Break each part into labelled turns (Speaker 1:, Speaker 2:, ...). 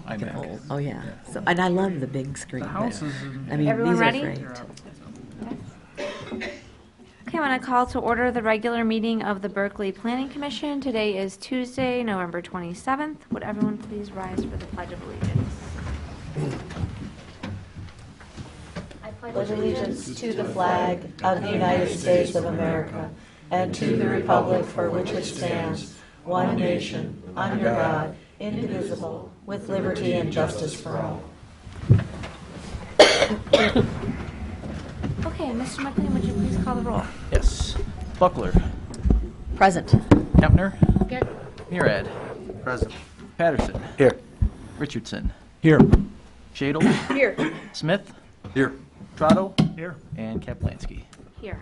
Speaker 1: IMAX. Oh, yeah. So, and I love the big screen.
Speaker 2: The house
Speaker 1: there.
Speaker 2: is in.
Speaker 1: I mean,
Speaker 3: Everyone
Speaker 1: these
Speaker 3: ready?
Speaker 1: are great.
Speaker 3: Okay, I want to call to order the regular meeting of the Berkeley Planning Commission. Today is Tuesday, November 27th. Would everyone please rise for the Pledge of Allegiance? I
Speaker 4: Pledge allegiance to the flag of the United States of America and to the republic for which it stands, one nation, under God, indivisible, with liberty and justice for all.
Speaker 3: Okay, Mr. McLean, would you please call the roll?
Speaker 2: Yes. Buckler.
Speaker 1: Present.
Speaker 2: Kempner.
Speaker 3: Here.
Speaker 2: Murad.
Speaker 5: Present.
Speaker 2: Patterson.
Speaker 5: Here.
Speaker 2: Richardson.
Speaker 5: Here.
Speaker 2: Shadle.
Speaker 3: Here.
Speaker 2: Smith.
Speaker 5: Here.
Speaker 2: Trotto.
Speaker 5: Here.
Speaker 2: And Kaplansky.
Speaker 3: Here.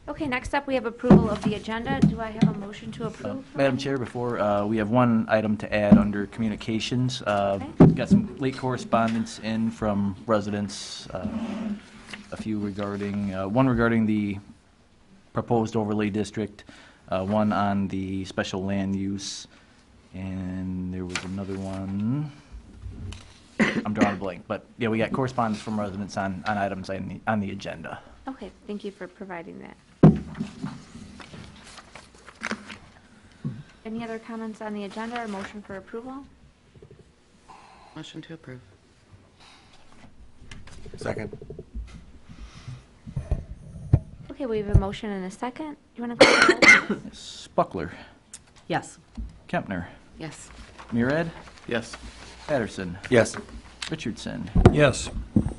Speaker 3: Okay, next up, we have approval of the agenda. Do I have a motion to approve?
Speaker 2: Madam Chair, before, we have one item to add under communications. Got some late correspondence in from residents, a few regarding, one regarding the proposed overlay district, one on the special land use, and there was another one. I'm drawing a blank, but yeah, we got correspondence from residents on items on the agenda.
Speaker 3: Okay, thank you for providing that. Any other comments on the agenda or motion for approval?
Speaker 6: Motion to approve.
Speaker 5: Second.
Speaker 3: Okay, we have a motion and a second. You want to call the roll?
Speaker 2: Yes. Buckler.
Speaker 1: Yes.
Speaker 2: Kempner.
Speaker 6: Yes.
Speaker 2: Murad.
Speaker 5: Yes.
Speaker 2: Patterson.
Speaker 5: Yes.
Speaker 2: Richardson.
Speaker 5: Yes.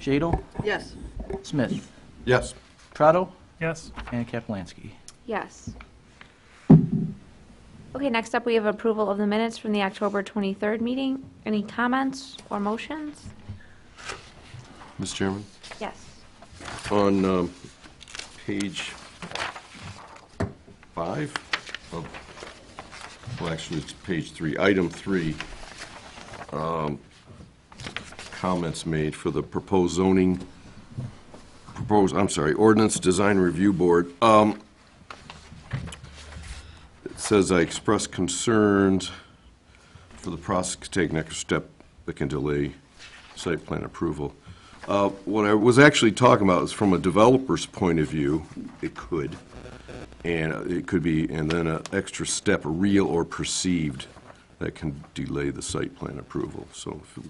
Speaker 2: Shadle.
Speaker 6: Yes.
Speaker 2: Smith.
Speaker 5: Yes.
Speaker 2: Trotto.
Speaker 5: Yes.
Speaker 2: And Kaplansky.
Speaker 3: Yes. Okay, next up, we have approval of the minutes from the October 23rd meeting. Any comments or motions?
Speaker 7: Mr. Chairman,
Speaker 3: Yes.
Speaker 7: on page 5, well, actually, it's page 3, item 3, comments made for the proposed ordinance design review board. It says, I express concerns for the process to take next step that can delay site plan approval. What I was actually talking about is from a developer's point of view, it could, and it could be, and then an extra step, real or perceived, that can delay the site plan approval. So if you,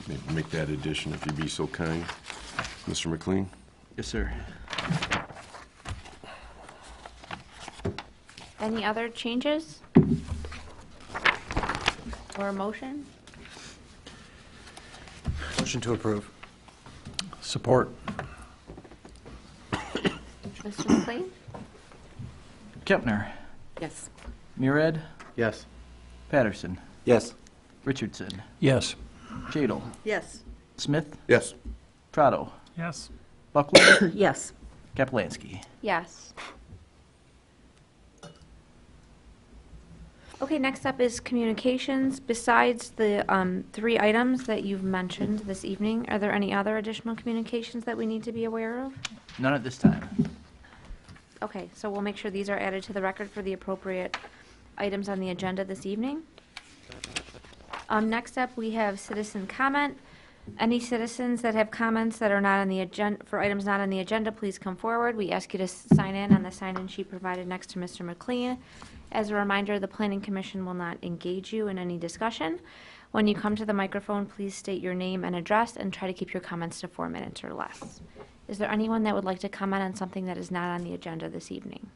Speaker 7: maybe make that addition if you'd be so kind, Mr. McLean.
Speaker 2: Yes, sir.
Speaker 3: Any other changes? Or a motion?
Speaker 5: Motion to approve. Support.
Speaker 3: Mr. McLean?
Speaker 2: Kempner.
Speaker 6: Yes.
Speaker 2: Murad.
Speaker 5: Yes.
Speaker 2: Patterson.
Speaker 5: Yes.
Speaker 2: Richardson.
Speaker 5: Yes.
Speaker 2: Shadle.
Speaker 6: Yes.
Speaker 2: Smith.
Speaker 7: Yes.
Speaker 2: Trotto.
Speaker 5: Yes.
Speaker 2: Buckler.
Speaker 1: Yes.
Speaker 2: Kaplansky.
Speaker 3: Yes. Okay, next up is communications. Besides the 3 items that you've mentioned this evening, are there any other additional communications that we need to be aware of?
Speaker 2: None at this time.
Speaker 3: Okay, so we'll make sure these are added to the record for the appropriate items on the agenda this evening. Next up, we have citizen comment. Any citizens that have comments that are not on the agenda, for items not on the agenda, please come forward. We ask you to sign in on the sign-in sheet provided next to Mr. McLean. As a reminder, the Planning Commission will not engage you in any discussion. When you come to the microphone, please state your name and address and try to keep your comments to 4 minutes or less. Is there anyone that would like to comment on something that is not on the agenda this evening?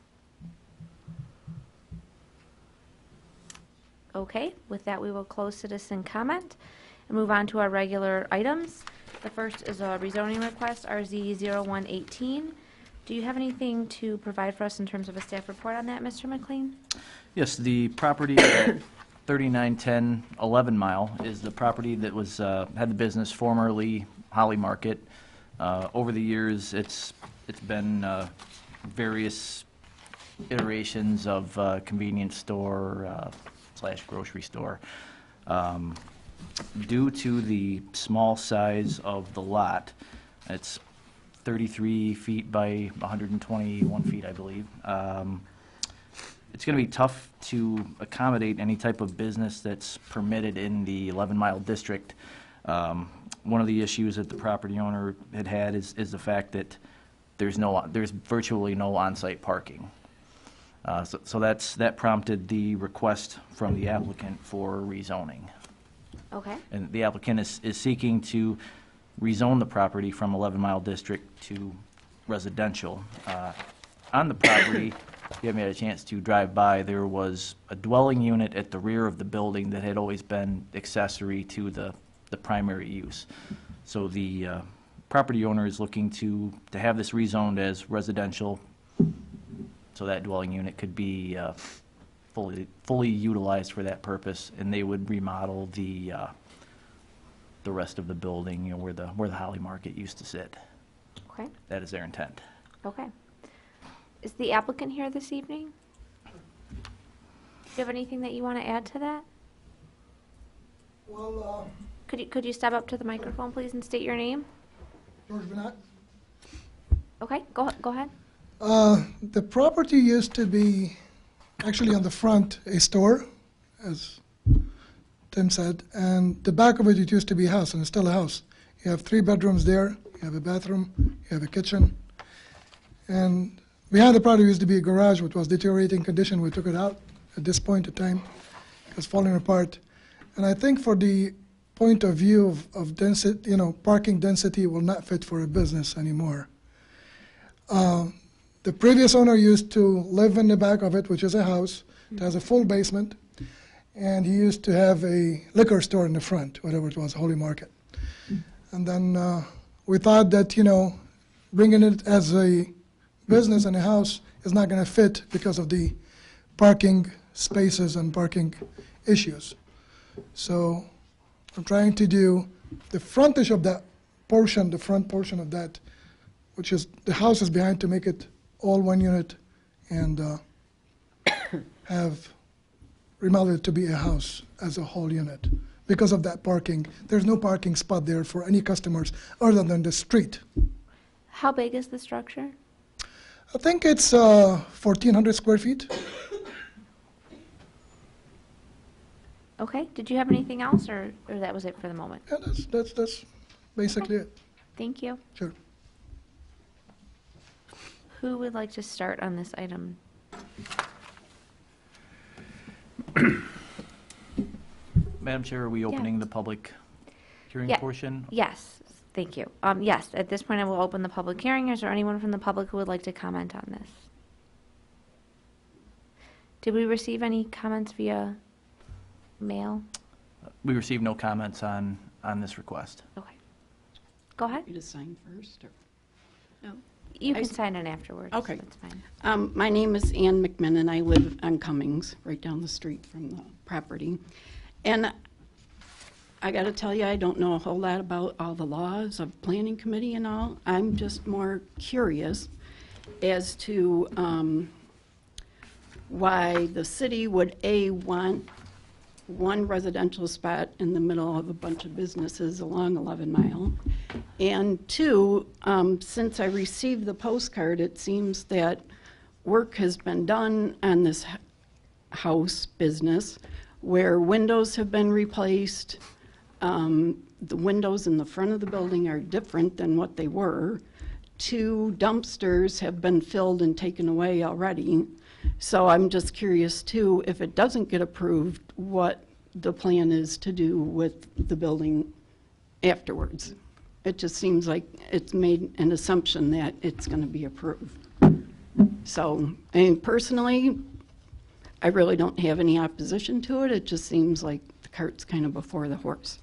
Speaker 3: Okay, with that, we will close citizen comment and move on to our regular items. The first is a rezoning request, RZ 0118. Do you have anything to provide for us in terms of a staff report on that, Mr. McLean?
Speaker 2: Yes, the property at 3910 11 Mile is the property that was had the business formerly Holly Market. Over the years, it's been various iterations of convenience store / grocery store. Due to the small size of the lot, it's 33 feet by 121 feet, I believe. it's going to be tough to accommodate any type of business that's permitted in the 11-mile district. One of the issues that the property owner had is the fact that there's virtually no on-site parking. So that prompted the request from the applicant for rezoning.
Speaker 3: Okay.
Speaker 2: And the applicant is seeking to rezone the property from 11-mile district to residential. On the property, if you haven't had a chance to drive by, there was a dwelling unit at the rear of the building that had always been accessory to the primary use. So the property owner is looking to have this rezoned as residential, so that dwelling unit could be fully utilized for that purpose, and they would remodel the rest of the building, where the Holly Market used to sit.
Speaker 3: Okay.
Speaker 2: That is their intent.
Speaker 3: Okay. Is the applicant here this evening? Do you have anything that you want to add to that?
Speaker 8: Well,
Speaker 3: Could you step up to the microphone, please, and state your name?
Speaker 8: George Bennett.
Speaker 3: Okay, go ahead.
Speaker 8: The property used to be actually on the front a store, as Tim said, and the back of it used to be a house, and it's still a house. You have 3 bedrooms there, you have a bathroom, you have a kitchen, and behind the property used to be a garage, which was deteriorating condition. We took it out at this point in time. It was falling apart. And I think for the point of view of density, parking density will not fit for a business anymore. The previous owner used to live in the back of it, which is a house. It has a full basement. And he used to have a liquor store in the front, whatever it was, Holy Market. And then we thought that, bringing it as a business and a house is not going to fit because of the parking spaces and parking issues. So I'm trying to do the frontage of that portion, the front portion of that, which is the house is behind, to make it all one unit and have remodeled it to be a house as a whole unit. Because of that parking, there's no parking spot there for any customers other than the street.
Speaker 3: How big is the structure?
Speaker 8: I think it's 1,400 square feet.
Speaker 3: Okay, did you have anything else, or that was it for the moment?
Speaker 8: Yeah, that's basically it.
Speaker 3: Thank you.
Speaker 8: Sure.
Speaker 3: Who would like to start on this item?
Speaker 2: Madam Chair, are we opening the public hearing
Speaker 3: Yeah.
Speaker 2: portion?
Speaker 3: Yes, thank you. Yes, at this point I will open the public hearing. Is there anyone from the public who would like to comment on this? Did we receive any comments via mail?
Speaker 2: We received no comments on this request.
Speaker 3: Okay. Go ahead.
Speaker 6: You to sign first, or? No.
Speaker 3: You
Speaker 6: I
Speaker 3: can
Speaker 6: s-
Speaker 3: sign in afterwards.
Speaker 6: Okay.
Speaker 3: That's fine.
Speaker 6: My name is Ann McMinn, I live on Cummings, right down the street from the property. And I got to tell you, I don't know a whole lot about all the laws of planning committee and all. I'm just more curious as to why the city would, A, want one residential spot in the middle of a bunch of businesses along 11 Mile. And 2, since I received the postcard, it seems that work has been done on this house business where windows have been replaced. The windows in the front of the building are different than what they were. 2 dumpsters have been filled and taken away already. So I'm just curious too, if it doesn't get approved, what the plan is to do with the building afterwards. It just seems like it's made an assumption that it's going to be approved. So, I mean, personally, I really don't have any opposition to it. It just seems like the cart's kind of before the horse.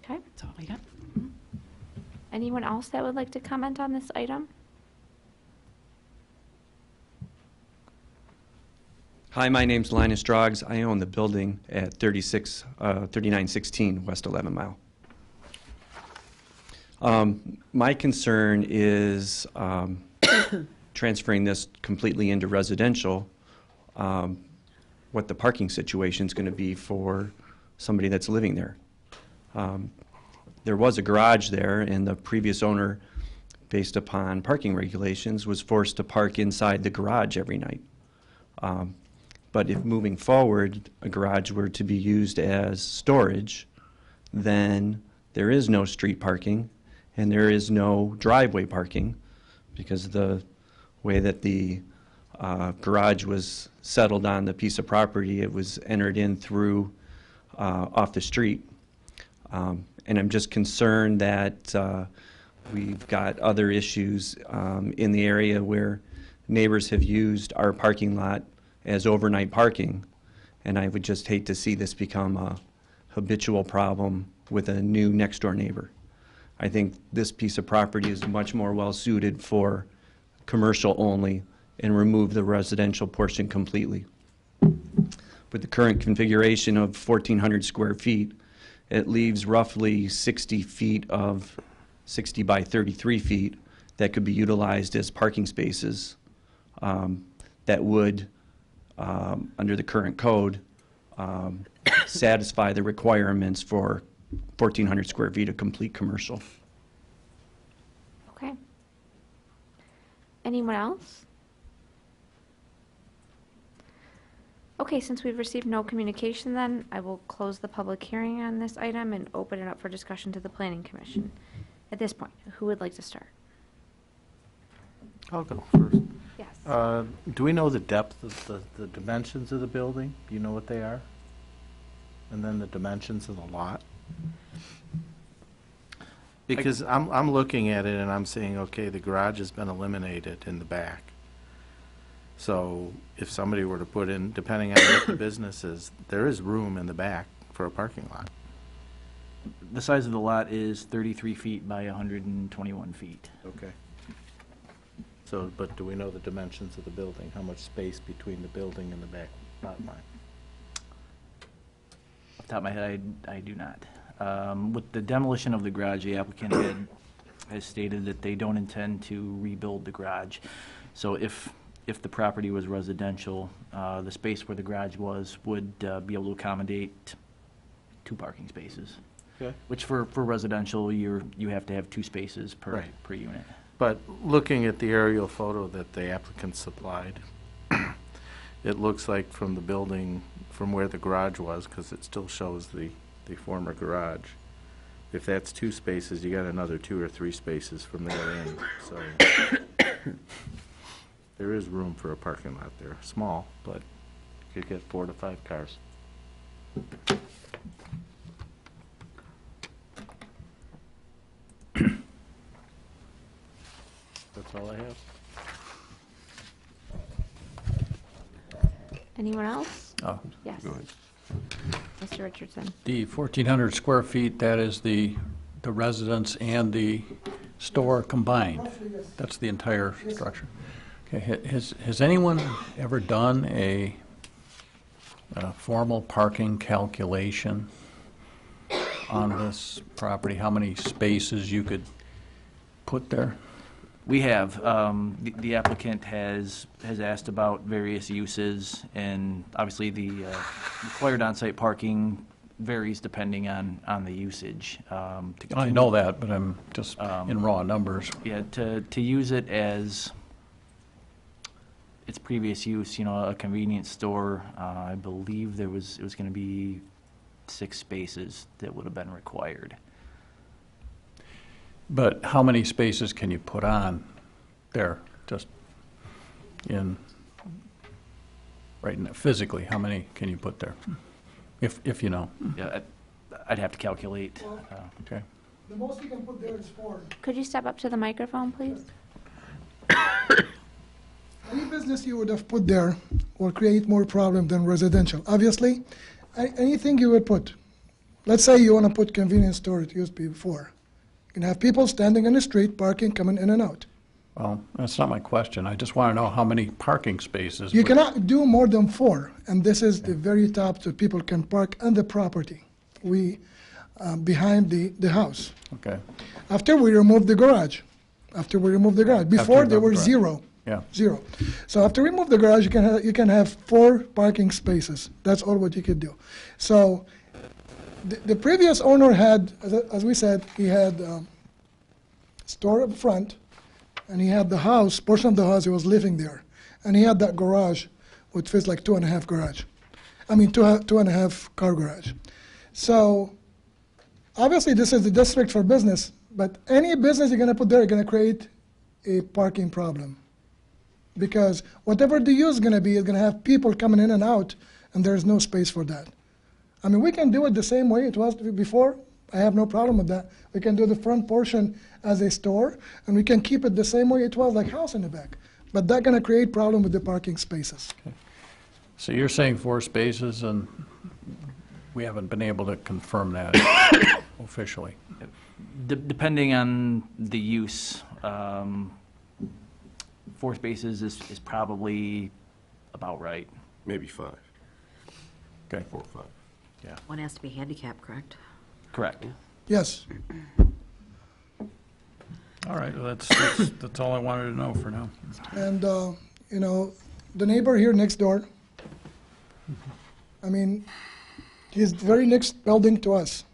Speaker 3: Okay.
Speaker 6: That's all I got.
Speaker 3: Anyone else that would like to comment on this item?
Speaker 9: Hi, my name's Linus Droggs. I own the building at 3916 West 11 Mile. My concern is transferring this completely into residential, what the parking situation is going to be for somebody that's living there. There was a garage there, and the previous owner, based upon parking regulations, was forced to park inside the garage every night. But if moving forward, a garage were to be used as storage, then there is no street parking and there is no driveway parking, because the way that the garage was settled on the piece of property, it was entered in through off the street. And I'm just concerned that we've got other issues in the area where neighbors have used our parking lot as overnight parking, and I would just hate to see this become a habitual problem with a new next-door neighbor. I think this piece of property is much more well-suited for commercial only and remove the residential portion completely. With the current configuration of 1,400 square feet, it leaves roughly 60 feet of 60 by 33 feet that could be utilized as parking spaces that would, under the current code, satisfy the requirements for 1,400 square feet of complete commercial.
Speaker 3: Okay. Anyone else? Okay, since we've received no communication then, I will close the public hearing on this item and open it up for discussion to the Planning Commission. At this point, who would like to start?
Speaker 10: I'll go first.
Speaker 3: Yes.
Speaker 10: Do we know the depth of the dimensions of the building? Do you know what they are? And then the dimensions of the lot? Because I'm looking at it and I'm saying, okay, the garage has been eliminated in the back. So if somebody were to put in, depending on what the business is, there is room in the back for a parking lot.
Speaker 2: The size of the lot is 33 feet by 121 feet.
Speaker 10: Okay. So, but do we know the dimensions of the building? How much space between the building and the back lot line?
Speaker 2: Off the top of my head, I do not. With the demolition of the garage, the applicant has stated that they don't intend to rebuild the garage. So if the property was residential, the space where the garage was would be able to accommodate 2 parking spaces.
Speaker 10: Okay.
Speaker 2: Which for residential, you have to have 2 spaces per
Speaker 10: Right.
Speaker 2: per unit.
Speaker 10: But looking at the aerial photo that the applicant supplied, it looks like from the building, from where the garage was, because it still shows the former garage, if that's 2 spaces, you got another 2 or 3 spaces from there in. So there is room for a parking lot there. Small, but you could get 4 to 5 cars. That's all I have.
Speaker 3: Anyone else?
Speaker 11: Oh,
Speaker 3: Yes.
Speaker 7: Go ahead.
Speaker 3: Mr. Richardson.
Speaker 11: the 1,400 square feet, that is the residence and the store combined. That's the entire structure. Okay, has anyone ever done a formal parking calculation on this property? How many spaces you could put there?
Speaker 2: We have. The applicant has asked about various uses, and obviously the required on-site parking varies depending on the usage.
Speaker 11: I know that, but I'm just in raw numbers.
Speaker 2: Yeah, to use it as its previous use, a convenience store, I believe it was going to be 6 spaces that would have been required.
Speaker 11: But how many spaces can you put on there, just right now, physically, how many can you put there, if you know?
Speaker 2: Yeah, I'd have to calculate.
Speaker 11: Okay.
Speaker 8: The most you can put there is 4.
Speaker 3: Could you step up to the microphone, please?
Speaker 8: Any business you would have put there will create more problem than residential. Obviously, anything you would put, let's say you want to put convenience store, it used to be before. You can have people standing in the street, parking, coming in and out.
Speaker 11: Well, that's not my question. I just want to know how many parking spaces.
Speaker 8: You cannot do more than 4, and this is the very top that people can park on the property, behind the house.
Speaker 11: Okay,
Speaker 8: After we remove the garage, before there were
Speaker 11: garage.
Speaker 8: 0.
Speaker 11: yeah.
Speaker 8: 0. So after we remove the garage, you can have 4 parking spaces. That's all what you could do. So the previous owner had, as we said, he had store up front, and he had the house, portion of the house, he was living there, and he had that garage which fits like 2.5 garage. I mean, 2.5 car garage. So obviously this is the district for business, but any business you're going to put there, you're going to create a parking problem. Because whatever the use is going to be, is going to have people coming in and out, and there's no space for that. I mean, we can do it the same way it was before. I have no problem with that. We can do the front portion as a store, and we can keep it the same way it was, like house in the back. But that's going to create problem with the parking spaces.
Speaker 11: So you're saying 4 spaces, and we haven't been able to confirm that officially?
Speaker 2: Depending on the use, 4 spaces is probably about right.
Speaker 7: Maybe 5.
Speaker 11: Okay.
Speaker 7: 4 or 5.
Speaker 11: Yeah.
Speaker 1: One has to be handicapped, correct?
Speaker 2: Correct.
Speaker 8: Yes.
Speaker 11: All right, well, that's all I wanted to know for now.
Speaker 8: And, you know, the neighbor here next door, I mean, he's very next building to us.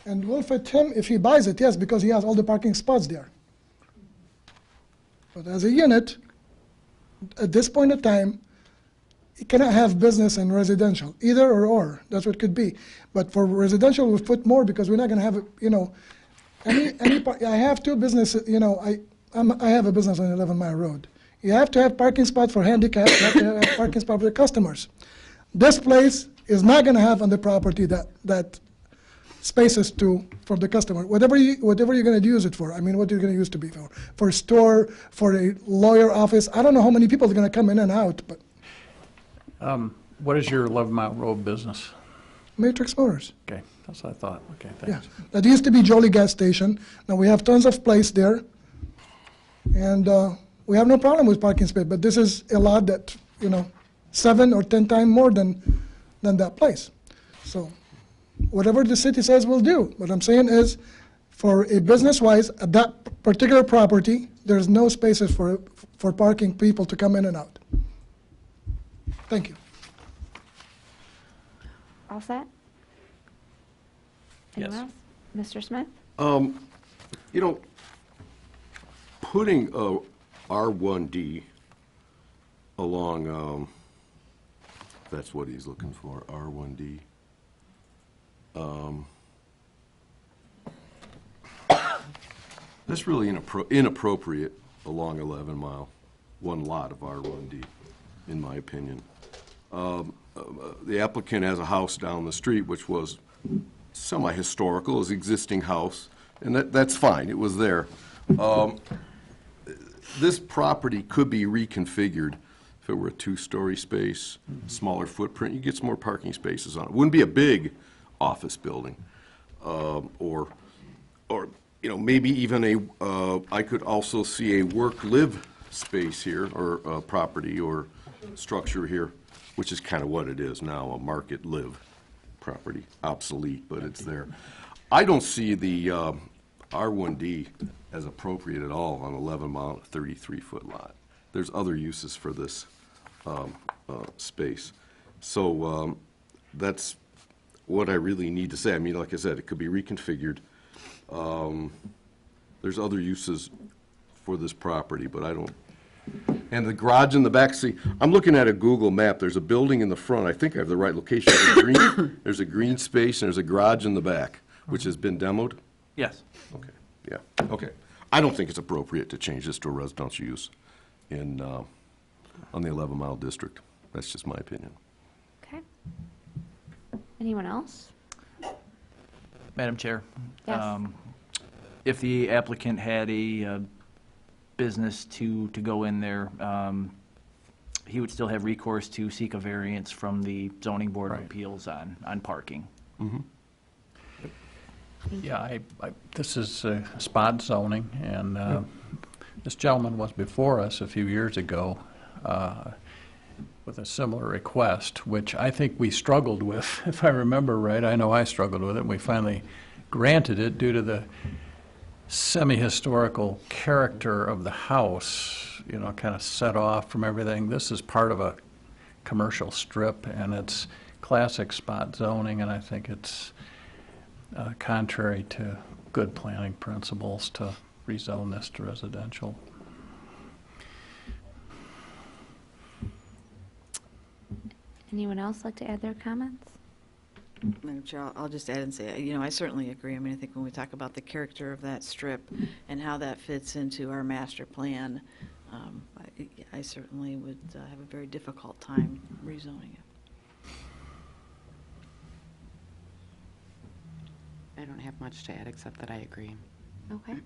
Speaker 8: And we'll fit him if he buys it, yes, because he has all the parking spots there. But as a unit, at this point in time, you cannot have business and residential, either or. That's what it could be. But for residential, we'll put more because we're not going to have, you know, I have 2 businesses, you know, I have a business on 11 Mile Road. You have to have parking spots for handicapped, you have to have parking spots for the customers. This place is not going to have on the property that spaces for the customer. Whatever you're going to use it for. I mean, what you're going to use it to be for a store, for a lawyer office. I don't know how many people are going to come in and out, but.
Speaker 11: What is your 11 Mile Road business?
Speaker 8: Matrix Motors.
Speaker 11: Okay, that's what I thought. Okay,
Speaker 8: Yeah,
Speaker 11: thanks.
Speaker 8: that used to be Jolly gas station. Now we have tons of place there, and we have no problem with parking space. But this is a lot that 7 or 10 times more than that place. So whatever the city says, we'll do. What I'm saying is, for a business-wise, at that particular property, there's no spaces for parking people to come in and out. Thank you.
Speaker 3: All set? Anyone
Speaker 2: Yes.
Speaker 3: else? Mr. Smith?
Speaker 7: You know, putting R1D along, that's what he's looking for, R1D. That's really inappropriate along 11 Mile, one lot of R1D, in my opinion. The applicant has a house down the street which was semi-historical, his existing house, and that's fine, it was there. This property could be reconfigured if it were a 2-story space, smaller footprint, you get some more parking spaces on it. It wouldn't be a big office building, or maybe even I could also see a work-live space here, or property or structure here, which is kind of what it is now, a market-live property, obsolete, but it's there. I don't see the R1D as appropriate at all on 11 Mile, 33-foot lot. There's other uses for this space. So that's what I really need to say. I mean, like I said, it could be reconfigured. There's other uses for this property, but I don't. And the garage in the back, see, I'm looking at a Google map. There's a building in the front. I think I have the right location. There's a green space, and there's a garage in the back, which has been demoed.
Speaker 2: Yes.
Speaker 7: Okay, yeah, okay. I don't think it's appropriate to change this to a residential use on the 11 Mile district. That's just my opinion.
Speaker 3: Okay. Anyone else?
Speaker 2: Madam Chair?
Speaker 3: Yes.
Speaker 2: If the applicant had a business to go in there, he would still have recourse to seek a variance from the Zoning Board of Appeals on parking.
Speaker 7: Mm-hmm.
Speaker 11: Yeah, this is spot zoning, and this gentleman was before us a few years ago with a similar request, which I think we struggled with, if I remember right. I know I struggled with it, and we finally granted it due to the semi-historical character of the house, kind of set off from everything. This is part of a commercial strip, and it's classic spot zoning, and I think it's contrary to good planning principles to rezone this to residential.
Speaker 3: Anyone else like to add their comments?
Speaker 4: Madam Chair, I'll just add and say, you know, I certainly agree. I mean, I think when we talk about the character of that strip and how that fits into our master plan, I certainly would have a very difficult time rezoning it.
Speaker 1: I don't have much to add except that I agree.
Speaker 3: Okay.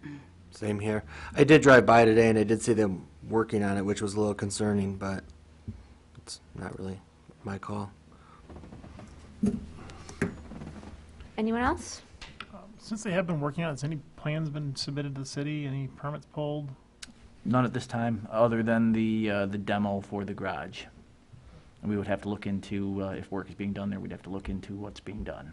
Speaker 5: Same here. I did drive by today, and I did see them working on it, which was a little concerning, but it's not really my call.
Speaker 3: Anyone else?
Speaker 12: Since they have been working on it, has any plans been submitted to the city? Any permits pulled?
Speaker 2: None at this time, other than the demo for the garage. And we would have to look into, if work is being done there, we'd have to look into what's being done.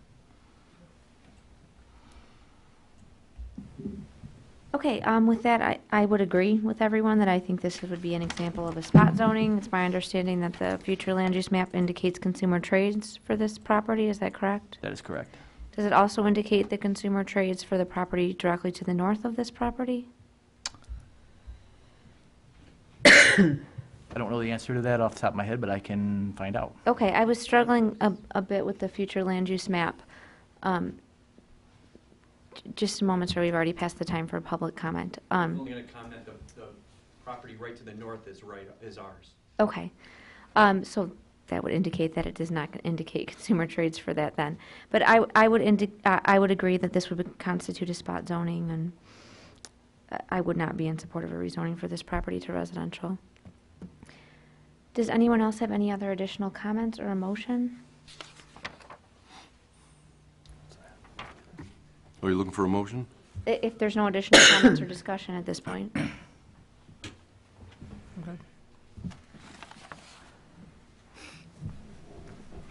Speaker 3: Okay, with that, I would agree with everyone that I think this would be an example of a spot zoning. It's my understanding that the future land use map indicates consumer trades for this property. Is that correct?
Speaker 2: That is correct.
Speaker 3: Does it also indicate the consumer trades for the property directly to the north of this property?
Speaker 2: I don't know the answer to that off the top of my head, but I can find out.
Speaker 3: Okay, I was struggling a bit with the future land use map. Just a moment, sir, we've already passed the time for public comment.
Speaker 9: I'm only going to comment the property right to the north is ours.
Speaker 3: Okay, so that would indicate that it does not indicate consumer trades for that then. But I would agree that this would constitute a spot zoning, and I would not be in support of a rezoning for this property to residential. Does anyone else have any other additional comments or a motion?
Speaker 7: Are you looking for a motion?
Speaker 3: If there's no additional comments or discussion at this point.
Speaker 12: Okay.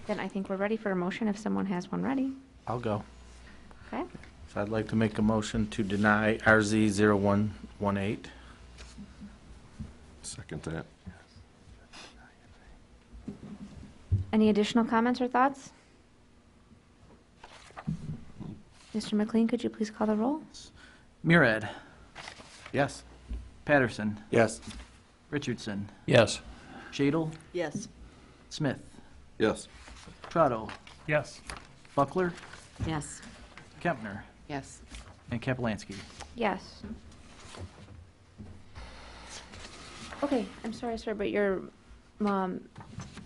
Speaker 3: Then I think we're ready for a motion if someone has one ready.
Speaker 10: I'll go.
Speaker 3: Okay?
Speaker 10: So I'd like to make a motion to deny RZ 0118.
Speaker 7: Second that.
Speaker 3: Any additional comments or thoughts? Mr. McLean, could you please call the roll?
Speaker 2: Murad,
Speaker 10: Yes.
Speaker 2: Patterson,
Speaker 5: Yes.
Speaker 2: Richardson,
Speaker 11: Yes.
Speaker 2: Shadle,
Speaker 4: Yes.
Speaker 2: Smith,
Speaker 7: Yes.
Speaker 2: Trotto,
Speaker 12: Yes.
Speaker 2: Buckler,
Speaker 1: Yes.
Speaker 2: Kempner,
Speaker 1: Yes.
Speaker 2: and Kaplansky.
Speaker 3: Yes. Okay, I'm sorry, sir, but your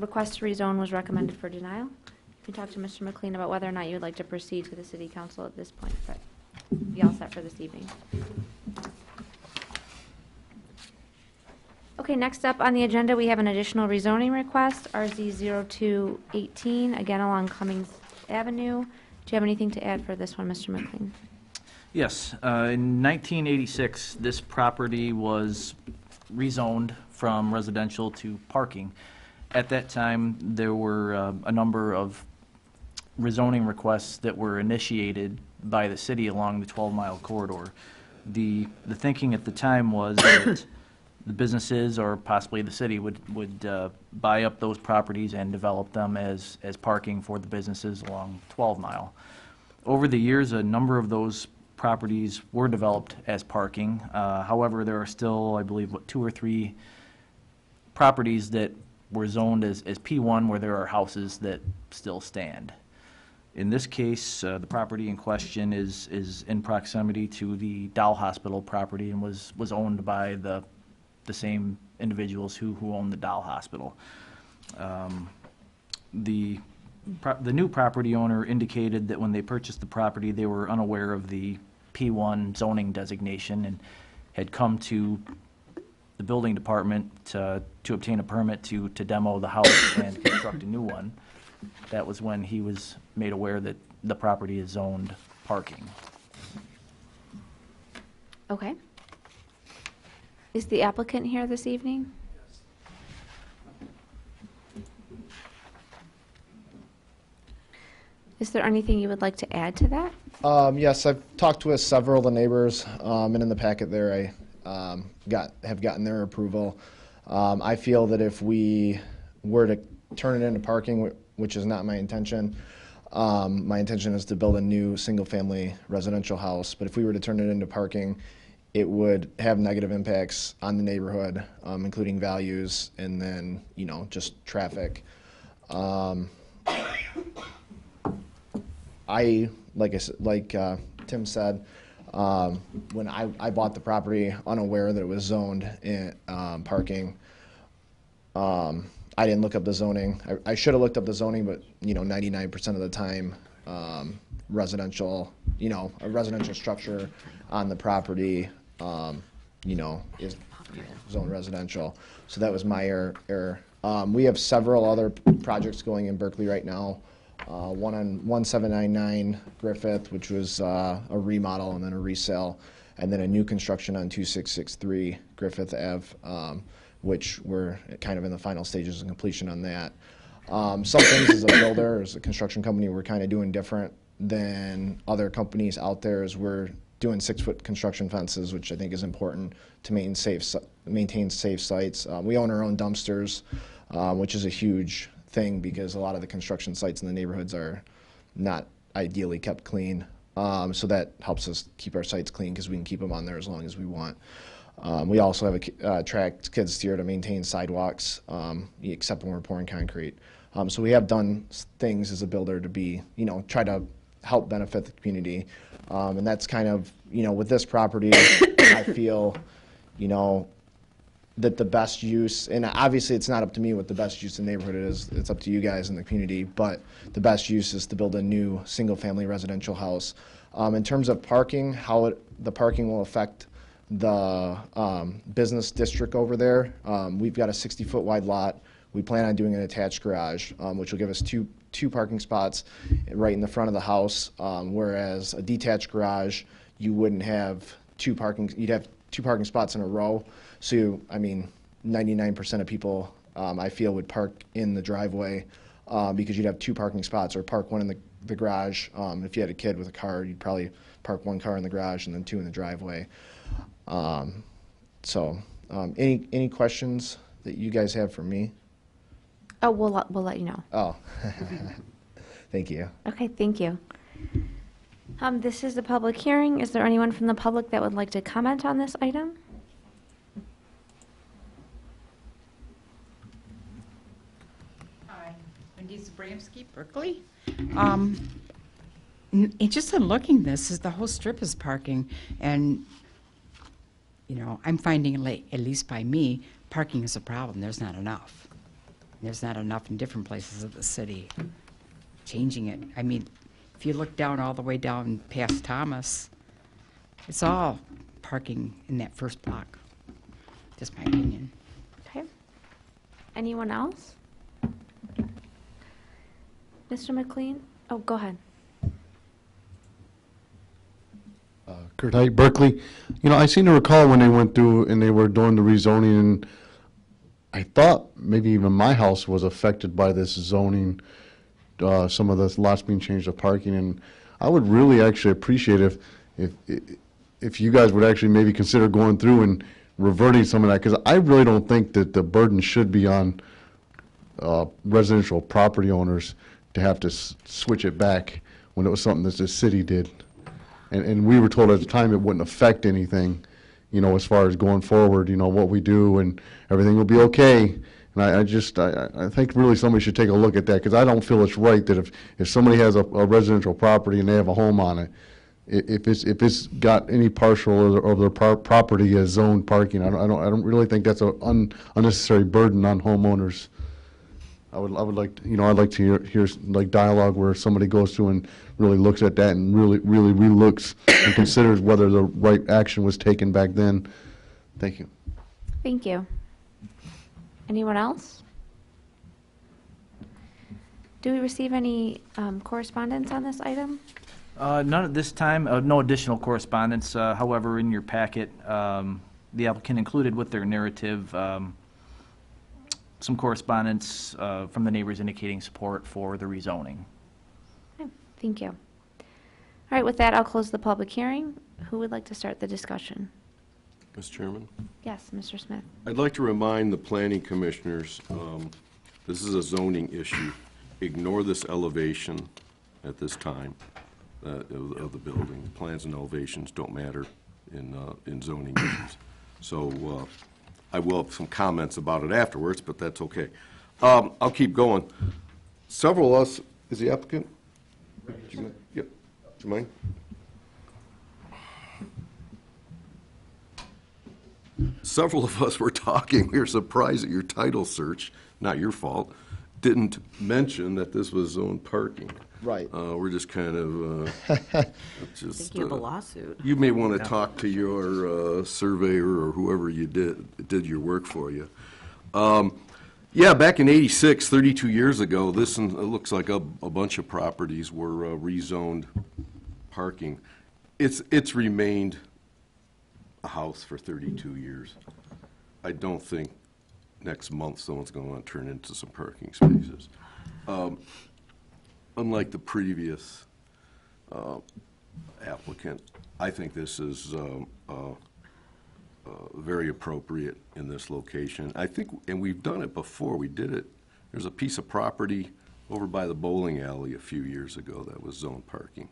Speaker 3: request to rezone was recommended for denial. You can talk to Mr. McLean about whether or not you would like to proceed to the city council at this point, but be all set for this evening. Okay, next up on the agenda, we have an additional rezoning request, RZ 0218, again along Cummings Avenue. Do you have anything to add for this one, Mr. McLean?
Speaker 2: Yes, in 1986, this property was rezoned from residential to parking. At that time, there were a number of rezoning requests that were initiated by the city along the 12-mile corridor. The thinking at the time was that the businesses or possibly the city would buy up those properties and develop them as parking for the businesses along 12-mile. Over the years, a number of those properties were developed as parking. However, there are still, I believe, 2 or 3 properties that were zoned as P1 where there are houses that still stand. In this case, the property in question is in proximity to the Doll Hospital property and was owned by the same individuals who own the Doll Hospital. The new property owner indicated that when they purchased the property, they were unaware of the P1 zoning designation and had come to the building department to obtain a permit to demo the house and construct a new one. That was when he was made aware that the property is zoned parking.
Speaker 3: Okay. Is the applicant here this evening? Is there anything you would like to add to that?
Speaker 13: Yes, I've talked with several of the neighbors, and in the packet there I have gotten their approval. I feel that if we were to turn it into parking, which is not my intention is to build a new single-family residential house, but if we were to turn it into parking, it would have negative impacts on the neighborhood, including values and then, just traffic. Like Tim said, when I bought the property unaware that it was zoned in parking, I didn't look up the zoning. I should have looked up the zoning, but 99% of the time, residential, a residential structure on the property, is zoned residential. So that was my error. We have several other projects going in Berkeley right now. One on 1799 Griffith, which was a remodel and then a resale, and then a new construction on 2663 Griffith Ave, which we're kind of in the final stages of completion on that. Some things as a builder, as a construction company, we're kind of doing different than other companies out there, is we're doing 6-foot construction fences, which I think is important to maintain safe sites. We own our own dumpsters, which is a huge thing because a lot of the construction sites in the neighborhoods are not ideally kept clean. So that helps us keep our sites clean because we can keep them on there as long as we want. We also have a track skid steer to maintain sidewalks, except when we're pouring concrete. So we have done things as a builder to be, try to help benefit the community. And that's kind of, with this property, I feel, that the best use, and obviously it's not up to me what the best use in the neighborhood is, it's up to you guys in the community, but the best use is to build a new single-family residential house. In terms of parking, how the parking will affect the business district over there, we've got a 60-foot wide lot. We plan on doing an attached garage, which will give us two parking spots right in the front of the house, whereas a detached garage, you wouldn't have you'd have two parking spots in a row. So, 99% of people, I feel, would park in the driveway because you'd have two parking spots, or park one in the garage. If you had a kid with a car, you'd probably park one car in the garage and then two in the driveway. Any questions that you guys have for me?
Speaker 3: Oh, we'll let you know.
Speaker 13: Oh, thank you.
Speaker 3: Okay, thank you. This is the public hearing. Is there anyone from the public that would like to comment on this item?
Speaker 14: Hi, Wendy Zabramski, Berkeley. Just in looking this, the whole strip is parking, and I'm finding, at least by me, parking is a problem. There's not enough. There's not enough in different places of the city. Changing it. If you look down all the way down past Thomas, it's all parking in that first block. Just my opinion.
Speaker 3: Okay. Anyone else? Mr. McLean? Oh, go ahead.
Speaker 15: Kurt Height, Berkeley. I seem to recall when they went through and they were doing the rezoning, and I thought maybe even my house was affected by this zoning, some of the lots being changed to parking, and I would really actually appreciate if you guys would actually maybe consider going through and reverting some of that, because I really don't think that the burden should be on residential property owners to have to switch it back when it was something that the city did. And we were told at the time it wouldn't affect anything, as far as going forward, what we do and everything will be okay. And I think really somebody should take a look at that, because I don't feel it's right that if somebody has a residential property and they have a home on it, if it's got any partial of their property as zoned parking, I don't really think that's an unnecessary burden on homeowners. I would like I'd like to hear like dialogue where somebody goes through and really looks at that and really relooks and considers whether the right action was taken back then. Thank you.
Speaker 3: Thank you. Anyone else? Do we receive any correspondence on this item?
Speaker 2: None at this time. No additional correspondence. However, in your packet, the applicant included with their narrative some correspondence from the neighbors indicating support for the rezoning.
Speaker 3: Okay, thank you. All right, with that, I'll close the public hearing. Who would like to start the discussion?
Speaker 7: Mr. Chairman?
Speaker 3: Yes, Mr. Smith.
Speaker 7: I'd like to remind the planning commissioners, this is a zoning issue. Ignore this elevation at this time of the building. Plans and elevations don't matter in zoning issues. So I will have some comments about it afterwards, but that's okay. I'll keep going. several of us, is the applicant? Yep. Do you mind? Several of us were talking, we were surprised that your title search, not your fault, didn't mention that this was zoned parking.
Speaker 13: Right.
Speaker 7: We're just kind of, just.
Speaker 1: Thinking of a lawsuit.
Speaker 7: You may want to talk to your surveyor or whoever you did your work for you. Yeah, back in '86, 32 years ago, this, and it looks like a bunch of properties were rezoned parking. It's remained a house for 32 years. I don't think next month someone's going to want to turn it into some parking spaces. Unlike the previous applicant, I think this is very appropriate in this location. I think, and we've done it before, we did it, there's a piece of property over by the bowling alley a few years ago that was zoned parking.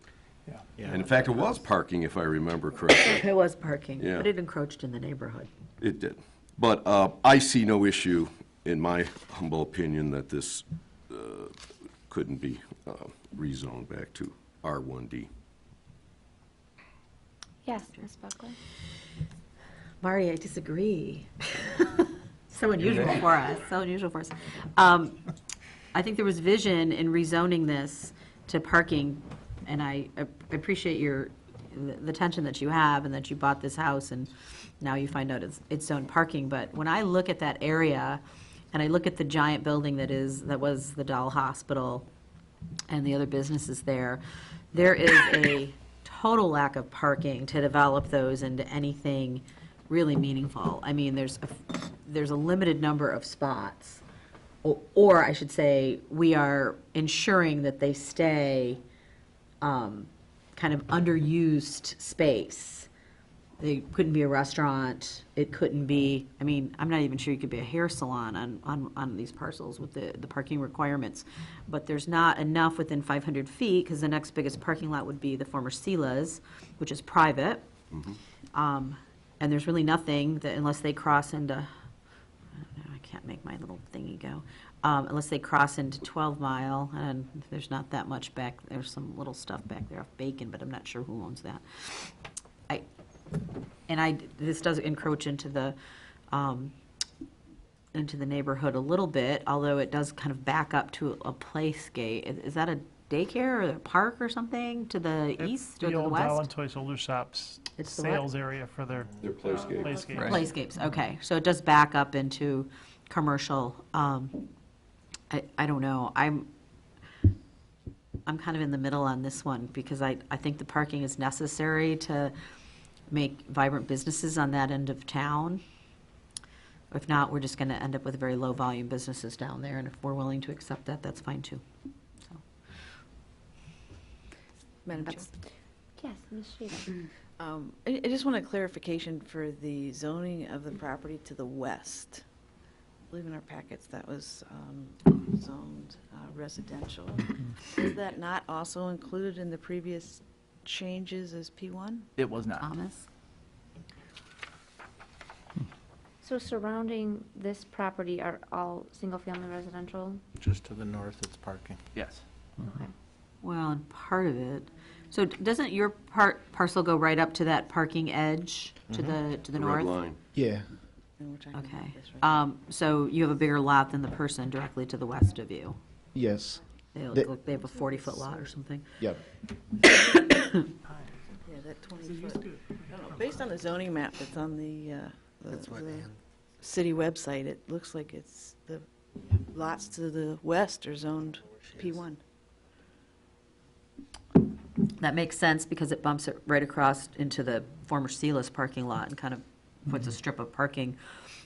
Speaker 12: Yeah.
Speaker 7: And in fact, it was parking, if I remember correctly.
Speaker 1: It was parking,
Speaker 7: Yeah.
Speaker 1: but it encroached in the neighborhood.
Speaker 7: It did. But I see no issue, in my humble opinion, that this couldn't be rezoned back to R1D.
Speaker 3: Yes, Ms. Buckley.
Speaker 1: Marty, I disagree. So unusual for us, so unusual for us. I think there was vision in rezoning this to parking, and I appreciate the tension that you have and that you bought this house and now you find out it's zoned parking. But when I look at that area and I look at the giant building that was the Doll Hospital and the other businesses there is a total lack of parking to develop those into anything really meaningful. I mean, there's a limited number of spots, or I should say, we are ensuring that they stay kind of underused space. They couldn't be a restaurant. It couldn't be, I mean, I'm not even sure you could be a hair salon on these parcels with the parking requirements. But there's not enough within 500 feet, because the next biggest parking lot would be the former Sila's, which is private. And there's really nothing that, unless they cross into, I can't make my little thingy go, unless they cross into 12 Mile, and there's not that much back, there's some little stuff back there off Bacon, but I'm not sure who owns that. This does encroach into the neighborhood a little bit, although it does kind of back up to a playscape. Is that a daycare or a park or something to the east or to the
Speaker 12: old
Speaker 1: west?
Speaker 12: Doll and Toy Soldier Shop's
Speaker 1: It's the
Speaker 12: sales area for their
Speaker 7: playscape.
Speaker 12: playscapes.
Speaker 1: Playscapes, okay. So it does back up into commercial. I don't know. I'm kind of in the middle on this one because I think the parking is necessary to make vibrant businesses on that end of town. If not, we're just going to end up with very low volume businesses down there, and if we're willing to accept that, that's fine too. So.
Speaker 16: Madam Chair.
Speaker 3: Yes, Ms. Sheehan.
Speaker 16: I just want a clarification for the zoning of the property to the west. I believe in our packets that was zoned residential. Is that not also included in the previous changes as P1?
Speaker 2: It was not.
Speaker 1: Thomas?
Speaker 3: So surrounding this property are all single-family residential?
Speaker 10: Just to the north, it's parking.
Speaker 2: Yes.
Speaker 3: Okay.
Speaker 1: Well, and part of it. So doesn't your parcel go right up to that parking edge to the north?
Speaker 7: Red line.
Speaker 13: Yeah.
Speaker 1: Okay. So you have a bigger lot than the person directly to the west of you.
Speaker 13: Yes.
Speaker 1: They have a 40-foot lot or something.
Speaker 13: Yep.
Speaker 16: Yeah, that 20-foot. I don't know, based on the zoning map that's on the city website, it looks like it's the lots to the west are zoned P1.
Speaker 1: That makes sense because it bumps it right across into the former Sila's parking lot and kind of puts a strip of parking.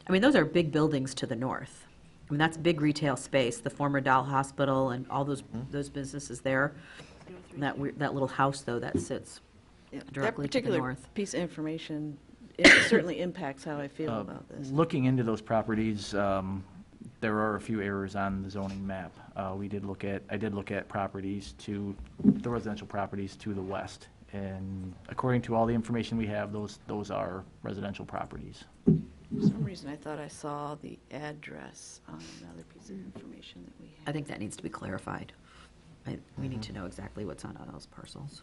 Speaker 1: I mean, those are big buildings to the north. I mean, that's big retail space, the former Doll Hospital and all those businesses there. That little house, though, that sits directly to the north.
Speaker 16: That particular piece of information, it certainly impacts how I feel about this.
Speaker 2: Looking into those properties, there are a few errors on the zoning map. I did look at properties the residential properties to the west. And according to all the information we have, those are residential properties.
Speaker 16: For some reason, I thought I saw the address on another piece of information that we
Speaker 1: I think that needs to be clarified. We need to know exactly what's on those parcels.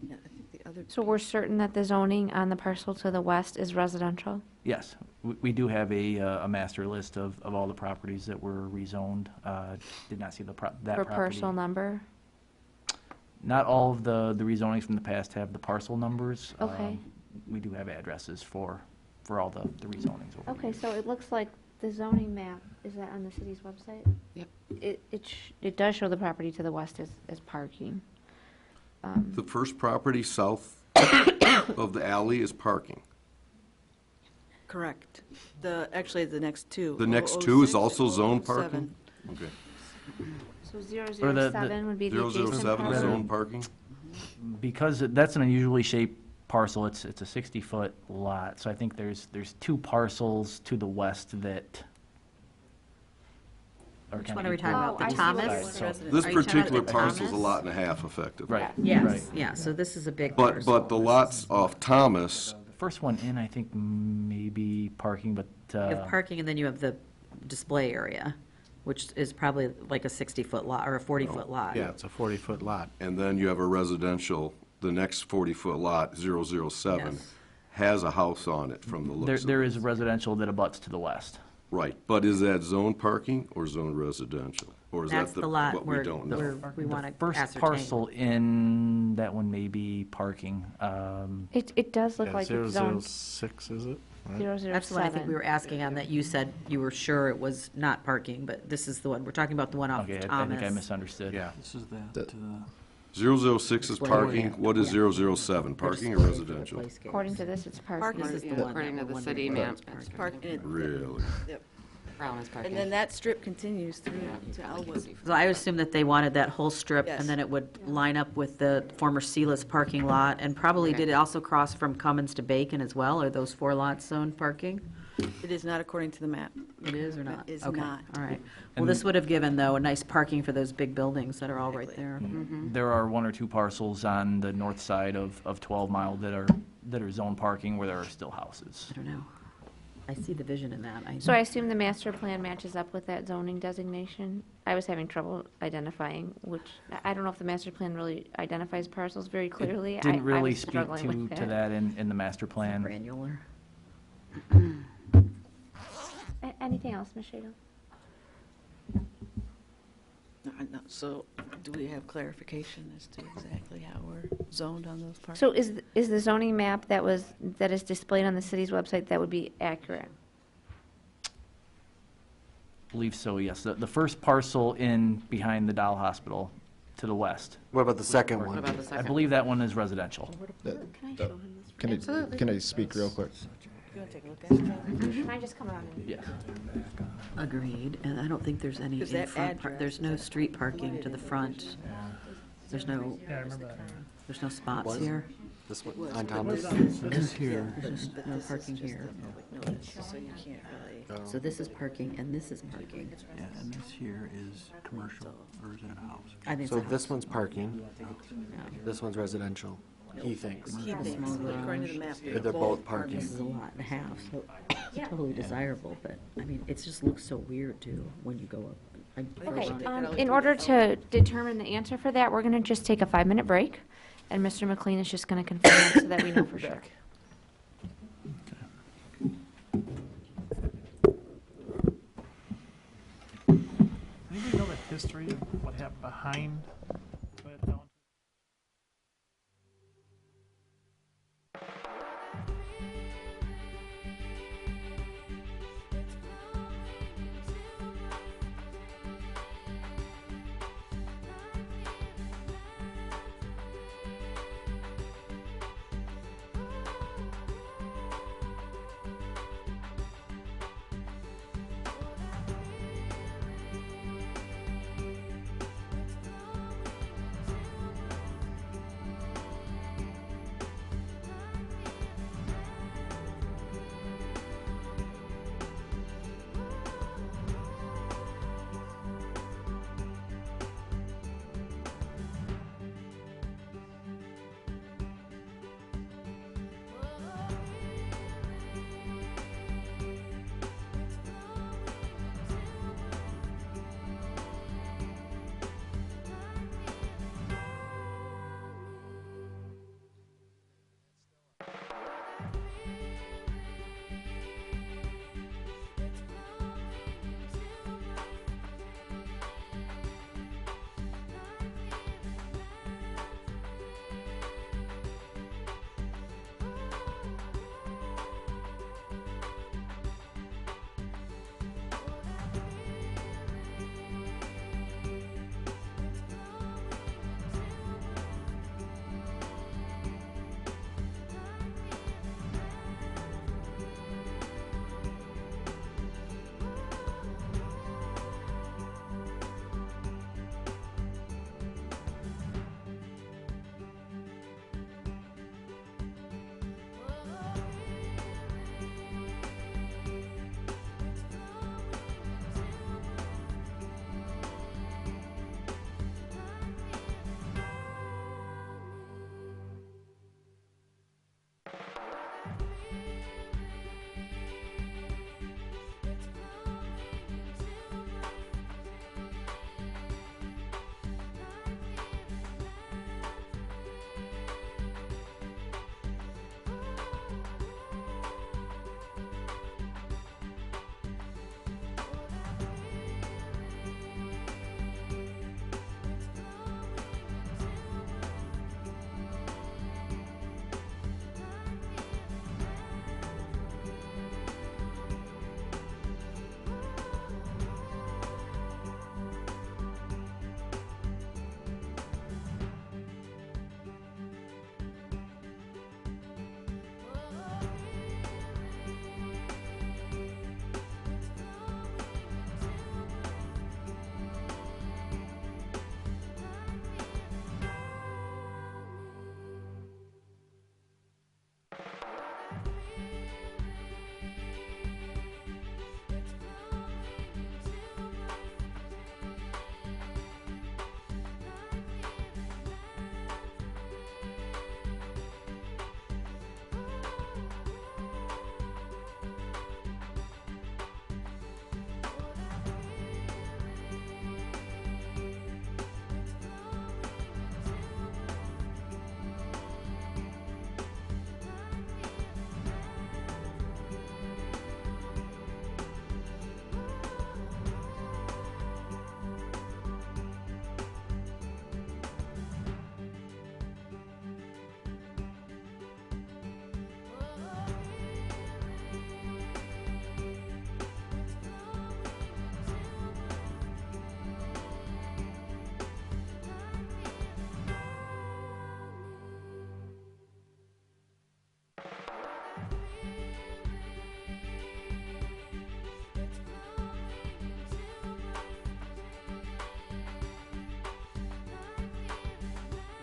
Speaker 16: Yeah, I think the other.
Speaker 3: So we're certain that the zoning on the parcel to the west is residential?
Speaker 2: Yes, we do have a master list of all the properties that were rezoned. Did not see that
Speaker 3: Per
Speaker 2: property.
Speaker 3: parcel number?
Speaker 2: Not all of the rezonings from the past have the parcel numbers.
Speaker 3: Okay.
Speaker 2: We do have addresses for all the rezonings over the
Speaker 3: Okay,
Speaker 2: years.
Speaker 3: so it looks like the zoning map, is that on the city's website?
Speaker 14: Yep.
Speaker 3: It does show the property to the west as parking.
Speaker 7: The first property south of the alley is parking.
Speaker 16: Correct. Actually, the next two.
Speaker 7: The next two is
Speaker 16: 006
Speaker 7: also
Speaker 16: and
Speaker 7: zone
Speaker 16: 007.
Speaker 7: parking? Okay.
Speaker 3: So
Speaker 2: Or the-
Speaker 3: 007 would be the adjacent
Speaker 7: 007 is
Speaker 3: parcel?
Speaker 7: zone parking?
Speaker 2: Because that's an unusually shaped parcel, it's a 60-foot lot, so I think there's two parcels to the west that are
Speaker 1: Which
Speaker 2: kind
Speaker 1: one
Speaker 2: of
Speaker 1: are we talking
Speaker 3: Oh,
Speaker 1: about?
Speaker 3: I
Speaker 1: The
Speaker 3: see what
Speaker 1: Thomas?
Speaker 3: you're saying.
Speaker 7: This
Speaker 1: Are you talking about
Speaker 7: particular
Speaker 1: the
Speaker 7: parcel's a
Speaker 1: Thomas?
Speaker 7: lot and a half effectively.
Speaker 2: Right.
Speaker 1: Yes,
Speaker 2: Right.
Speaker 1: yeah, so this is a big
Speaker 7: But,
Speaker 1: parcel.
Speaker 7: but the lots off Thomas,
Speaker 2: The first one in, I think, maybe parking, but,
Speaker 1: You have parking, and then you have the display area, which is probably like a 60-foot lot, or a 40-foot lot.
Speaker 10: Yeah, it's a 40-foot lot.
Speaker 7: and then you have a residential, the next 40-foot lot, 007,
Speaker 1: Yes.
Speaker 7: has a house on it from the looks of
Speaker 2: there
Speaker 7: it.
Speaker 2: is residential that abuts to the west.
Speaker 7: Right, but is that zone parking or zone residential? Or is
Speaker 1: That's
Speaker 7: that
Speaker 1: the lot
Speaker 7: what we
Speaker 1: where,
Speaker 7: don't know?
Speaker 1: where we want to
Speaker 2: First
Speaker 1: ascertain.
Speaker 2: parcel in, that one may be parking.
Speaker 3: It does look
Speaker 10: Yeah,
Speaker 3: like it's zoned
Speaker 10: 006, is it? Right?
Speaker 3: 007.
Speaker 1: That's the one I think we were asking on, that you said you were sure it was not parking, but this is the one, we're talking about the one off
Speaker 2: Okay, I
Speaker 1: Thomas.
Speaker 2: think I misunderstood.
Speaker 10: Yeah.
Speaker 11: This is that,
Speaker 7: 006 is parking, what is 007, parking or residential?
Speaker 3: According to this, it's parking.
Speaker 1: This is the
Speaker 4: Yeah,
Speaker 1: one
Speaker 4: according
Speaker 1: that
Speaker 4: to the
Speaker 1: we're
Speaker 4: city
Speaker 1: wondering
Speaker 4: map,
Speaker 1: about
Speaker 4: it's
Speaker 1: parking.
Speaker 7: Really?
Speaker 16: Yep.
Speaker 4: Brown is parking.
Speaker 16: And then that strip continues through to Elwood.
Speaker 1: So I assumed that they wanted that whole strip,
Speaker 16: Yes.
Speaker 1: and then it would line up with the former Celis parking lot, and probably did it also cross from Cummins to Bacon as well? Are those 4 lots zoned parking?
Speaker 16: It is not according to the map.
Speaker 1: It is or not?
Speaker 16: It is
Speaker 1: Okay,
Speaker 16: not.
Speaker 1: all right. Well, this would have given, though, a nice parking for those big buildings that are all right
Speaker 16: Exactly.
Speaker 1: there.
Speaker 2: There are 1 or 2 parcels on the north side of 12 Mile that are zone parking where there are still houses.
Speaker 1: I don't know. I see the vision in that.
Speaker 3: So I assume the master plan matches up with that zoning designation? I was having trouble identifying which, I don't know if the master plan really identifies parcels very clearly.
Speaker 2: Didn't
Speaker 3: I
Speaker 2: really
Speaker 3: was
Speaker 2: speak
Speaker 3: struggling with
Speaker 2: to that in the master plan.
Speaker 1: Granular.
Speaker 3: Anything else, Ms. Shado?
Speaker 16: No, so do we have clarification as to exactly how we're zoned on those parts?
Speaker 3: So is the zoning map that is displayed on the city's website, that would be accurate?
Speaker 2: Believe so, yes. The first parcel in behind the Doll Hospital to the west.
Speaker 5: What about the second
Speaker 4: What
Speaker 5: one?
Speaker 4: about the
Speaker 2: I
Speaker 4: second?
Speaker 2: believe that one is residential.
Speaker 13: Can I speak real quick?
Speaker 16: You want to take a look at it?
Speaker 3: Can I just come around and?
Speaker 2: Yes.
Speaker 1: Agreed, and I don't think there's any
Speaker 16: Is
Speaker 1: in
Speaker 16: that
Speaker 1: front,
Speaker 16: address-
Speaker 1: there's no street parking to the front. There's no,
Speaker 12: Yeah, I remember that.
Speaker 1: there's no spots here.
Speaker 5: This one, on Thomas?
Speaker 11: this here,
Speaker 1: There's
Speaker 16: But
Speaker 1: no
Speaker 16: this is
Speaker 1: parking
Speaker 16: just
Speaker 1: here.
Speaker 16: the public notice, so you can't really.
Speaker 1: So this is parking, and this is parking.
Speaker 11: yeah, and this here is commercial, or is it a house?
Speaker 1: I think
Speaker 5: So
Speaker 1: it's a
Speaker 5: this
Speaker 1: house.
Speaker 5: one's parking,
Speaker 1: Yeah.
Speaker 5: this one's residential, he thinks.
Speaker 16: He thinks, but according to the map,
Speaker 5: They're both parking.
Speaker 1: This is a lot and a half, so it's totally desirable, but, I mean, it just looks so weird, too, when you go up. I drove
Speaker 3: Okay,
Speaker 1: around it.
Speaker 3: in order to determine the answer for that, we're going to just take a 5-minute break, and Mr. McLean is just going to confirm it so that we know for sure.
Speaker 12: Anybody know the history of what happened behind Toyota Fountain?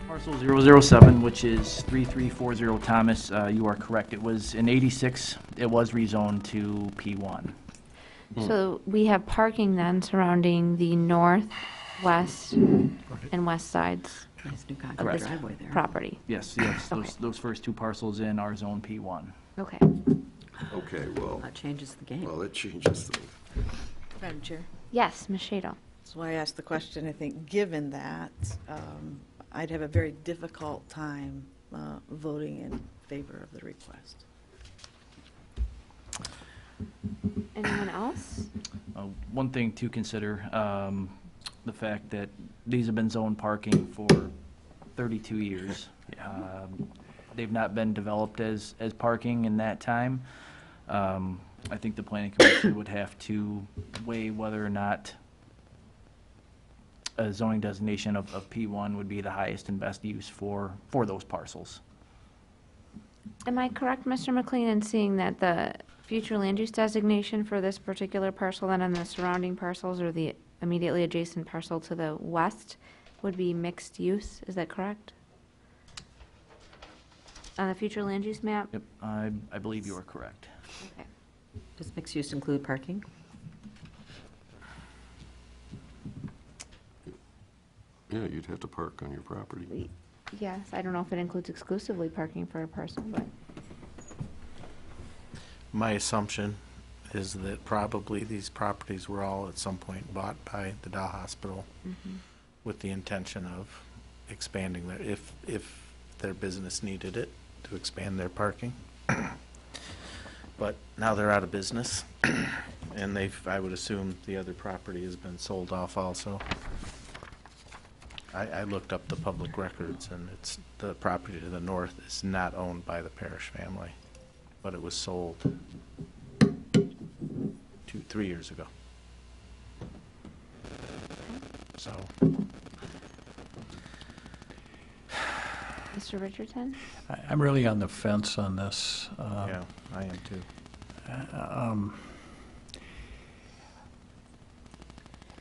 Speaker 2: Parcel 007, which is 3340 Thomas, you are correct. It was in 86, it was rezoned to P1.
Speaker 3: So we have parking then surrounding the north, west, and west sides
Speaker 1: Nice new concrete
Speaker 2: Correct.
Speaker 1: driveway there.
Speaker 3: property.
Speaker 2: Yes,
Speaker 3: Okay.
Speaker 2: those first two parcels in are zone P1.
Speaker 3: Okay.
Speaker 7: Okay, well,
Speaker 1: That changes the game.
Speaker 7: well, it changes the,
Speaker 16: Madam Chair.
Speaker 3: Yes, Ms. Shado.
Speaker 16: That's why I asked the question. I think, given that, I'd have a very difficult time voting in favor of the request.
Speaker 3: Anyone else?
Speaker 2: One thing to consider, the fact that these have been zone parking for 32 years. They've not been developed as parking in that time. I think the planning commission would have to weigh whether or not a zoning designation of P1 would be the highest and best use for those parcels.
Speaker 3: Am I correct, Mr. McLean, in seeing that the future land use designation for this particular parcel and on the surrounding parcels or the immediately adjacent parcel to the west would be mixed use? Is that correct? On the future land use map?
Speaker 2: Yep, I believe you are correct.
Speaker 3: Okay.
Speaker 1: Does mixed use include parking?
Speaker 7: yeah, you'd have to park on your property.
Speaker 3: Yes, I don't know if it includes exclusively parking for a parcel, but
Speaker 10: My assumption is that probably these properties were all at some point bought by the Dow Hospital with the intention of expanding their, if their business needed it, to expand their parking. But now they're out of business, and I would assume the other property has been sold off also. I looked up the public records, and the property to the north is not owned by the Parrish family, but it was sold 3 years ago. So,
Speaker 3: Mr. Richardson?
Speaker 11: I'm really on the fence on this.
Speaker 10: yeah, I am too.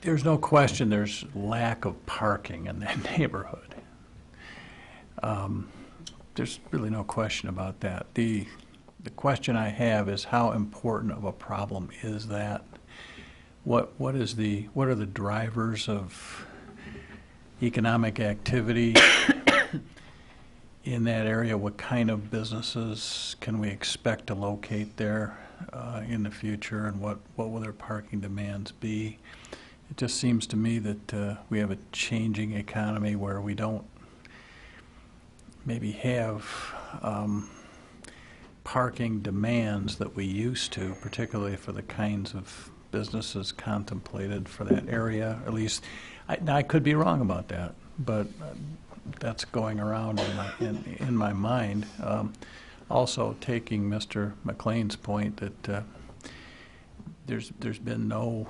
Speaker 11: There's no question there's lack of parking in that neighborhood. There's really no question about that. The question I have is how important of a problem is that? What are the drivers of economic activity in that area? What kind of businesses can we expect to locate there in the future, and what will their parking demands be? It just seems to me that we have a changing economy where we don't maybe have parking demands that we used to, particularly for the kinds of businesses contemplated for that area. At least, I could be wrong about that, but that's going around in my mind. Also, taking Mr. McLean's point that there's been no.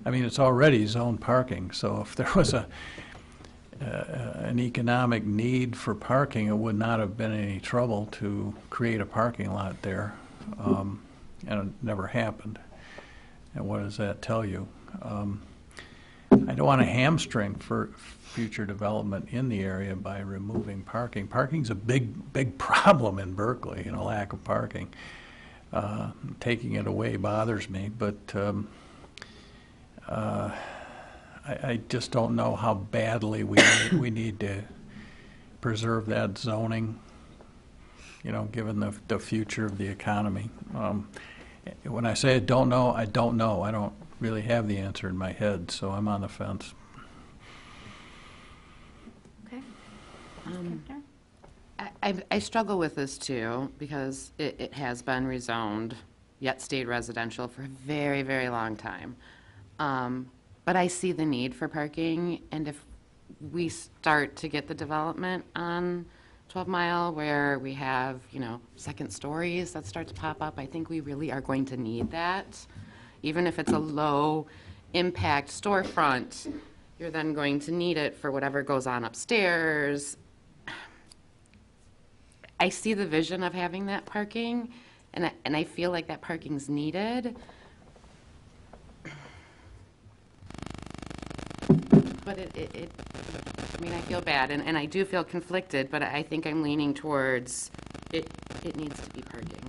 Speaker 11: I mean, it's already zone parking, so if there was an economic need for parking, it would not have been any trouble to create a parking lot there, and it never happened. And what does that tell you? I don't want to hamstring for future development in the area by removing parking. Parking's a big problem in Berkeley, lack of parking. Taking it away bothers me, but I just don't know how badly we need to preserve that zoning, given the future of the economy. When I say I don't know. I don't really have the answer in my head, so I'm on the fence.
Speaker 3: Okay.
Speaker 17: I struggle with this too, because it has been rezoned, yet stayed residential for a very, very long time. But I see the need for parking, and if we start to get the development on 12 Mile where we have, second stories that start to pop up, I think we really are going to need that. Even if it's a low impact storefront, you're then going to need it for whatever goes on upstairs. I see the vision of having that parking, and I feel like that parking's needed. But I mean, I feel bad, and I do feel conflicted, but I think I'm leaning towards it needs to be parking.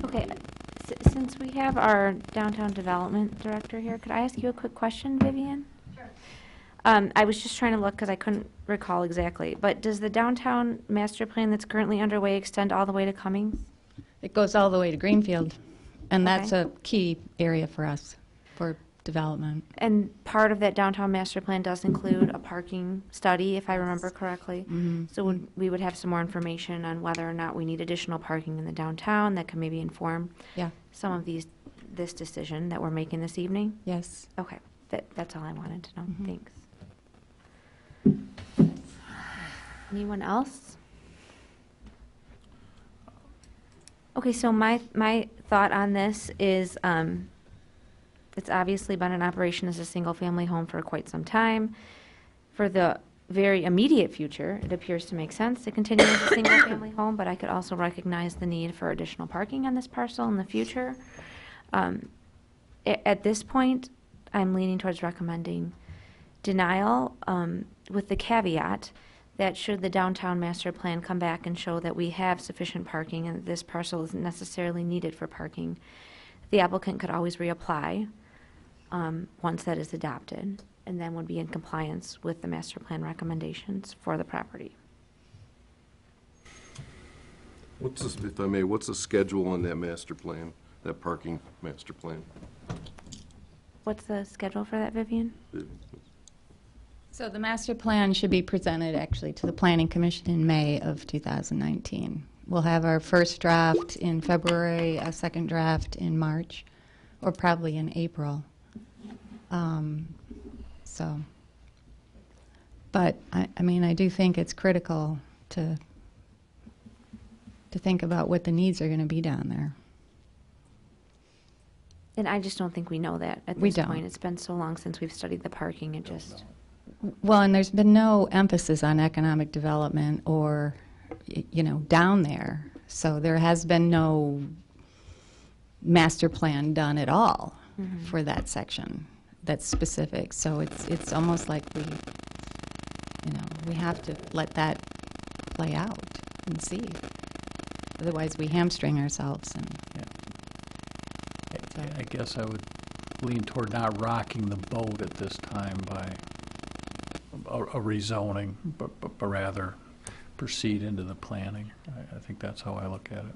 Speaker 3: Okay, since we have our downtown development director here, could I ask you a quick question, Vivian? Sure. I was just trying to look because I couldn't recall exactly, but does the downtown master plan that's currently underway extend all the way to Cummings?
Speaker 18: It goes all the way to Greenfield, and that's
Speaker 3: Okay.
Speaker 18: a key area for us for development.
Speaker 3: And part of that downtown master plan does include a parking study, if I remember correctly.
Speaker 18: Mhm.
Speaker 3: So we would have some more information on whether or not we need additional parking in the downtown that can maybe inform
Speaker 18: Yeah.
Speaker 3: some of this decision that we're making this evening?
Speaker 18: Yes.
Speaker 3: Okay, that's all I wanted to know. Thanks. Anyone else? Okay, so my thought on this is, it's obviously been in operation as a single-family home for quite some time. For the very immediate future, it appears to make sense to continue as a single-family home, but I could also recognize the need for additional parking on this parcel in the future. At this point, I'm leaning towards recommending denial, with the caveat that should the downtown master plan come back and show that we have sufficient parking and that this parcel isn't necessarily needed for parking, the applicant could always reapply once that is adopted, and then would be in compliance with the master plan recommendations for the property.
Speaker 7: What's the, if I may, what's the schedule on that master plan, that parking master plan?
Speaker 3: What's the schedule for that, Vivian?
Speaker 18: So the master plan should be presented actually to the Planning Commission in May of 2019. We'll have our first draft in February, a second draft in March, or probably in April. But I mean, I do think it's critical to think about what the needs are going to be down there.
Speaker 3: And I just don't think we know that at
Speaker 18: We
Speaker 3: this
Speaker 18: don't.
Speaker 3: point. It's been so long since we've studied the parking, it just...
Speaker 18: Well, and there's been no emphasis on economic development or, you know, down there. So there has been no master plan done at all for that section that's specific. So it's almost like we have to let that play out and see. Otherwise, we hamstring ourselves. And
Speaker 11: I guess I would lean toward not rocking the boat at this time by a rezoning, but rather proceed into the planning. I think that's how I look at it.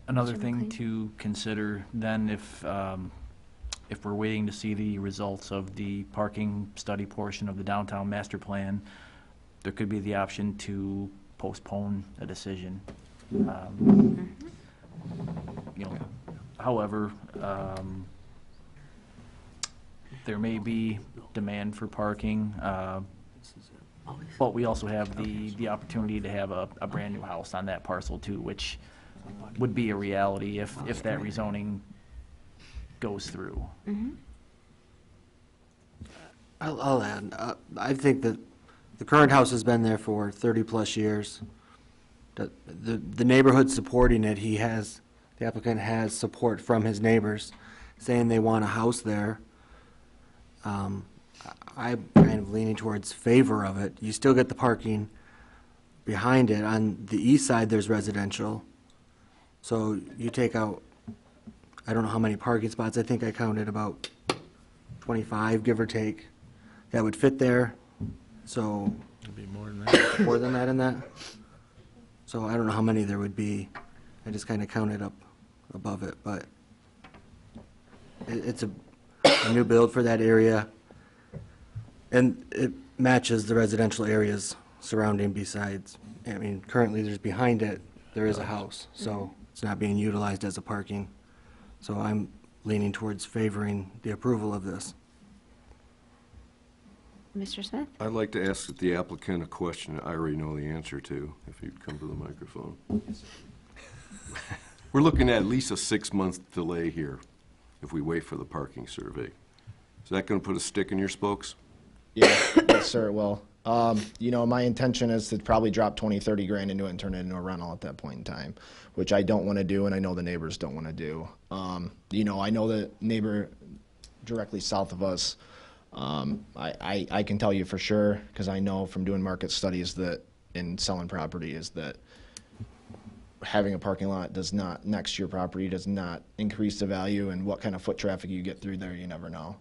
Speaker 2: Another
Speaker 3: Mr.
Speaker 2: thing
Speaker 3: McLean?
Speaker 2: to consider then, if we're waiting to see the results of the parking study portion of the downtown master plan, there could be the option to postpone a decision. However, there may be demand for parking, but we also have the opportunity to have a brand-new house on that parcel too, which would be a reality if that rezoning goes through.
Speaker 5: I'll add, I think that the current house has been there for 30-plus years. The neighborhood supporting it, the applicant has support from his neighbors saying they want a house there. I'm kind of leaning towards favor of it. You still get the parking behind it. On the east side, there's residential. So you take out, I don't know how many parking spots, I think I counted about 25, give or take, that would fit there. So,
Speaker 10: It'd be more than that.
Speaker 5: more than that in that? So I don't know how many there would be. I just kind of counted up above it, but it's a new build for that area. And it matches the residential areas surrounding besides. I mean, currently there's behind it, there is a house, so it's not being utilized as a parking. So I'm leaning towards favoring the approval of this.
Speaker 3: Mr. Smith?
Speaker 7: I'd like to ask the applicant a question I already know the answer to, if you'd come to the microphone. We're looking at least a 6-month delay here if we wait for the parking survey. Is that going to put a stick in your spokes?
Speaker 13: Yeah, yes, sir, it will. You know, my intention is to probably drop 20, 30 grand into it and turn it into a rental at that point in time, which I don't want to do, and I know the neighbors don't want to do. You know, I know the neighbor directly south of us. I can tell you for sure, because I know from doing market studies that in selling property is that having a parking lot does not, next to your property, does not increase the value, and what kind of foot traffic you get through there, you never know.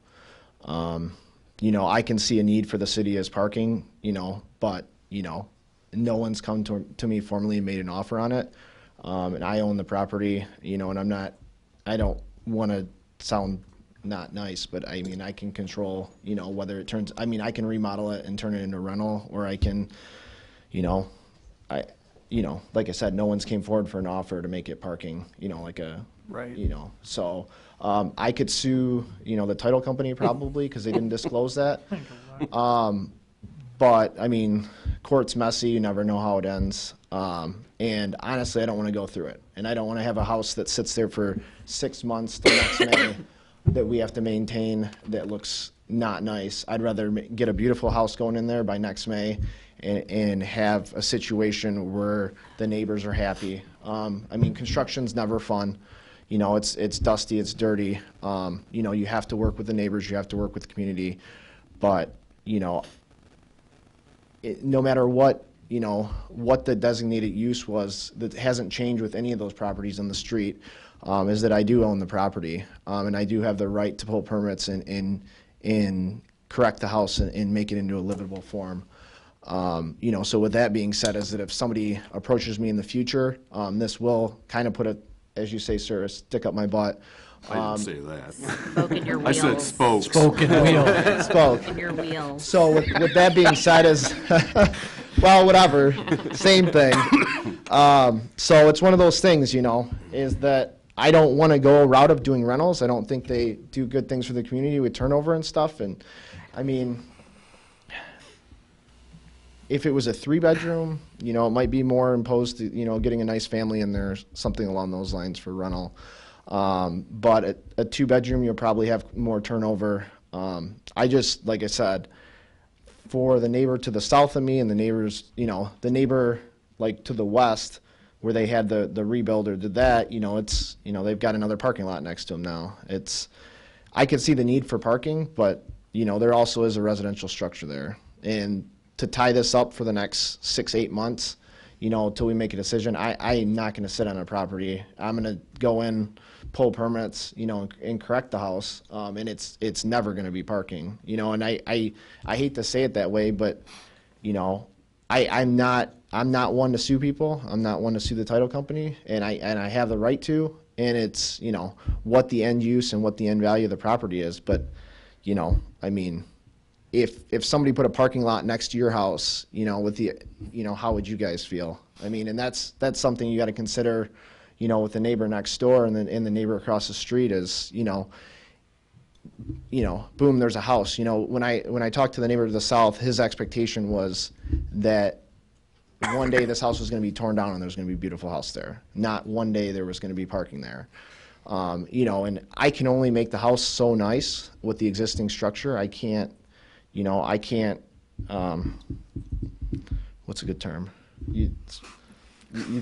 Speaker 13: You know, I can see a need for the city as parking, you know, but, you know, no one's come to me formally and made an offer on it. And I own the property, you know, and I don't want to sound not nice, but I mean, I can control, you know, whether it turns, I mean, I can remodel it and turn it into a rental, or I can, you know, like I said, no one's came forward for an offer to make it parking, you know, like a,
Speaker 12: Right.
Speaker 13: you know, so, I could sue, you know, the title company probably, because they didn't disclose that. But, I mean, court's messy, you never know how it ends. And honestly, I don't want to go through it. And I don't want to have a house that sits there for 6 months till next May that we have to maintain that looks not nice. I'd rather get a beautiful house going in there by next May and have a situation where the neighbors are happy. I mean, construction's never fun. You know, it's dusty, it's dirty. You know, you have to work with the neighbors, you have to work with the community. But, you know, no matter what, you know, what the designated use was, that hasn't changed with any of those properties on the street, is that I do own the property. And I do have the right to pull permits and correct the house and make it into a livable form. You know, so with that being said, is that if somebody approaches me in the future, this will kind of put a, as you say, sir, a stick up my butt.
Speaker 7: I didn't say that.
Speaker 1: Spoke in your
Speaker 7: I said
Speaker 1: wheels.
Speaker 7: spokes.
Speaker 11: Spoke in wheel.
Speaker 13: Spoke.
Speaker 1: In your wheels.
Speaker 13: So with that being said, is well, whatever, same thing. So it's one of those things, you know, is that I don't want to go a route of doing rentals. I don't think they do good things for the community with turnover and stuff. And I mean, if it was a 3-bedroom, you know, it might be more imposed to, you know, getting a nice family in there, something along those lines for rental. But a 2-bedroom, you'll probably have more turnover. I just, like I said, for the neighbor to the south of me and the neighbors, you know, the neighbor like to the west where they had the rebuild or did that, you know, it's, you know, they've got another parking lot next to them now. It's, I could see the need for parking, but, you know, there also is a residential structure there. And to tie this up for the next 6-8 months, you know, until we make a decision, I'm not going to sit on a property. I'm going to go in, pull permits, you know, and correct the house, and it's never going to be parking, you know. And I hate to say it that way, but you know, I'm not one to sue people. I'm not one to sue the title company, and I have the right to. And it's, you know, what the end use and what the end value of the property is. But you know, I mean, if somebody put a parking lot next to your house, you know, with the, you know, how would you guys feel? I mean, and that's something you got to consider, you know, with the neighbor next door and the neighbor across the street is, you know, boom, there's a house. You know, when I talked to the neighbor to the south, his expectation was that one day this house was going to be torn down and there was going to be a beautiful house there. Not one day there was going to be parking there. You know, and I can only make the house so nice with the existing structure. I can't, you know, what's a good term? You've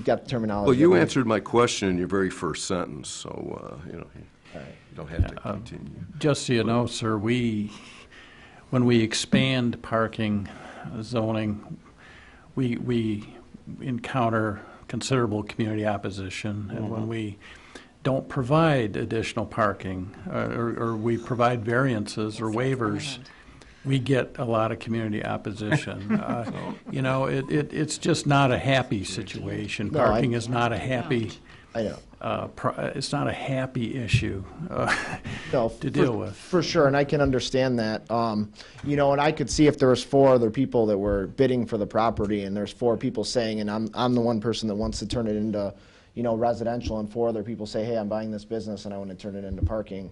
Speaker 13: got the terminology.
Speaker 7: Well, you answered my question in your very first sentence, so, you know, you don't have to continue.
Speaker 11: Just so you know, sir, when we expand parking zoning, we encounter considerable community opposition. And when we don't provide additional parking, or we provide variances or waivers, we get a lot of community opposition. You know, it's just not a happy situation.
Speaker 13: No,
Speaker 11: Parking is not a happy.
Speaker 13: I know.
Speaker 11: It's not a happy issue
Speaker 13: No,
Speaker 11: to deal with.
Speaker 13: For sure, and I can understand that. You know, and I could see if there was 4 other people that were bidding for the property, and there's 4 people saying, and I'm the one person that wants to turn it into, you know, residential, and 4 other people say, hey, I'm buying this business and I want to turn it into parking.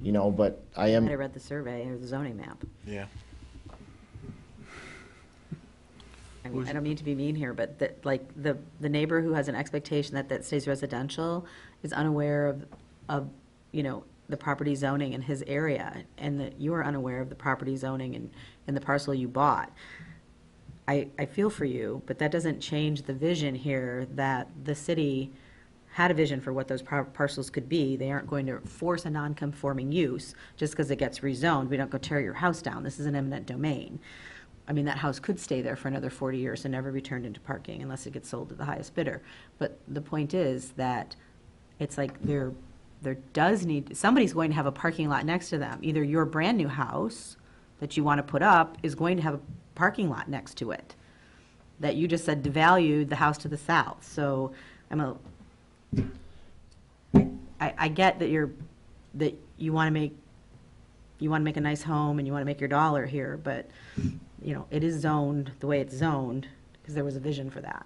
Speaker 13: You know, but I am.
Speaker 1: I read the survey or the zoning map.
Speaker 10: Yeah.
Speaker 1: I mean, I don't mean to be mean here, but the neighbor who has an expectation that stays residential is unaware of, you know, the property zoning in his area, and that you are unaware of the property zoning and the parcel you bought. I feel for you, but that doesn't change the vision here that the city had a vision for what those parcels could be. They aren't going to force a non-conforming use just because it gets rezoned. We don't go tear your house down. This is an eminent domain. I mean, that house could stay there for another 40 years and never be turned into parking unless it gets sold to the highest bidder. But the point is that it's like there does need, somebody's going to have a parking lot next to them. Either your brand new house that you want to put up is going to have a parking lot next to it that you just said devalued the house to the south. So I get that you want to make a nice home and you want to make your dollar here, but it is zoned the way it's zoned because there was a vision for that.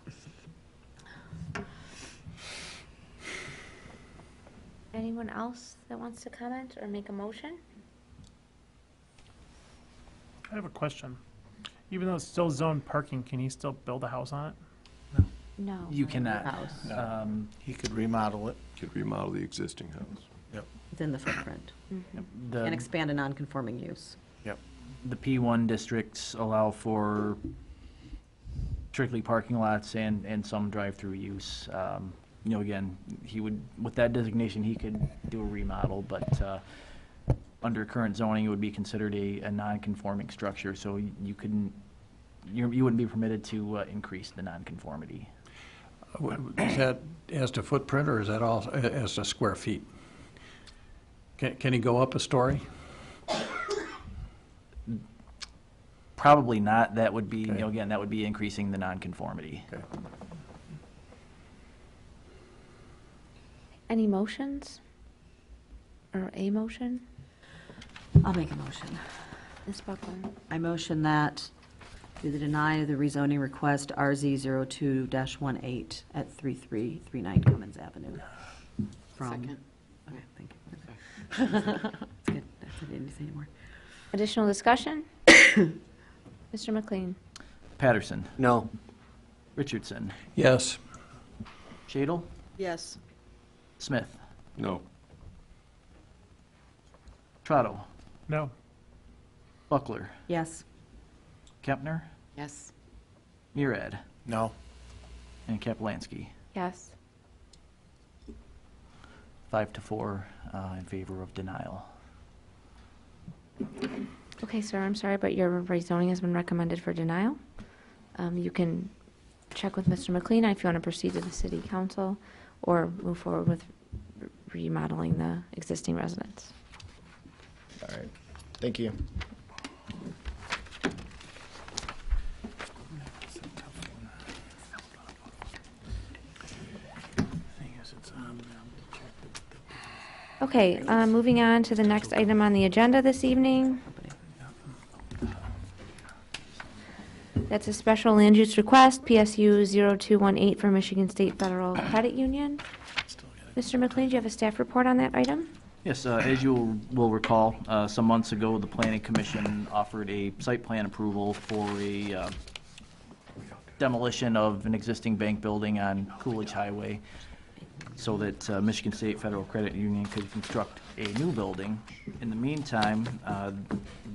Speaker 3: Anyone else that wants to comment or make a motion?
Speaker 12: I have a question. Even though it's still zoned parking, can he still build a house on it?
Speaker 3: No.
Speaker 2: You cannot.
Speaker 10: He could remodel it.
Speaker 7: Could remodel the existing house.
Speaker 10: Yep.
Speaker 1: Within the footprint.
Speaker 3: Mm-hmm.
Speaker 1: And expand a non-conforming use.
Speaker 10: Yep.
Speaker 2: The P1 districts allow for strictly parking lots and some drive-through use. Again, he would, with that designation, he could do a remodel, but under current zoning, it would be considered a non-conforming structure, so you wouldn't be permitted to increase the non-conformity.
Speaker 11: Is that as to footprint, or is that all as to square feet? Can he go up a story?
Speaker 2: Probably not. That would be, again, that would be increasing the non-conformity.
Speaker 11: Okay.
Speaker 3: Any motions? Or a motion?
Speaker 1: I'll make a motion.
Speaker 3: Ms. Buckler?
Speaker 1: I motion that we deny the rezoning request RZ02-18 at 3339 Cummins Avenue.
Speaker 17: Second.
Speaker 1: Okay, thank you. That's good. I didn't say anymore.
Speaker 3: Additional discussion? Mr. McLean?
Speaker 2: Patterson.
Speaker 5: No.
Speaker 2: Richardson.
Speaker 11: Yes.
Speaker 2: Shadle.
Speaker 16: Yes.
Speaker 2: Smith.
Speaker 7: No.
Speaker 2: Trotto.
Speaker 12: No.
Speaker 2: Buckler.
Speaker 1: Yes.
Speaker 2: Kempner.
Speaker 17: Yes.
Speaker 2: Murad.
Speaker 10: No.
Speaker 2: And Kaplansky.
Speaker 3: Yes.
Speaker 2: 5-4 in favor of denial.
Speaker 3: Okay, sir, I'm sorry, but your rezoning has been recommended for denial. You can check with Mr. McLean if you want to proceed to the city council or move forward with remodeling the existing residence.
Speaker 13: All right. Thank you.
Speaker 3: Okay, moving on to the next item on the agenda this evening. That's a special land use request, PSU 0218 for Michigan State Federal Credit Union. Mr. McLean, do you have a staff report on that item?
Speaker 2: Yes, as you will recall, some months ago, the Planning Commission offered a site plan approval for a demolition of an existing bank building on Coolidge Highway so that Michigan State Federal Credit Union could construct a new building. In the meantime,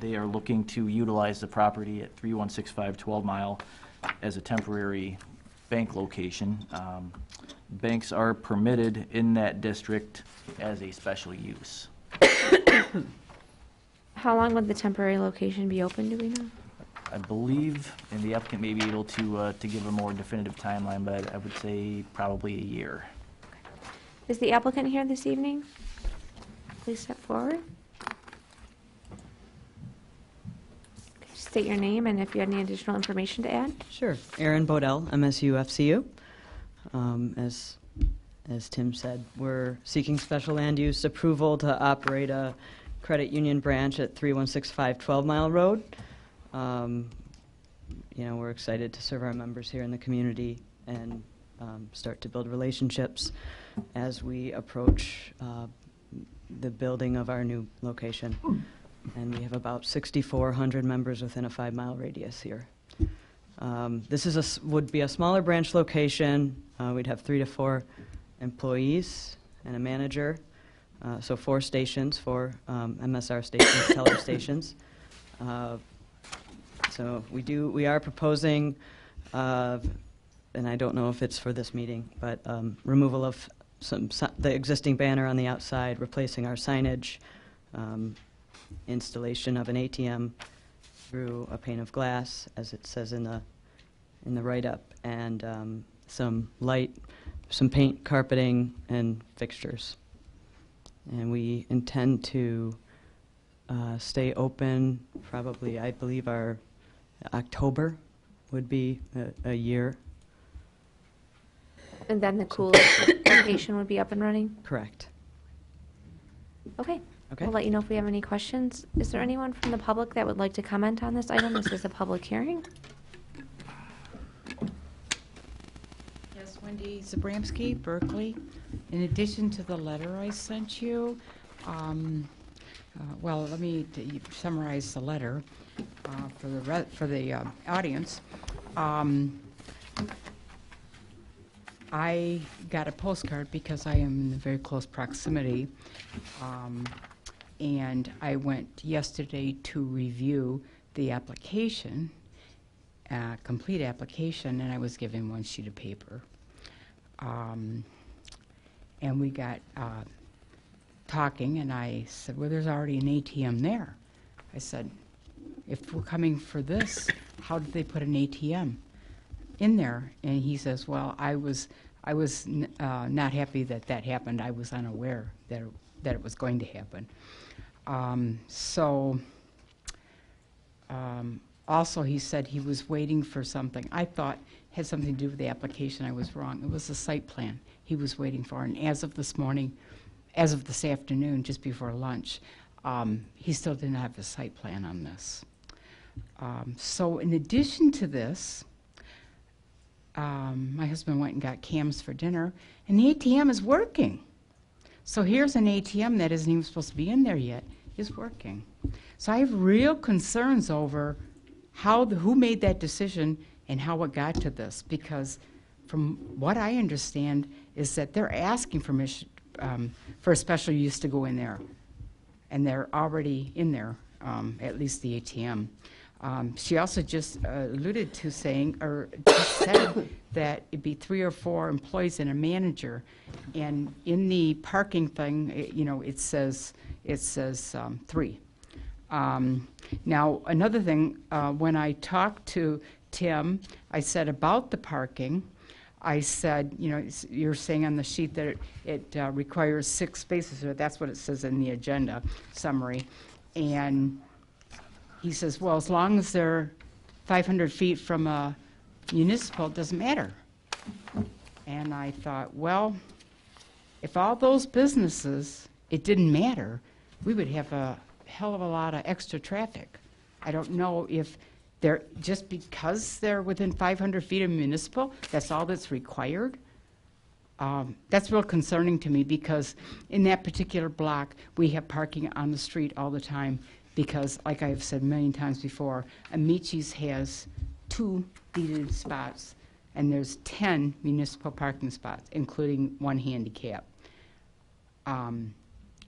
Speaker 2: they are looking to utilize the property at 3165 12 Mile as a temporary bank location. Banks are permitted in that district as a special use.
Speaker 3: How long would the temporary location be open, do we know?
Speaker 2: I believe, and the applicant may be able to give a more definitive timeline, but I would say probably a year.
Speaker 3: Is the applicant here this evening? Please step forward. State your name and if you have any additional information to add.
Speaker 19: Sure. Aaron Bodell, MSU FCU. As Tim said, we're seeking special land use approval to operate a credit union branch at 3165 12 Mile Road. We're excited to serve our members here in the community and start to build relationships as we approach the building of our new location. And we have about 6,400 members within a 5-mile radius here. This would be a smaller branch location. We'd have 3 to 4 employees and a manager. So 4 stations, 4 MSR stations, teller stations. So we are proposing, and I don't know if it's for this meeting, but removal of the existing banner on the outside, replacing our signage, installation of an ATM through a pane of glass, as it says in the write-up, and some light, some paint, carpeting, and fixtures. And we intend to stay open probably, I believe our October would be a year.
Speaker 3: And then the Cool location would be up and running?
Speaker 19: Correct.
Speaker 3: Okay.
Speaker 19: Okay.
Speaker 3: We'll let you know if we have any questions. Is there anyone from the public that would like to comment on this item? This is a public hearing.
Speaker 14: Yes, Wendy Zabramski, Berkeley. In addition to the letter I sent you, well, let me summarize the letter for the audience. I got a postcard because I am in very close proximity, and I went yesterday to review the application, complete application, and I was given one sheet of paper. And we got talking, and I said, well, there's already an ATM there. I said, if we're coming for this, how did they put an ATM in there? And he says, well, I was not happy that happened. I was unaware that it was going to happen. Also, he said he was waiting for something I thought had something to do with the application. I was wrong. It was a site plan he was waiting for. And as of this afternoon, just before lunch, he still didn't have a site plan on this. So in addition to this, my husband went and got cams for dinner, and the ATM is working. So here's an ATM that isn't even supposed to be in there yet, is working. So I have real concerns over who made that decision and how it got to this, because from what I understand is that they're asking permission for a special use to go in there, and they're already in there, at least the ATM. She also just alluded to saying, or just said that it'd be 3 or 4 employees and a manager, and in the parking thing, it says 3. Now, another thing, when I talked to Tim, I said about the parking, I said, you're saying on the sheet that it requires 6 spaces, or that's what it says in the agenda summary, and he says, well, as long as they're 500 feet from a municipal, it doesn't matter. And I thought, well, if all those businesses, it didn't matter, we would have a hell of a lot of extra traffic. I don't know if they're, just because they're within 500 feet of municipal, that's all that's required. That's real concerning to me, because in that particular block, we have parking on the street all the time, because, like I have said a million times before, Amici's has 2 deeded spots, and there's 10 municipal parking spots, including 1 handicap. And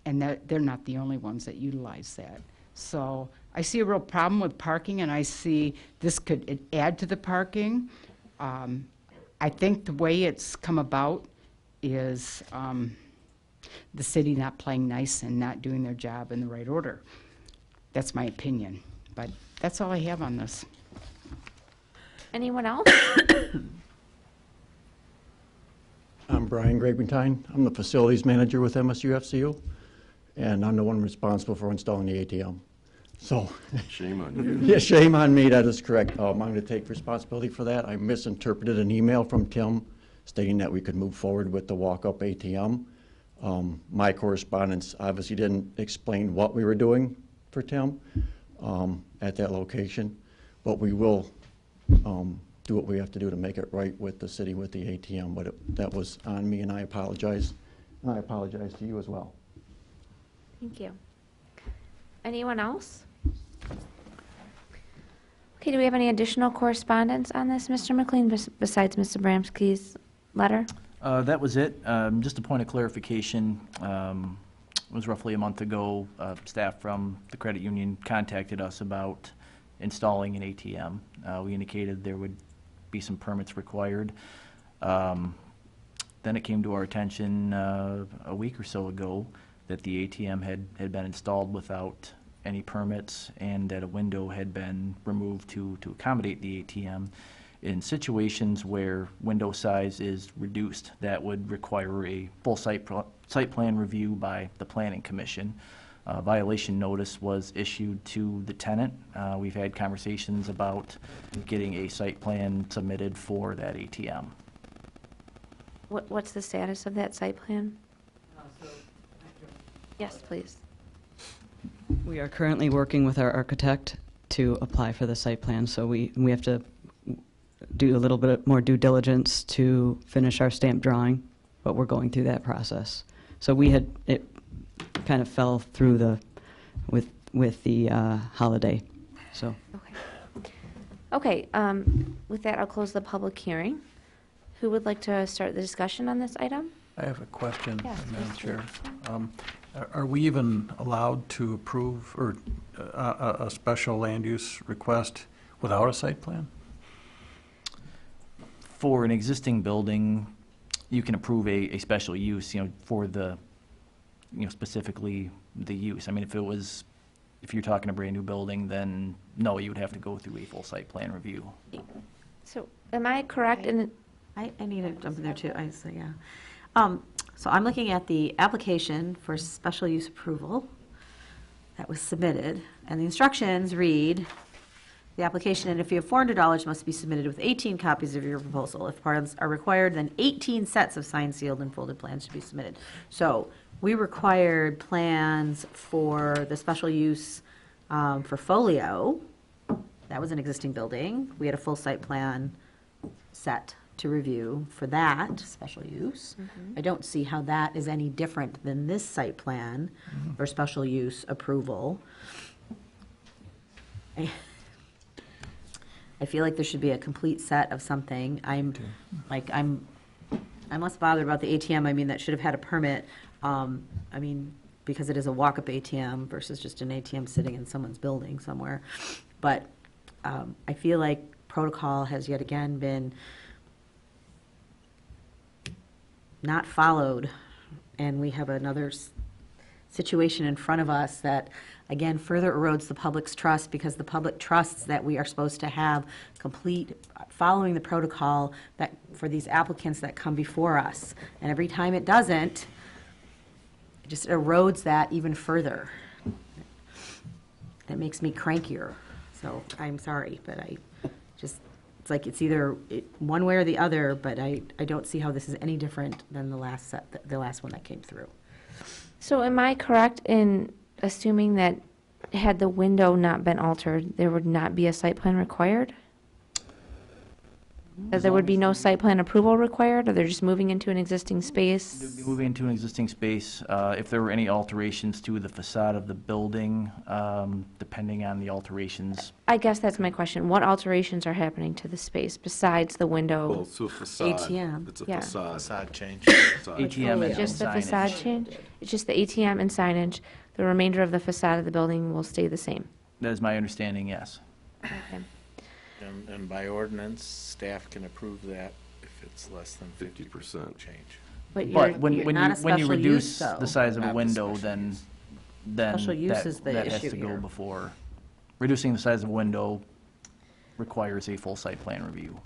Speaker 14: they're not the only ones that utilize that. So I see a real problem with parking, and I see this could add to the parking. I think the way it's come about is the city not playing nice and not doing their job in the right order. That's my opinion, but that's all I have on this.
Speaker 3: Anyone else?
Speaker 20: I'm Brian Grabenstein. I'm the facilities manager with MSUFCU, and I'm the one responsible for installing the ATM. So,
Speaker 7: shame on you.
Speaker 20: Yeah, shame on me, that is correct. I'm going to take responsibility for that. I misinterpreted an email from Tim stating that we could move forward with the walk-up ATM. My correspondence obviously didn't explain what we were doing for Tim at that location, but we will do what we have to do to make it right with the city with the ATM, but that was on me, and I apologize. And I apologize to you as well.
Speaker 3: Thank you. Anyone else? Okay, do we have any additional correspondence on this, Mr. McLean, besides Mr. Bramski's letter?
Speaker 2: That was it. Just a point of clarification. It was roughly a month ago, staff from the credit union contacted us about installing an ATM. We indicated there would be some permits required. Then it came to our attention a week or so ago that the ATM had been installed without any permits, and that a window had been removed to accommodate the ATM. In situations where window size is reduced, that would require a full site plan review by the Planning Commission. Violation notice was issued to the tenant. We've had conversations about getting a site plan submitted for that ATM.
Speaker 3: What's the status of that site plan? Yes, please.
Speaker 19: We are currently working with our architect to apply for the site plan, so we have to do a little bit more due diligence to finish our stamp drawing, but we're going through that process. So it kind of fell through with the holiday, so.
Speaker 3: Okay, with that, I'll close the public hearing. Who would like to start the discussion on this item?
Speaker 11: I have a question,
Speaker 3: Yes,
Speaker 11: Madam
Speaker 3: please.
Speaker 11: Chair. Are we even allowed to approve or a special land use request without a site plan?
Speaker 2: For an existing building, you can approve a special use, for the, specifically the use. I mean, if you're talking a brand-new building, then no, you would have to go through a full site plan review.
Speaker 3: So am I correct in,
Speaker 1: I need to jump in there too, so I'm looking at the application for special use approval that was submitted, and the instructions read, the application, and if you have $400, must be submitted with 18 copies of your proposal. If plans are required, then 18 sets of signed, sealed, and folded plans should be submitted. So we required plans for the special use for Folio. That was an existing building. We had a full site plan set to review for that special use. I don't see how that is any different than this site plan for special use approval. I feel like there should be a complete set of something. I'm less bothered about the ATM. I mean, that should have had a permit. Because it is a walk-up ATM versus just an ATM sitting in someone's building somewhere. But I feel like protocol has yet again been not followed, and we have another situation in front of us that, again, further erodes the public's trust, because the public trusts that we are supposed to have complete following the protocol that for these applicants that come before us. And every time it doesn't, it just erodes that even further. That makes me crankier. So I'm sorry, but it's like it's either one way or the other, but I don't see how this is any different than the last one that came through.
Speaker 3: so am I correct in assuming that had the window not been altered, there would not be a site plan required? That there would be no site plan approval required, or they're just moving into an existing space?
Speaker 2: They'd be moving into an existing space. If there were any alterations to the facade of the building, depending on the alterations.
Speaker 3: I guess that's my question. What alterations are happening to the space besides the window?
Speaker 7: Well, it's a facade.
Speaker 1: ATM.
Speaker 7: It's a
Speaker 3: Yeah.
Speaker 7: facade.
Speaker 10: Facade change.
Speaker 7: Facade.
Speaker 2: ATM and
Speaker 3: Just the
Speaker 2: signage.
Speaker 3: facade change? It's just the ATM and signage. The remainder of the facade of the building will stay the same.
Speaker 2: That is my understanding, yes.
Speaker 3: Okay.
Speaker 10: And by ordinance, staff can approve that if it's less than 50% change.
Speaker 1: But
Speaker 2: But when
Speaker 1: you're
Speaker 2: you
Speaker 1: not a
Speaker 2: when you
Speaker 1: special
Speaker 2: reduce
Speaker 1: use, though.
Speaker 2: the size of a
Speaker 10: Not the
Speaker 2: window,
Speaker 10: special
Speaker 2: then
Speaker 1: Special use is the
Speaker 2: that has
Speaker 1: issue
Speaker 2: to go
Speaker 1: here.
Speaker 2: before. Reducing the size of a window requires a full site plan review.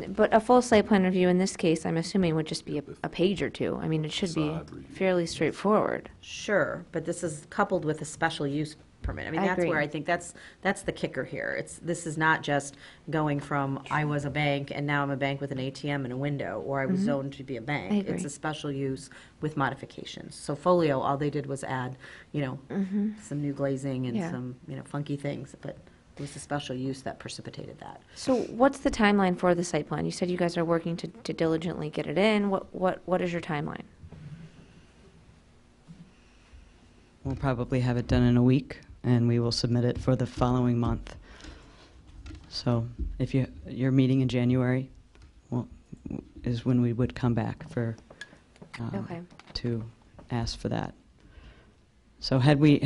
Speaker 3: But a full site plan review in this case, I'm assuming, would just be a page or two. I mean, it should be
Speaker 7: Facade review.
Speaker 3: fairly straightforward.
Speaker 1: Sure, but this is coupled with a special use permit. I mean,
Speaker 3: I
Speaker 1: that's where
Speaker 3: agree.
Speaker 1: I think that's the kicker here. This is not just going from, I was a bank and now I'm a bank with an ATM and a window, or I was zoned to be a bank.
Speaker 3: I
Speaker 1: It's
Speaker 3: agree.
Speaker 1: a special use with modifications. So Folio, all they did was add, some new glazing and
Speaker 3: Yeah.
Speaker 1: some, funky things, but it was the special use that precipitated that.
Speaker 3: So what's the timeline for the site plan? You said you guys are working to diligently get it in. What is your timeline?
Speaker 19: We'll probably have it done in a week, and we will submit it for the following month. So if your meeting in January, is when we would come back for,
Speaker 3: Okay.
Speaker 19: to ask for that. So had we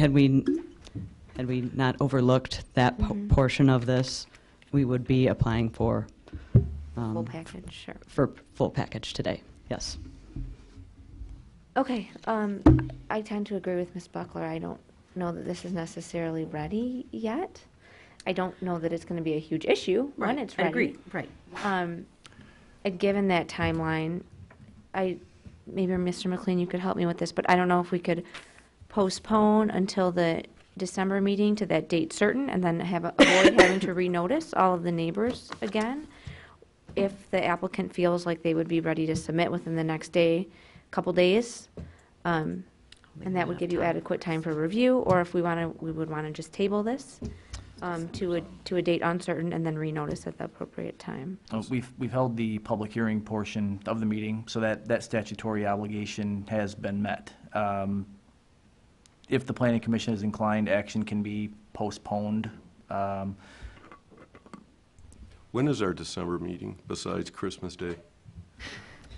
Speaker 19: had we not overlooked that portion of this, we would be applying for
Speaker 3: Full package, sure.
Speaker 19: for full package today. Yes.
Speaker 3: Okay, I tend to agree with Ms. Buckler. I don't know that this is necessarily ready yet. I don't know that it's going to be a huge issue when it's ready.
Speaker 1: I agree, right.
Speaker 3: And given that timeline, maybe Mr. McLean, you could help me with this, but I don't know if we could postpone until the December meeting to that date certain and then avoid having to renotice all of the neighbors again. If the applicant feels like they would be ready to submit within the next couple days, and that would give you adequate time for review, or if we would want to just table this to a date uncertain and then renotice at the appropriate time.
Speaker 2: We've held the public hearing portion of the meeting, so that statutory obligation has been met. If the planning commission is inclined, action can be postponed.
Speaker 7: When is our December meeting besides Christmas Day?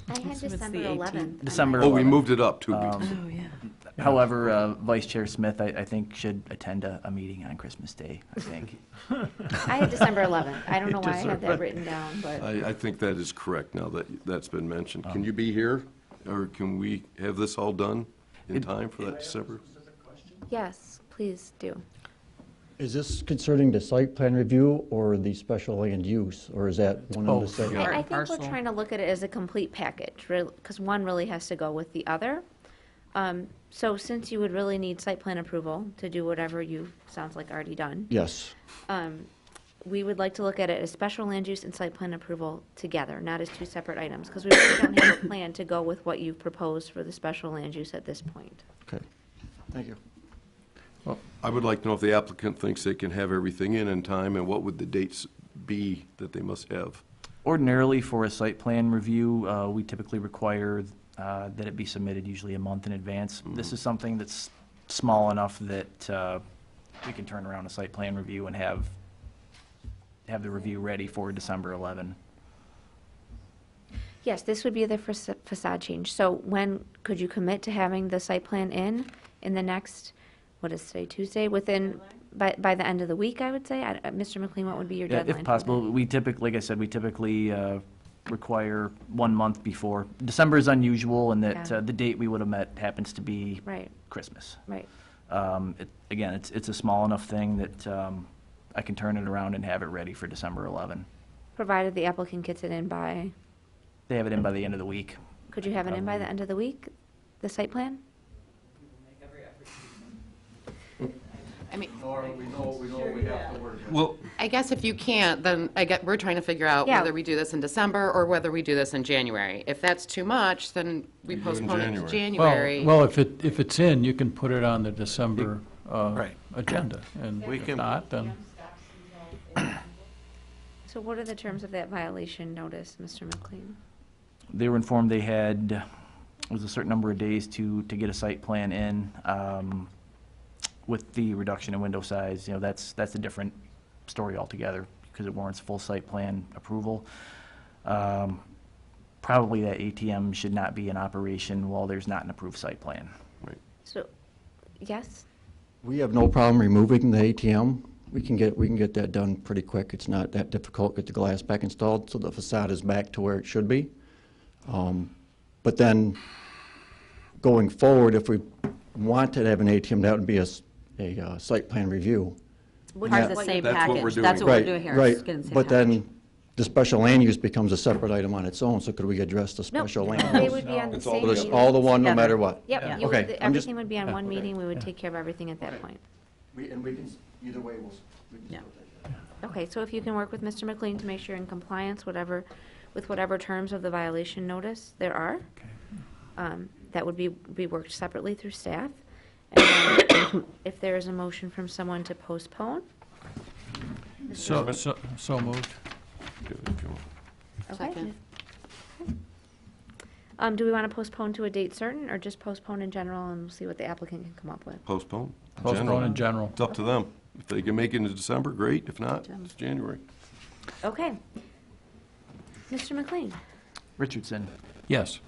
Speaker 3: I had December 11th.
Speaker 2: December
Speaker 7: Oh, we
Speaker 2: 11th.
Speaker 7: moved it up 2 weeks.
Speaker 1: Oh, yeah.
Speaker 2: However, Vice Chair Smith, I think, should attend a meeting on Christmas Day, I think.
Speaker 3: I had December 11th. I don't know why I had that written down, but.
Speaker 7: I think that is correct now that that's been mentioned. Can you be here, or can we have this all done in time for that December?
Speaker 3: Yes, please do.
Speaker 20: Is this concerning the site plan review or the special land use, or is that one of the same?
Speaker 3: I think we're trying to look at it as a complete package, because one really has to go with the other. So since you would really need site plan approval to do whatever you, sounds like, already done.
Speaker 20: Yes.
Speaker 3: We would like to look at it as special land use and site plan approval together, not as two separate items, because we really don't have a plan to go with what you've proposed for the special land use at this point.
Speaker 20: Okay, thank you.
Speaker 7: Well, I would like to know if the applicant thinks they can have everything in time, and what would the dates be that they must have?
Speaker 2: Ordinarily, for a site plan review, we typically require that it be submitted usually a month in advance. This is something that's small enough that we can turn around a site plan review and have the review ready for December 11.
Speaker 3: Yes, this would be the facade change. So when could you commit to having the site plan in the next, what is today, Tuesday? By the end of the week, I would say. Mr. McLean, what would be your deadline?
Speaker 2: If possible, we typically, like I said, require 1 month before. December is unusual in that the date we would have met happens to be Christmas.
Speaker 3: Right.
Speaker 2: Again, it's a small enough thing that I can turn it around and have it ready for December 11.
Speaker 3: Provided the applicant gets it in by,
Speaker 2: They have it in by the end of the week.
Speaker 3: could you have it in by the end of the week, the site plan?
Speaker 17: I mean,
Speaker 7: Well,
Speaker 17: I guess if you can't, then we're trying to figure out
Speaker 3: Yeah.
Speaker 17: whether we do this in December or whether we do this in January. If that's too much, then we
Speaker 7: do it in
Speaker 17: postpone it to
Speaker 7: January.
Speaker 17: January.
Speaker 11: Well, if it's in, you can put it on the December agenda, and
Speaker 10: We
Speaker 11: if
Speaker 10: can-
Speaker 11: not, then
Speaker 3: So what are the terms of that violation notice, Mr. McLean?
Speaker 2: They were informed they had, it was a certain number of days to get a site plan in. With the reduction in window size, that's a different story altogether, because it warrants full site plan approval. Probably that ATM should not be in operation while there's not an approved site plan.
Speaker 7: Right.
Speaker 3: So, yes?
Speaker 20: We have no problem removing the ATM. We can get that done pretty quick. It's not that difficult. Get the glass back installed so the facade is back to where it should be. But then, going forward, if we want to have an ATM, that would be a site plan review.
Speaker 1: Which is the same
Speaker 7: That's what
Speaker 1: package.
Speaker 7: we're doing.
Speaker 1: That's what we're doing here.
Speaker 20: Right,
Speaker 1: It's getting the same
Speaker 20: but
Speaker 1: package.
Speaker 20: then the special land use becomes a separate item on its own, so could we address the
Speaker 3: Nope,
Speaker 20: special land use?
Speaker 3: they would be on the
Speaker 7: It's all
Speaker 3: same
Speaker 20: But it's
Speaker 3: meeting.
Speaker 20: all the one, no
Speaker 1: Together.
Speaker 20: matter what?
Speaker 3: Yep, you
Speaker 20: Okay,
Speaker 3: would-
Speaker 20: I'm just-
Speaker 3: everything would be on one meeting, we would take care of everything at that point.
Speaker 20: And we can, either way, we can
Speaker 1: Yeah.
Speaker 20: still take that.
Speaker 3: Okay, so if you can work with Mr. McLean to make sure you're in compliance, with whatever terms of the violation notice there are, that would be worked separately through staff. And then if there is a motion from someone to postpone.
Speaker 11: so moved.
Speaker 3: Okay.
Speaker 17: Second.
Speaker 3: Do we want to postpone to a date certain, or just postpone in general and see what the applicant can come up with?
Speaker 7: Postpone.
Speaker 11: Postpone in general.
Speaker 7: It's up to them. If they can make it in December, great. If not, it's January.
Speaker 3: Okay. Mr. McLean?
Speaker 2: Richardson,
Speaker 11: Yes.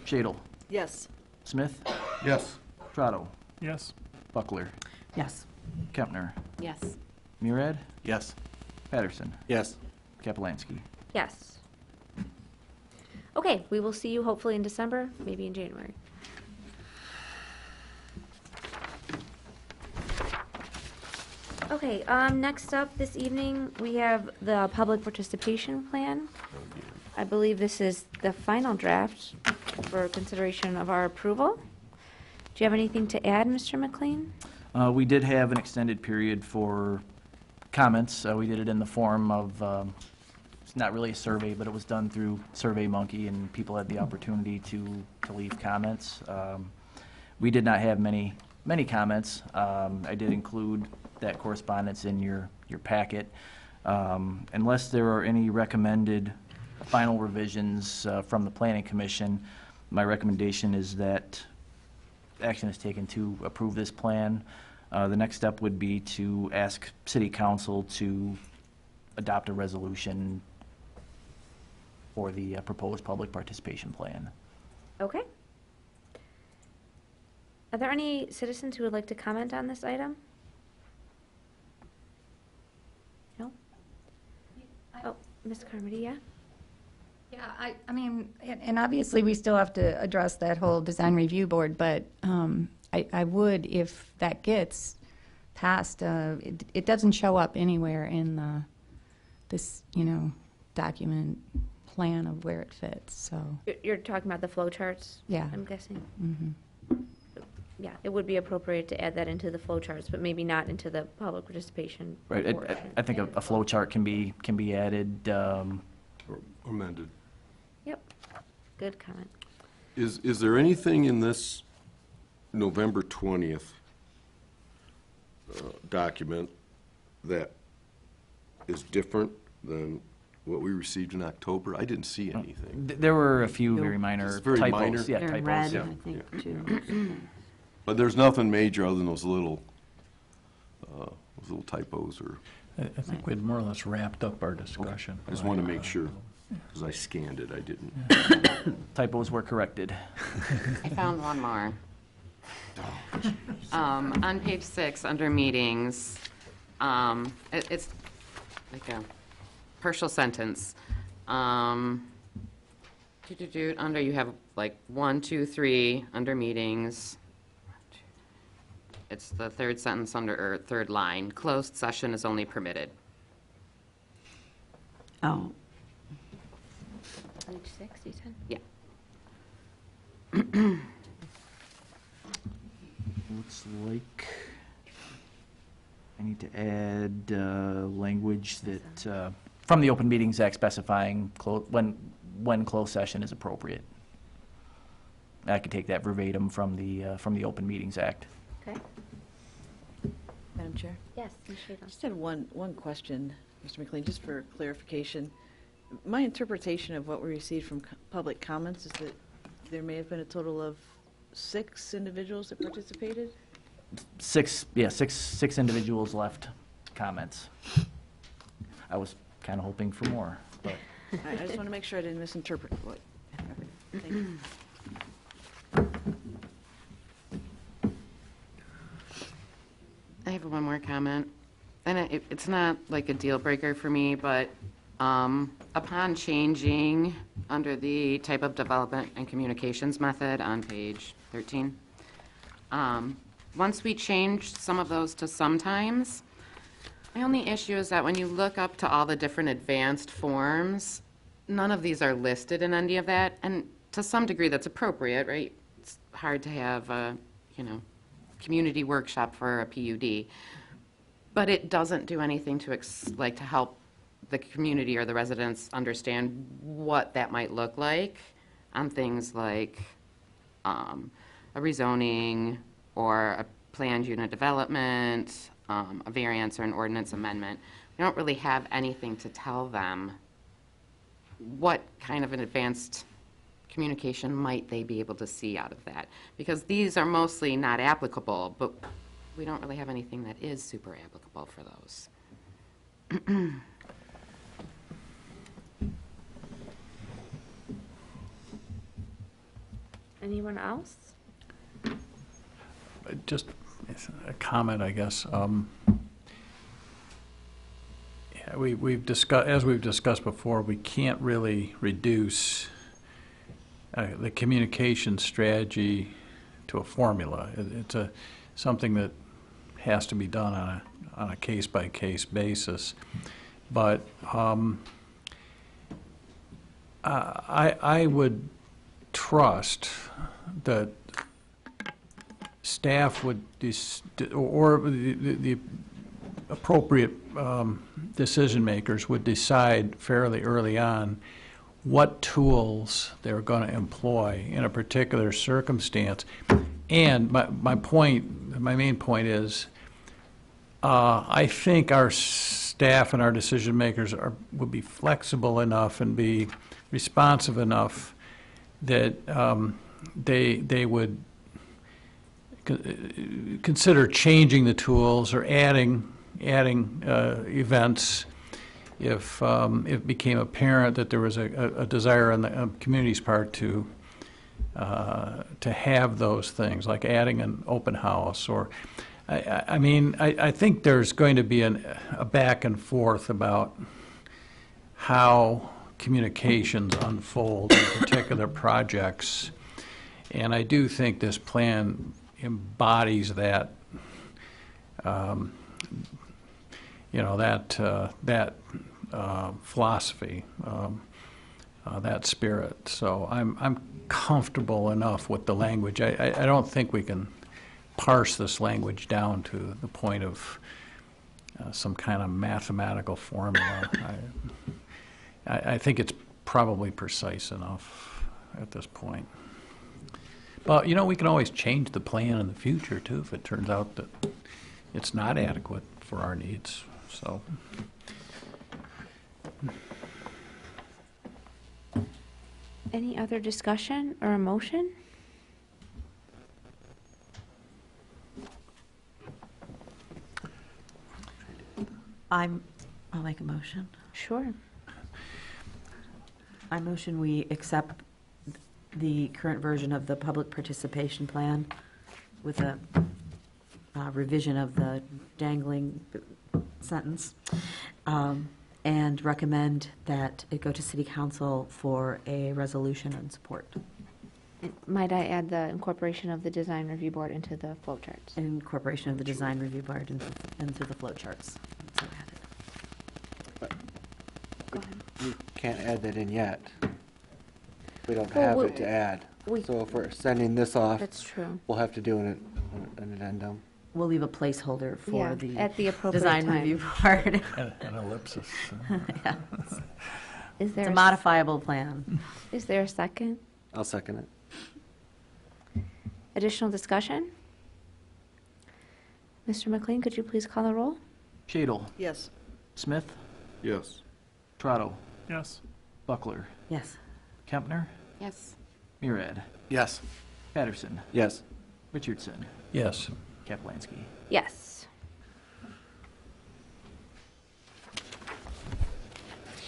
Speaker 2: Shadle,
Speaker 16: Yes.
Speaker 2: Smith,
Speaker 7: Yes.
Speaker 2: Trotto,
Speaker 12: Yes.
Speaker 2: Buckler.
Speaker 1: Yes.
Speaker 2: Kempner,
Speaker 17: Yes.
Speaker 2: Murad,
Speaker 10: Yes.
Speaker 2: Patterson,
Speaker 5: Yes.
Speaker 2: Kapelansky.
Speaker 3: Yes. Okay, we will see you hopefully in December, maybe in January. Okay, next up this evening, we have the public participation plan. I believe this is the final draft for consideration of our approval. Do you have anything to add, Mr. McLean?
Speaker 2: We did have an extended period for comments. We did it in the form of, it's not really a survey, but it was done through SurveyMonkey, and people had the opportunity to leave comments. We did not have many comments. I did include that correspondence in your packet. Unless there are any recommended final revisions from the Planning Commission, my recommendation is that action is taken to approve this plan. The next step would be to ask City Council to adopt a resolution for the proposed public participation plan.
Speaker 3: Okay. Are there any citizens who would like to comment on this item? No? Oh, Ms. Carmody, yeah?
Speaker 18: Yeah, I mean, and obviously, we still have to address that whole design review board, but I would, if that gets passed, it doesn't show up anywhere in this, document plan of where it fits, so.
Speaker 3: You're talking about the flow charts?
Speaker 18: Yeah.
Speaker 3: I'm guessing.
Speaker 18: Mhm.
Speaker 3: Yeah, it would be appropriate to add that into the flow charts, but maybe not into the public participation.
Speaker 2: Right.
Speaker 3: portion.
Speaker 2: I think a flow chart can be added.
Speaker 7: Or amended.
Speaker 3: Yep, good comment.
Speaker 7: Is there anything in this November 20th document that is different than what we received in October? I didn't see anything.
Speaker 2: There were a few very minor
Speaker 7: It's very
Speaker 2: typos.
Speaker 7: minor?
Speaker 2: Yeah,
Speaker 1: They're in
Speaker 2: typos.
Speaker 1: red,
Speaker 2: Yeah.
Speaker 1: I think, too.
Speaker 7: But there's nothing major other than those little typos or,
Speaker 11: I think we'd more or less wrapped up our discussion.
Speaker 7: I just wanted to make sure, because I scanned it, I didn't.
Speaker 2: Typos were corrected.
Speaker 17: I found one more. On page 6, under meetings, it's like a partial sentence. Under you have like 1, 2, 3 under meetings. It's the third sentence or third line. Closed session is only permitted.
Speaker 1: Oh,
Speaker 3: Page 6, you said?
Speaker 17: Yeah.
Speaker 2: Looks like I need to add language that, from the Open Meetings Act specifying when closed session is appropriate. I could take that verbatim from the Open Meetings Act.
Speaker 3: Okay.
Speaker 16: Madam Chair?
Speaker 3: Yes, Ms.
Speaker 16: I
Speaker 3: Shadle.
Speaker 16: just had one question, Mr. McLean, just for clarification. My interpretation of what we received from public comments is that there may have been a total of 6 individuals that participated?
Speaker 2: Six individuals left comments. I was kind of hoping for more, but.
Speaker 16: I just want to make sure I didn't misinterpret what. Thank you.
Speaker 17: I have one more comment, and it's not like a deal breaker for me, but upon changing under the type of development and communications method on page 13, once we changed some of those to sometimes, my only issue is that when you look up to all the different advanced forms, none of these are listed in any of that, and to some degree that's appropriate, right? It's hard to have a, community workshop for a PUD, but it doesn't do anything to to help the community or the residents understand what that might look like on things like a rezoning or a planned unit development, a variance or an ordinance amendment. We don't really have anything to tell them what kind of an advanced communication might they be able to see out of that? Because these are mostly not applicable, but we don't really have anything that is super applicable for those.
Speaker 3: Anyone else?
Speaker 11: Just a comment, I guess. Yeah, we've discussed, as we've discussed before, we can't really reduce the communication strategy to a formula. It's something that has to be done on a case-by-case basis. But I would trust that staff would, or the appropriate decision makers would decide fairly early on what tools they're going to employ in a particular circumstance. And my main point is, I think our staff and our decision makers would be flexible enough and be responsive enough that they would consider changing the tools or adding events if it became apparent that there was a desire on the community's part to have those things, like adding an open house. Or, I think there's going to be a back and forth about how communications unfold in particular projects, and I do think this plan embodies that, that philosophy, that spirit. So I'm comfortable enough with the language. I don't think we can parse this language down to the point of some kind of mathematical formula. I think it's probably precise enough at this point. But, we can always change the plan in the future, too, if it turns out that it's not adequate for our needs. So,
Speaker 3: Any other discussion or a motion?
Speaker 1: I'll make a motion.
Speaker 3: Sure.
Speaker 1: I motion we accept the current version of the public participation plan with a revision of the dangling sentence, and recommend that it go to City Council for a resolution and support.
Speaker 3: Might I add the incorporation of the design review board into the flow charts?
Speaker 1: Incorporation of the design review board into the flow charts. So added.
Speaker 3: Go ahead.
Speaker 5: We can't add that in yet. We don't
Speaker 3: Well,
Speaker 5: have
Speaker 3: we-
Speaker 5: it to add.
Speaker 3: we-
Speaker 5: So if we're sending this off,
Speaker 3: That's true.
Speaker 5: we'll have to do an addendum.
Speaker 1: We'll leave a placeholder for
Speaker 3: Yeah, at the appropriate
Speaker 1: design
Speaker 3: time.
Speaker 1: review board.
Speaker 11: An ellipsis.
Speaker 1: Yeah.
Speaker 3: Is there
Speaker 1: It's a modifiable plan.
Speaker 3: Is there a second?
Speaker 5: I'll second it.
Speaker 3: Additional discussion? Mr. McLean, could you please call the roll?
Speaker 2: Shadle.
Speaker 16: Yes.
Speaker 2: Smith.
Speaker 7: Yes.
Speaker 2: Trotto.
Speaker 12: Yes.
Speaker 2: Buckler.
Speaker 1: Yes.
Speaker 2: Kempner.
Speaker 17: Yes.
Speaker 2: Murad.
Speaker 10: Yes.
Speaker 2: Patterson.
Speaker 5: Yes.
Speaker 2: Richardson.
Speaker 11: Yes.
Speaker 2: Kaplansky.
Speaker 3: Yes.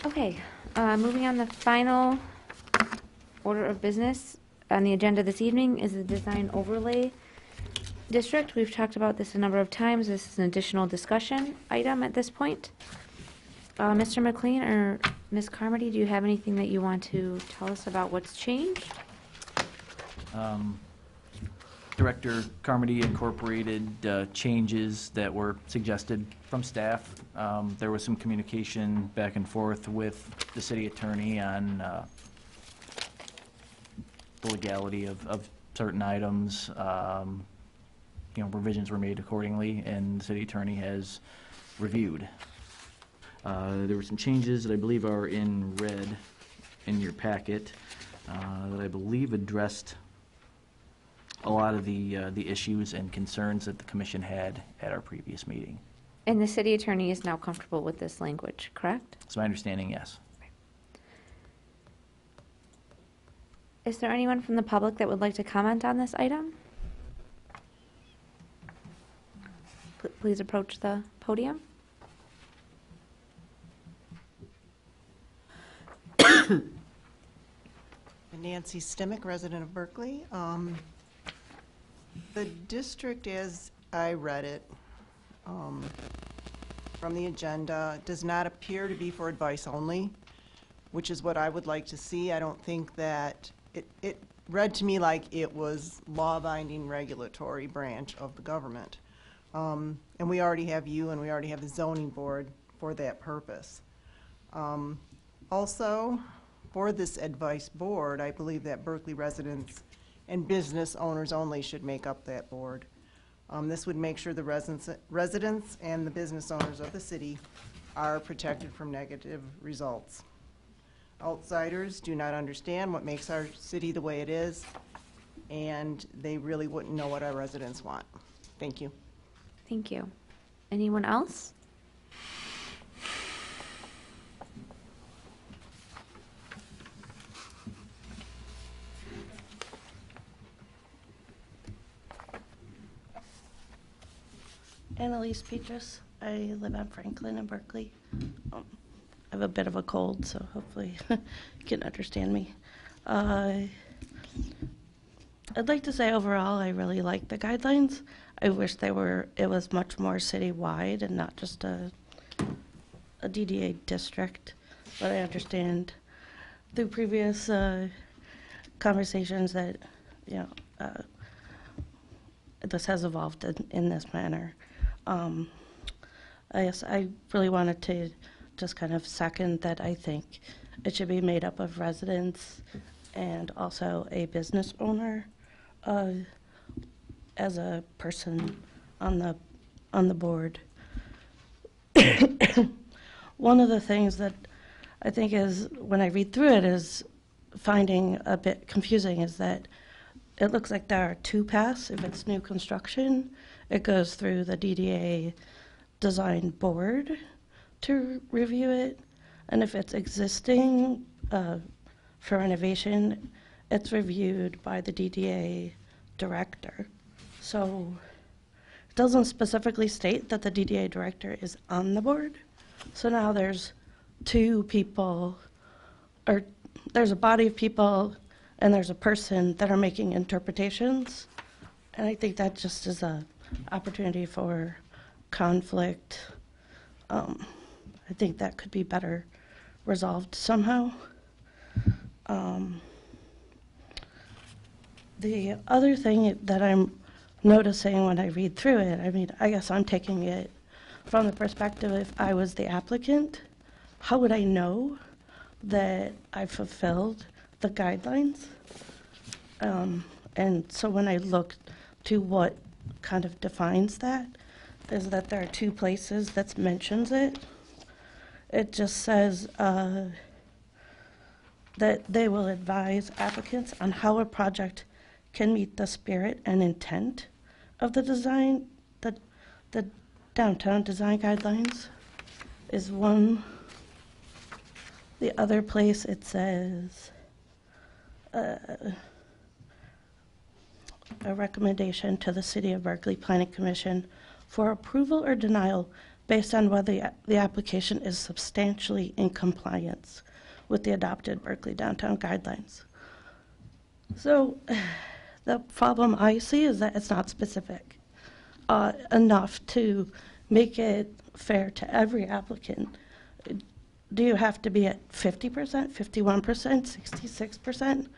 Speaker 3: Okay, moving on, the final order of business on the agenda this evening is the design overlay district. We've talked about this a number of times. This is an additional discussion item at this point. Mr. McLean or Ms. Carmody, do you have anything that you want to tell us about what's changed?
Speaker 2: Director Carmody incorporated changes that were suggested from staff. There was some communication back and forth with the city attorney on the legality of certain items. Revisions were made accordingly, and the city attorney has reviewed. There were some changes that I believe are in red in your packet that I believe addressed a lot of the issues and concerns that the commission had at our previous meeting.
Speaker 3: And the city attorney is now comfortable with this language, correct?
Speaker 2: It's my understanding, yes.
Speaker 3: Is there anyone from the public that would like to comment on this item? Please approach the podium.
Speaker 21: Nancy Stimmick, resident of Berkley. The district, as I read it from the agenda. It does not appear to be for advice only, which is what I would like to see. I don't think that, it read to me like it was law-binding regulatory branch of the government. And we already have you and we already have the zoning board for that purpose. Also, for this advice board, I believe that Berkley residents and business owners only should make up that board. This would make sure the residents and the business owners of the city are protected from negative results. Outsiders do not understand what makes our city the way it is, and they really wouldn't know what our residents want. Thank you.
Speaker 3: Thank you. Anyone else?
Speaker 22: Annalise Petrus. I live on Franklin and Berkeley. I have a bit of a cold, so hopefully you can understand me. I'd like to say overall I really like the guidelines. I wish it was much more citywide and not just a DDA district, but I understand through previous conversations that, this has evolved in this manner. I really wanted to just kind of second that I think it should be made up of residents and also a business owner as a person on the board. One of the things that I think is, when I read through it, is finding a bit confusing is that it looks like there are two paths. If it's new construction, it goes through the DDA design board to review it. And if it's existing for renovation, it's reviewed by the DDA director. So it doesn't specifically state that the DDA director is on the board. So now there's two people, or there's a body of people and there's a person that are making interpretations. And I think that just is a opportunity for conflict. I think that could be better resolved somehow. The other thing that I'm noticing when I read through it, I guess I'm taking it from the perspective, if I was the applicant, how would I know that I fulfilled the guidelines? And so when I look to what kind of defines that, is that there are two places that mentions it. It just says that they will advise applicants on how a project can meet the spirit and intent of the design. The downtown design guidelines is one. The other place it says a recommendation to the City of Berkeley Planning Commission for approval or denial based on whether the application is substantially in compliance with the adopted Berkeley downtown guidelines. So the problem I see is that it's not specific enough to make it fair to every applicant. Do you have to be at 50%, 51%, 66%?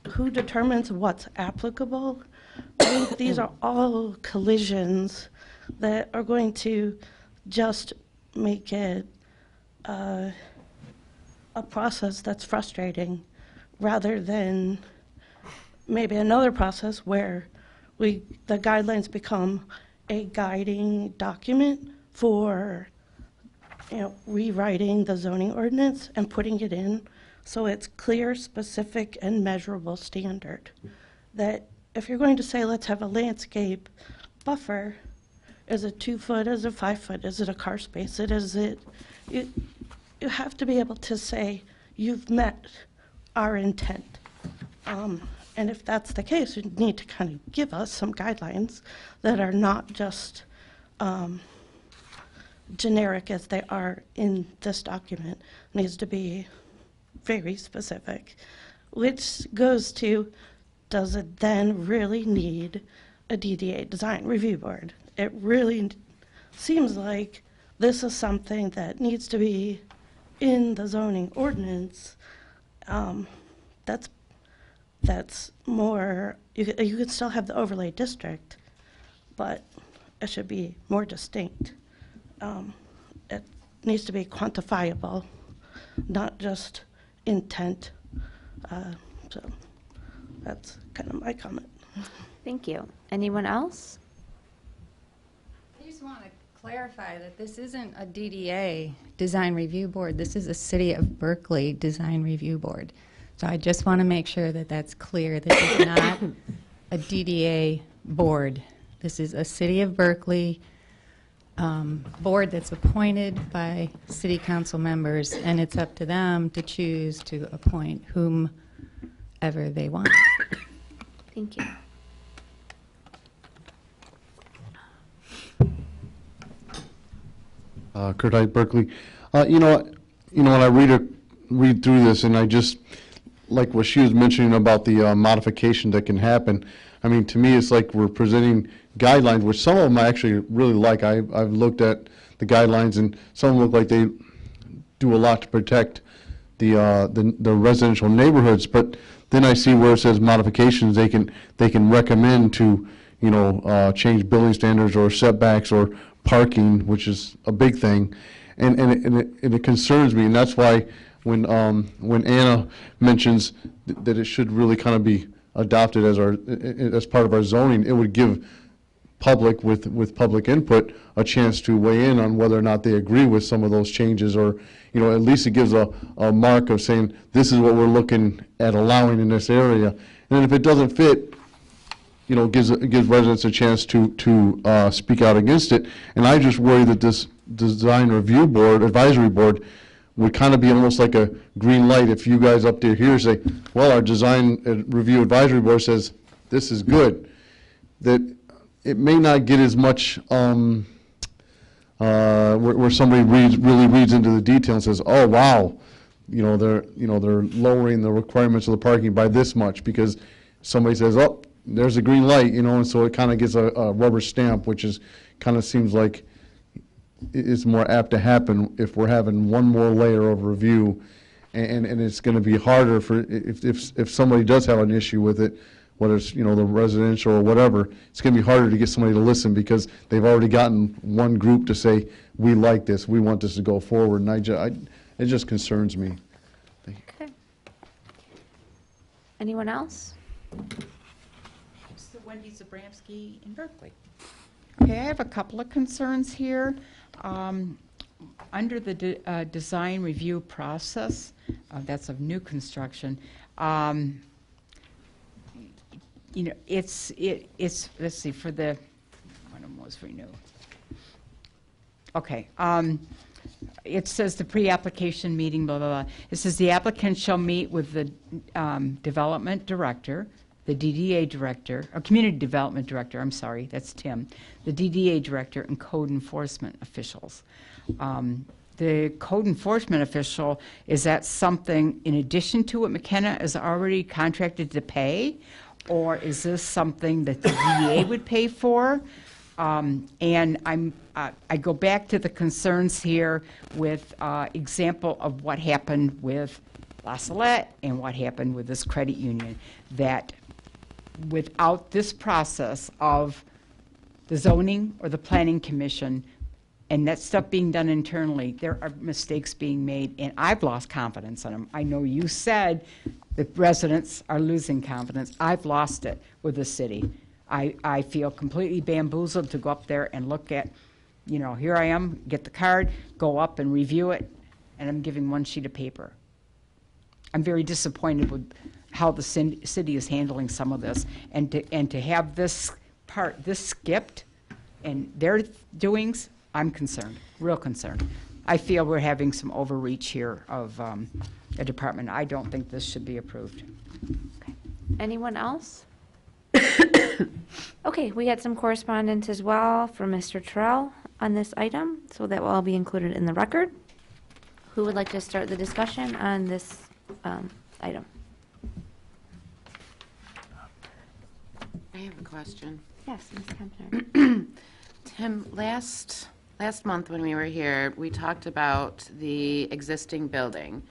Speaker 22: Who determines what's applicable? I think these are all collisions that are going to just make it a process that's frustrating, rather than maybe another process where the guidelines become a guiding document for rewriting the zoning ordinance and putting it in so it's clear, specific, and measurable standard. That if you're going to say, let's have a landscape buffer, is it 2 foot, is it 5 foot, is it a car space, you have to be able to say, you've met our intent. And if that's the case, you need to kind of give us some guidelines that are not just generic as they are in this document. It needs to be very specific, which goes to, does it then really need a DDA design review board. It really seems like this is something that needs to be in the zoning ordinance. That's more, you could still have the overlay district, but it should be more distinct. It needs to be quantifiable, not just intent. So that's kind of my comment.
Speaker 3: Thank you. Anyone else?
Speaker 18: I just want to clarify that this isn't a DDA design review board. This is a City of Berkeley design review board. So I just want to make sure that that's clear. This is not a DDA board. This is a City of Berkeley board that's appointed by city council members, and it's up to them to choose to appoint whomever they want.
Speaker 3: Thank you.
Speaker 15: Kurt Height, Berkeley. You know, when I read through this, and I just like what she was mentioning about the modification that can happen. I mean, to me, it's like we're presenting guidelines, which some of them I actually really like. I've looked at the guidelines, and some of them look like they do a lot to protect the residential neighborhoods. But then I see where it says modifications, they can recommend to, you know, change building standards or setbacks or parking, which is a big thing, and it concerns me, and that's why when Anna mentions that it should really kind of be adopted as part of our zoning, it would give public with public input a chance to weigh in on whether or not they agree with some of those changes, or, you know, at least it gives a mark of saying this is what we're looking at allowing in this area, and then if it doesn't fit, you know, gives residents a chance to speak out against it. And I just worry that this design review board, advisory board, would kind of be almost like a green light if you guys up there here say, well, our design review advisory board says this is good. That it may not get as much where somebody really reads into the detail and says, oh wow, they're lowering the requirements of the parking by this much because somebody says, oh, there's a green light, and so it kind of gets a rubber stamp, which is kind of seems like it's more apt to happen if we're having one more layer of review, and it's going to be harder for if somebody does have an issue with it, whether it's the residential or whatever, it's going to be harder to get somebody to listen because they've already gotten one group to say we like this, we want this to go forward, and it just concerns me.
Speaker 3: Okay. Anyone else?
Speaker 14: It's Wendy Zabramski in Berkeley. Okay, I have a couple of concerns here. Under the design review process, that's of new construction, it's let's see, for the, one of them was renew. Okay, it says the pre-application meeting, blah, blah, blah. It says the applicant shall meet with the development director, the DDA director, or community development director, I'm sorry, that's Tim, the DDA director and code enforcement officials. The code enforcement official, is that something in addition to what McKenna is already contracted to pay? Or is this something that the DDA would pay for? And I go back to the concerns here with example of what happened with La Salette and what happened with this credit union, that without this process of the zoning or the planning commission and that stuff being done internally, there are mistakes being made, and I've lost confidence in them. I know you said the residents are losing confidence. I've lost it with the city. I feel completely bamboozled to go up there and look at, here I am, get the card, go up and review it, and I'm giving one sheet of paper. I'm very disappointed with how the city is handling some of this, and to have this part, this skipped, and their doings, I'm concerned, real concerned. I feel we're having some overreach here of a department. I don't think this should be approved.
Speaker 3: Okay. Anyone else? Okay, we had some correspondence as well from Mr. Terrell on this item, so that will all be included in the record. Who would like to start the discussion on this item?
Speaker 17: I have a question.
Speaker 3: Yes, Ms. Kempner.
Speaker 17: Tim, last month when we were here, we talked about the existing building,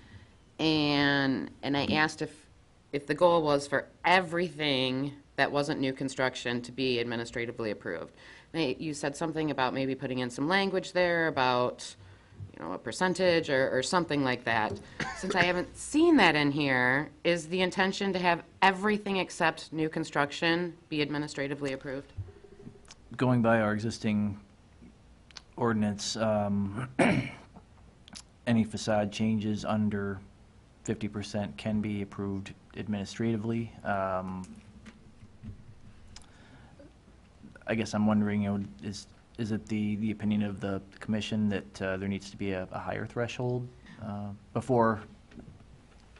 Speaker 17: and I asked if the goal was for everything that wasn't new construction to be administratively approved. You said something about maybe putting in some language there about, a percentage or something like that. Since I haven't seen that in here, is the intention to have everything except new construction be administratively approved?
Speaker 2: Going by our existing ordinance, any facade changes under 50% can be approved administratively. I guess I'm wondering, is it the opinion of the commission that there needs to be a higher threshold before?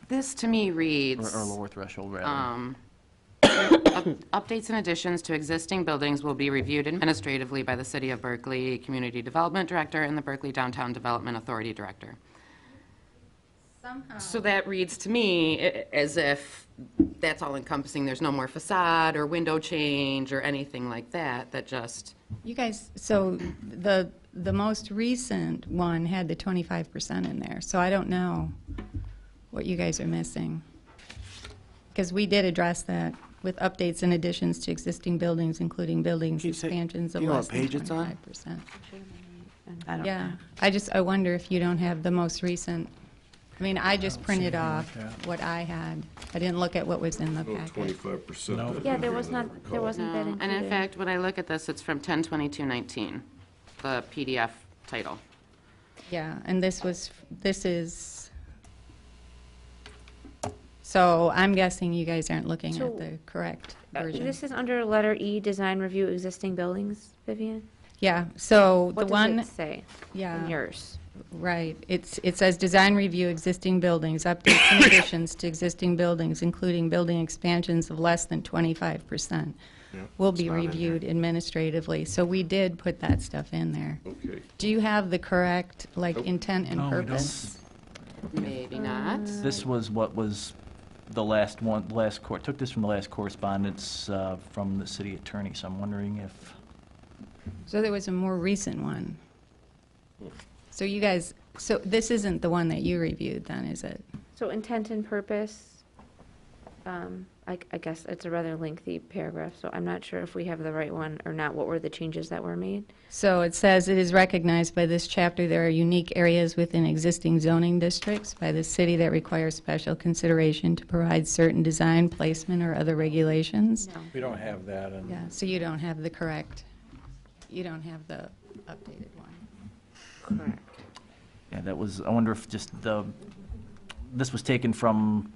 Speaker 17: This to me reads.
Speaker 2: Or lower threshold, rather.
Speaker 17: Updates and additions to existing buildings will be reviewed administratively by the City of Berkeley Community Development Director and the Berkeley Downtown Development Authority Director.
Speaker 3: Somehow.
Speaker 17: So that reads to me as if that's all encompassing. There's no more facade or window change or anything like that, that just.
Speaker 18: You guys, so the most recent one had the 25% in there, so I don't know what you guys are missing. Because we did address that with updates and additions to existing buildings, including buildings expansions of less than 25%. Yeah, I wonder if you don't have the most recent. I mean, I just printed off what I had. I didn't look at what was in the packet.
Speaker 7: 25%.
Speaker 3: Yeah, there wasn't that included.
Speaker 17: And in fact, when I look at this, it's from 10/22/19, the PDF title.
Speaker 18: Yeah, and this is, so I'm guessing you guys aren't looking at the correct version.
Speaker 3: This is under letter E, design review existing buildings, Vivian?
Speaker 18: Yeah, so the
Speaker 3: What
Speaker 18: one.
Speaker 3: does it say in yours?
Speaker 18: Right. It says design review existing buildings, updates and additions to existing buildings, including building expansions of less than 25%. Will be reviewed administratively. So we did put that stuff in there.
Speaker 7: Okay.
Speaker 18: Do you have the correct, intent and purpose?
Speaker 17: Maybe not.
Speaker 2: This was what was the last one, took this from the last correspondence from the city attorney, so I'm wondering if.
Speaker 18: So there was a more recent one. So you guys, so this isn't the one that you reviewed then, is it?
Speaker 3: So intent and purpose, I guess it's a rather lengthy paragraph, so I'm not sure if we have the right one or not. What were the changes that were made?
Speaker 18: So it says it is recognized by this chapter there are unique areas within existing zoning districts by the city that require special consideration to provide certain design, placement, or other regulations.
Speaker 3: No.
Speaker 11: We don't have that.
Speaker 18: Yeah, so you don't have the correct, you don't have the updated one.
Speaker 3: Correct.
Speaker 2: Yeah, that was, I wonder if just this was taken from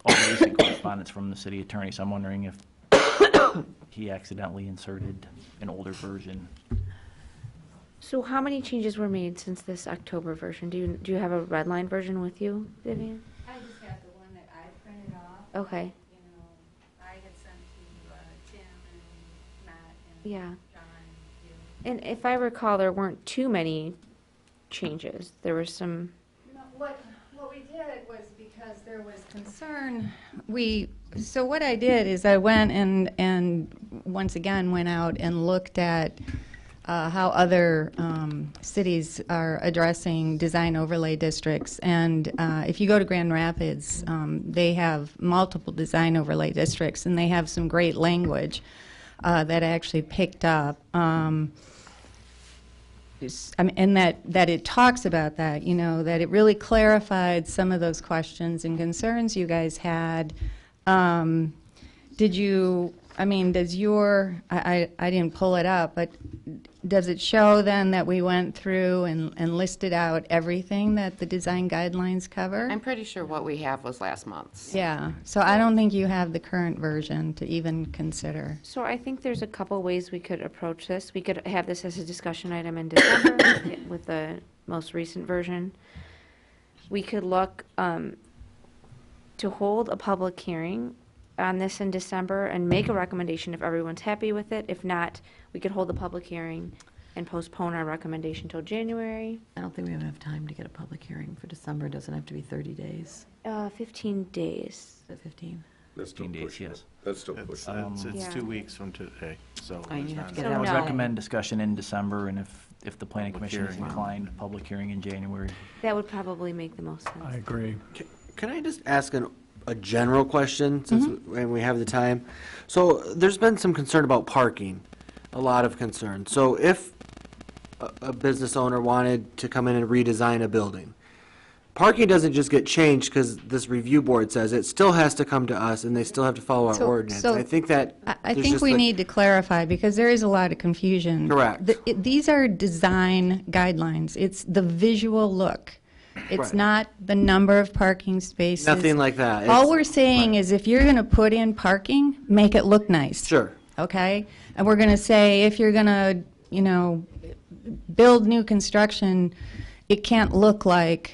Speaker 2: all the recent correspondence from the city attorney, so I'm wondering if he accidentally inserted an older version.
Speaker 3: So how many changes were made since this October version? Do you have a red line version with you, Vivian?
Speaker 18: I just have the one that I printed off.
Speaker 3: Okay.
Speaker 18: I had sent to Tim and Matt and
Speaker 3: Yeah.
Speaker 18: John.
Speaker 3: And if I recall, there weren't too many changes. There were some.
Speaker 18: No, what we did was because there was concern. So what I did is I went and once again went out and looked at how other cities are addressing design overlay districts. And if you go to Grand Rapids, they have multiple design overlay districts, and they have some great language that I actually picked up. And that it talks about that, that it really clarified some of those questions and concerns you guys had. Does your, I didn't pull it up, but does it show then that we went through and listed out everything that the design guidelines cover?
Speaker 17: I'm pretty sure what we have was last month's.
Speaker 18: Yeah, so I don't think you have the current version to even consider.
Speaker 3: So I think there's a couple ways we could approach this. We could have this as a discussion item in December with the most recent version. We could look to hold a public hearing on this in December and make a recommendation if everyone's happy with it. If not, we could hold the public hearing and postpone our recommendation till January.
Speaker 4: I don't think we have enough time to get a public hearing for December. It doesn't have to be 30 days.
Speaker 3: 15 days.
Speaker 4: Is it 15?
Speaker 7: That's still
Speaker 2: 15 days,
Speaker 7: pushing it.
Speaker 2: yes.
Speaker 7: That's still pushing it.
Speaker 10: It's
Speaker 3: Yeah.
Speaker 10: 2 weeks from today, so.
Speaker 1: Oh, you
Speaker 10: it's
Speaker 1: have to
Speaker 10: not-
Speaker 1: get
Speaker 3: So
Speaker 1: it
Speaker 2: I would
Speaker 3: no.
Speaker 2: recommend discussion in December, and if the planning
Speaker 10: Public
Speaker 2: commission is
Speaker 10: hearing.
Speaker 2: inclined, public hearing in January.
Speaker 3: That would probably make the most sense.
Speaker 11: I agree.
Speaker 5: Can I just ask a general question, since when we have the time? So there's been some concern about parking, a lot of concern. So if a business owner wanted to come in and redesign a building, parking doesn't just get changed because this review board says it still has to come to us, and they still have to follow our ordinance.
Speaker 18: so
Speaker 5: I think that
Speaker 18: I
Speaker 5: there's
Speaker 18: think
Speaker 5: just
Speaker 18: we
Speaker 5: like-
Speaker 18: need to clarify, because there is a lot of confusion.
Speaker 5: Correct.
Speaker 18: These are design guidelines. It's the visual look. It's
Speaker 5: Right.
Speaker 18: not the number of parking spaces.
Speaker 5: Nothing like that.
Speaker 18: All
Speaker 5: It's-
Speaker 18: we're saying is if you're going to put in parking, make it look nice.
Speaker 5: Sure.
Speaker 18: Okay? And we're going to say if you're going to, build new construction, it can't look like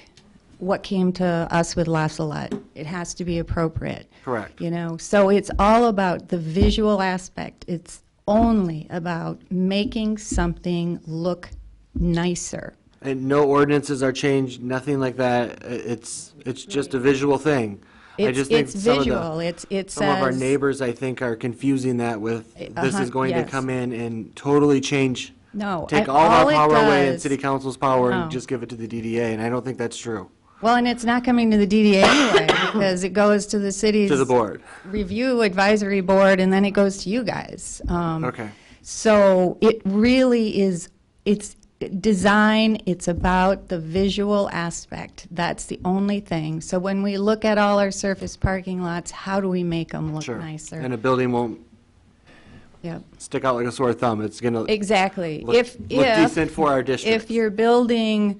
Speaker 18: what came to us with La Salette. It has to be appropriate.
Speaker 5: Correct.
Speaker 18: So it's all about the visual aspect. It's only about making something look nicer.
Speaker 5: And no ordinances are changed, nothing like that. It's just a visual thing. I just think
Speaker 18: It's
Speaker 5: some of the-
Speaker 18: visual. It
Speaker 5: Some of our
Speaker 18: says-
Speaker 5: neighbors, I think, are confusing that with, this is going to
Speaker 18: yes.
Speaker 5: come in and totally change,
Speaker 18: No.
Speaker 5: take
Speaker 18: I-
Speaker 5: all our
Speaker 18: it
Speaker 5: power away and
Speaker 18: does-
Speaker 5: city council's power
Speaker 18: No.
Speaker 5: and just give it to the DDA, and I don't think that's true.
Speaker 18: Well, and it's not coming to the DDA anyway, because it goes to the city's
Speaker 5: To the board.
Speaker 18: review advisory board, and then it goes to you guys.
Speaker 5: Okay.
Speaker 18: So it really is, it's design, it's about the visual aspect. That's the only thing. So when we look at all our surface parking lots, how do we make them look
Speaker 5: Sure.
Speaker 18: nicer?
Speaker 5: And a building won't
Speaker 18: Yep.
Speaker 5: stick out like a sore thumb. It's going to
Speaker 18: Exactly.
Speaker 5: look decent for our district.
Speaker 18: If you're building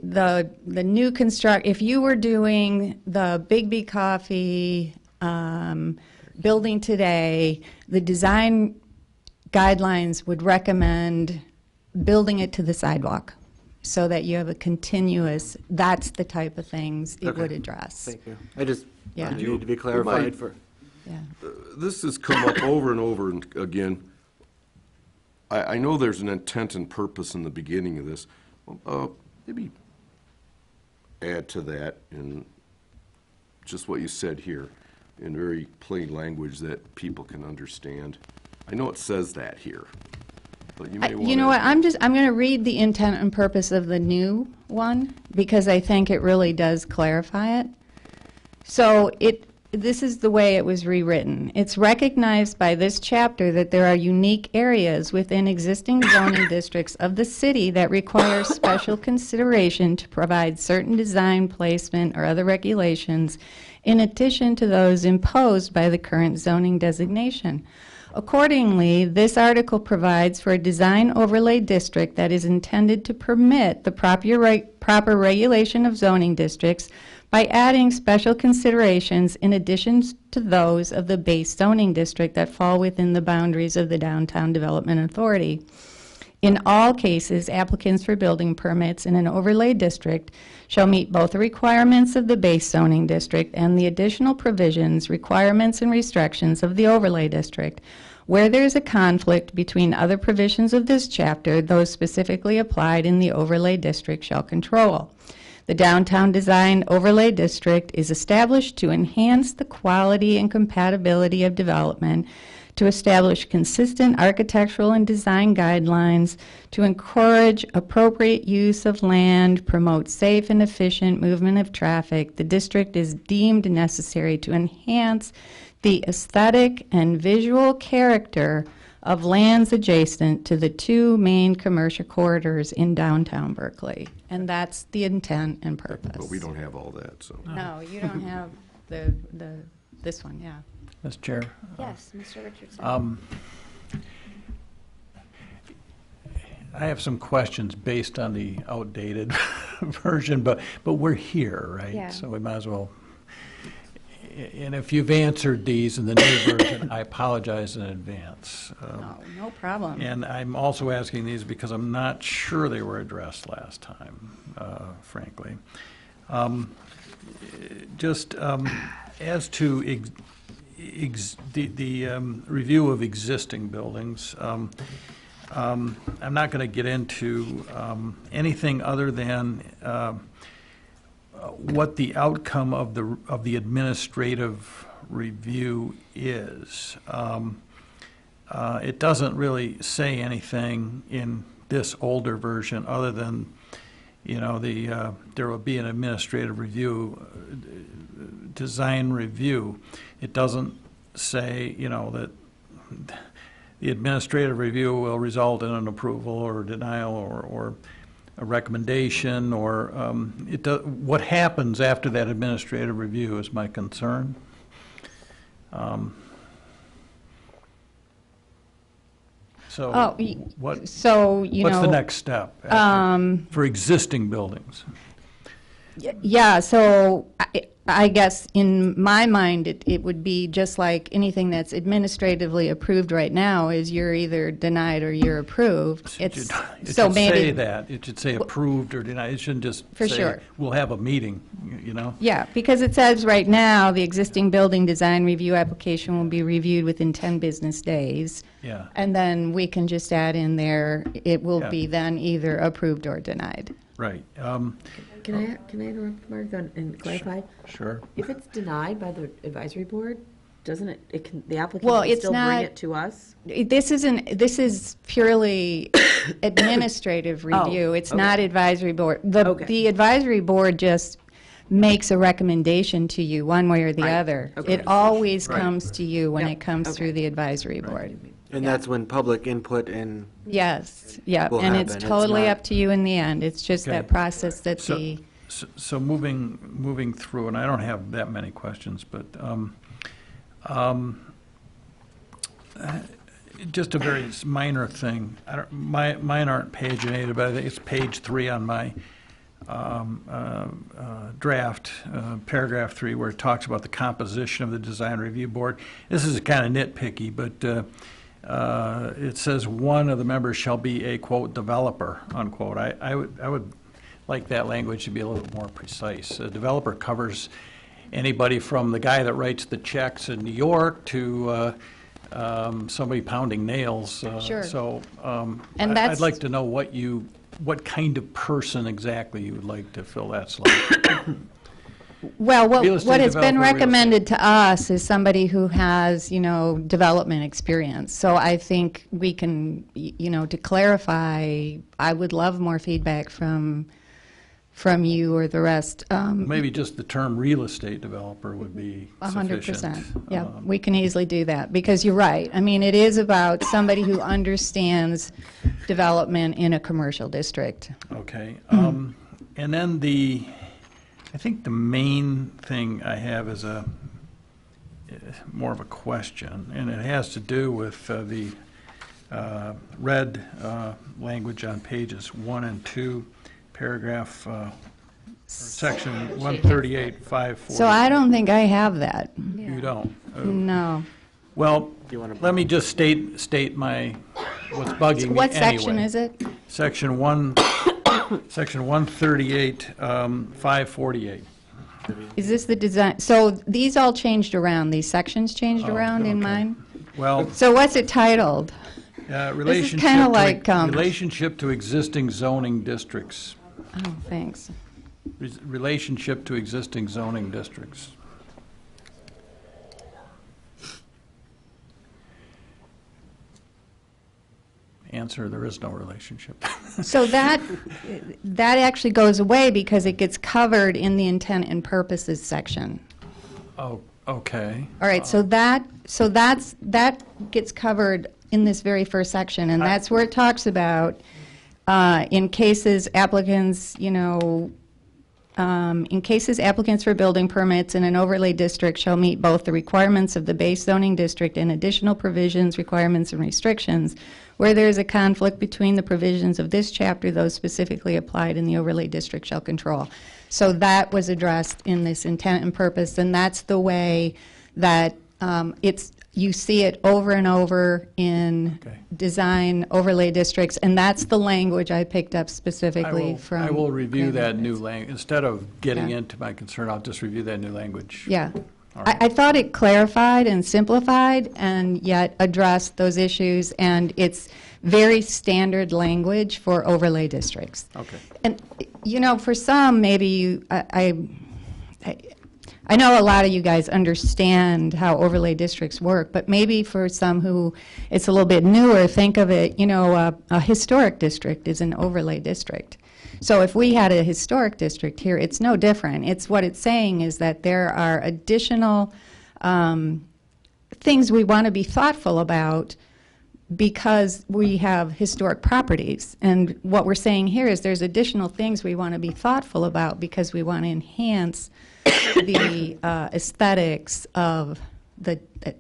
Speaker 18: the new if you were doing the Big Coffee building today, the design guidelines would recommend building it to the sidewalk so that you have a continuous, that's the type of things it
Speaker 5: Okay.
Speaker 18: would address.
Speaker 5: Thank you. I just
Speaker 18: Yeah.
Speaker 5: need to be clarified for.
Speaker 18: Yeah.
Speaker 7: This has come up over and over again. I know there's an intent and purpose in the beginning of this. Maybe add to that in just what you said here in very plain language that people can understand. I know it says that here, but you may want to.
Speaker 18: You know what, I'm going to read the intent and purpose of the new one, because I think it really does clarify it. So this is the way it was rewritten. It's recognized by this chapter that there are unique areas within existing zoning districts of the city that require special consideration to provide certain design, placement, or other regulations in addition to those imposed by the current zoning designation. Accordingly, this article provides for a design overlay district that is intended to permit the proper regulation of zoning districts by adding special considerations in addition to those of the base zoning district that fall within the boundaries of the Downtown Development Authority. In all cases, applicants for building permits in an overlay district shall meet both the requirements of the base zoning district and the additional provisions, requirements, and restrictions of the overlay district. Where there is a conflict between other provisions of this chapter, those specifically applied in the overlay district shall control. The Downtown Design Overlay District is established to enhance the quality and compatibility of development, to establish consistent architectural and design guidelines, to encourage appropriate use of land, promote safe and efficient movement of traffic. The district is deemed necessary to enhance the aesthetic and visual character of lands adjacent to the two main commercial corridors in downtown Berkeley. And that's the intent and purpose.
Speaker 7: But we don't have all that, so.
Speaker 18: No, you don't have this one, yeah.
Speaker 11: Mr. Chair.
Speaker 3: Yes, Mr. Richardson.
Speaker 11: I have some questions based on the outdated version, but we're here, right?
Speaker 3: Yeah.
Speaker 11: So we might as well. And if you've answered these in the new version, I apologize in advance.
Speaker 18: No problem.
Speaker 11: And I'm also asking these because I'm not sure they were addressed last time, frankly. As to the review of existing buildings, I'm not going to get into anything other than what the outcome of the administrative review is. It doesn't really say anything in this older version other than, you know, there will be an administrative review, design review. It doesn't say, you know, that the administrative review will result in an approval or denial or a recommendation, or what happens after that administrative review is my concern. So what's the next step for existing buildings?
Speaker 18: Yeah, so I guess in my mind, it would be just like anything that's administratively approved right now is you're either denied or you're approved.
Speaker 11: It should say that. It should say approved or denied. It shouldn't just say, we'll have a meeting, you know?
Speaker 18: Yeah, because it says right now, the existing building design review application will be reviewed within 10 business days.
Speaker 11: Yeah.
Speaker 18: And then we can just add in there, it will be then either approved or denied.
Speaker 11: Right.
Speaker 1: Can I interrupt, Mark, and clarify?
Speaker 11: Sure.
Speaker 1: If it's denied by the advisory board, doesn't the applicant
Speaker 18: Well,
Speaker 1: can
Speaker 18: it's
Speaker 1: still
Speaker 18: not-
Speaker 1: bring it to us?
Speaker 18: This is purely administrative review. It's not advisory board. The advisory board just makes a recommendation to you one way or the other. It always comes to you when it comes through the advisory board.
Speaker 5: And that's when public input and
Speaker 18: Yes, yeah,
Speaker 5: will
Speaker 18: and it's
Speaker 5: happen.
Speaker 18: totally
Speaker 5: not-
Speaker 18: up to you in the end. It's just that process that the,
Speaker 11: So moving through, and I don't have that many questions, but just a very minor thing. Mine aren't paginated, but I think it's page 3 on my draft, paragraph 3, where it talks about the composition of the design review board. This is kind of nitpicky, but it says one of the members shall be a, quote, developer, unquote. I would like that language to be a little more precise. A developer covers anybody from the guy that writes the checks in New York to somebody pounding nails.
Speaker 18: Sure.
Speaker 11: So
Speaker 18: And
Speaker 11: I'd
Speaker 18: that's-
Speaker 11: like to know what kind of person exactly you would like to fill that slot.
Speaker 18: well,
Speaker 11: Real
Speaker 18: what
Speaker 11: estate
Speaker 18: has been
Speaker 11: developer, real
Speaker 18: recommended to us is somebody who has, you know, development experience. So I think we can, you know, to clarify, I would love more feedback from you or the rest.
Speaker 11: Maybe just the term real estate developer would be
Speaker 18: 100%.
Speaker 11: sufficient.
Speaker 18: Yeah, we can easily do that, because you're right. I mean, it is about somebody who understands development in a commercial district.
Speaker 11: Okay. And then I think the main thing I have is more of a question, and it has to do with the red language on pages 1 and 2, paragraph, section 138, 540.
Speaker 18: So I don't think I have that.
Speaker 11: You don't?
Speaker 18: No.
Speaker 11: Well, let me just state what's bugging me
Speaker 18: What
Speaker 11: anyway.
Speaker 18: section is it?
Speaker 11: Section 138, 548.
Speaker 18: Is this the design? So these all changed around, these sections changed
Speaker 11: Oh,
Speaker 18: around in
Speaker 11: okay.
Speaker 18: mine?
Speaker 11: Well,
Speaker 18: So what's it titled?
Speaker 11: relationship
Speaker 18: kinda
Speaker 11: to-
Speaker 18: like,
Speaker 11: relationship to existing zoning districts.
Speaker 18: Oh, thanks.
Speaker 11: Relationship to existing zoning districts. Answer, there is no relationship.
Speaker 18: So that actually goes away because it gets covered in the intent and purposes section.
Speaker 11: Oh, okay.
Speaker 18: All right, so that gets covered in this very first section, and that's where it talks about in cases applicants, you know, in cases applicants for building permits in an overlay district shall meet both the requirements of the base zoning district and additional provisions, requirements, and restrictions. Where there is a conflict between the provisions of this chapter, those specifically applied in the overlay district shall control. So that was addressed in this intent and purpose, and that's the way that you see it over and over in design overlay districts, and that's the language I picked up specifically from.
Speaker 11: I will review
Speaker 18: Grand
Speaker 11: that
Speaker 18: Rapids.
Speaker 11: new language. Instead of getting
Speaker 18: Yeah.
Speaker 11: into my concern, I'll just review that new language.
Speaker 18: Yeah.
Speaker 11: All right.
Speaker 18: I thought it clarified and simplified and yet addressed those issues, and it's very standard language for overlay districts.
Speaker 11: Okay.
Speaker 18: And, you know, for some, maybe I I know a lot of you guys understand how overlay districts work, but maybe for some who it's a little bit newer, think of it, you know, a historic district is an overlay district. So if we had a historic district here, it's no different. It's what it's saying is that there are additional things we want to be thoughtful about because we have historic properties. And what we're saying here is there's additional things we want to be thoughtful about because we want to enhance the aesthetics of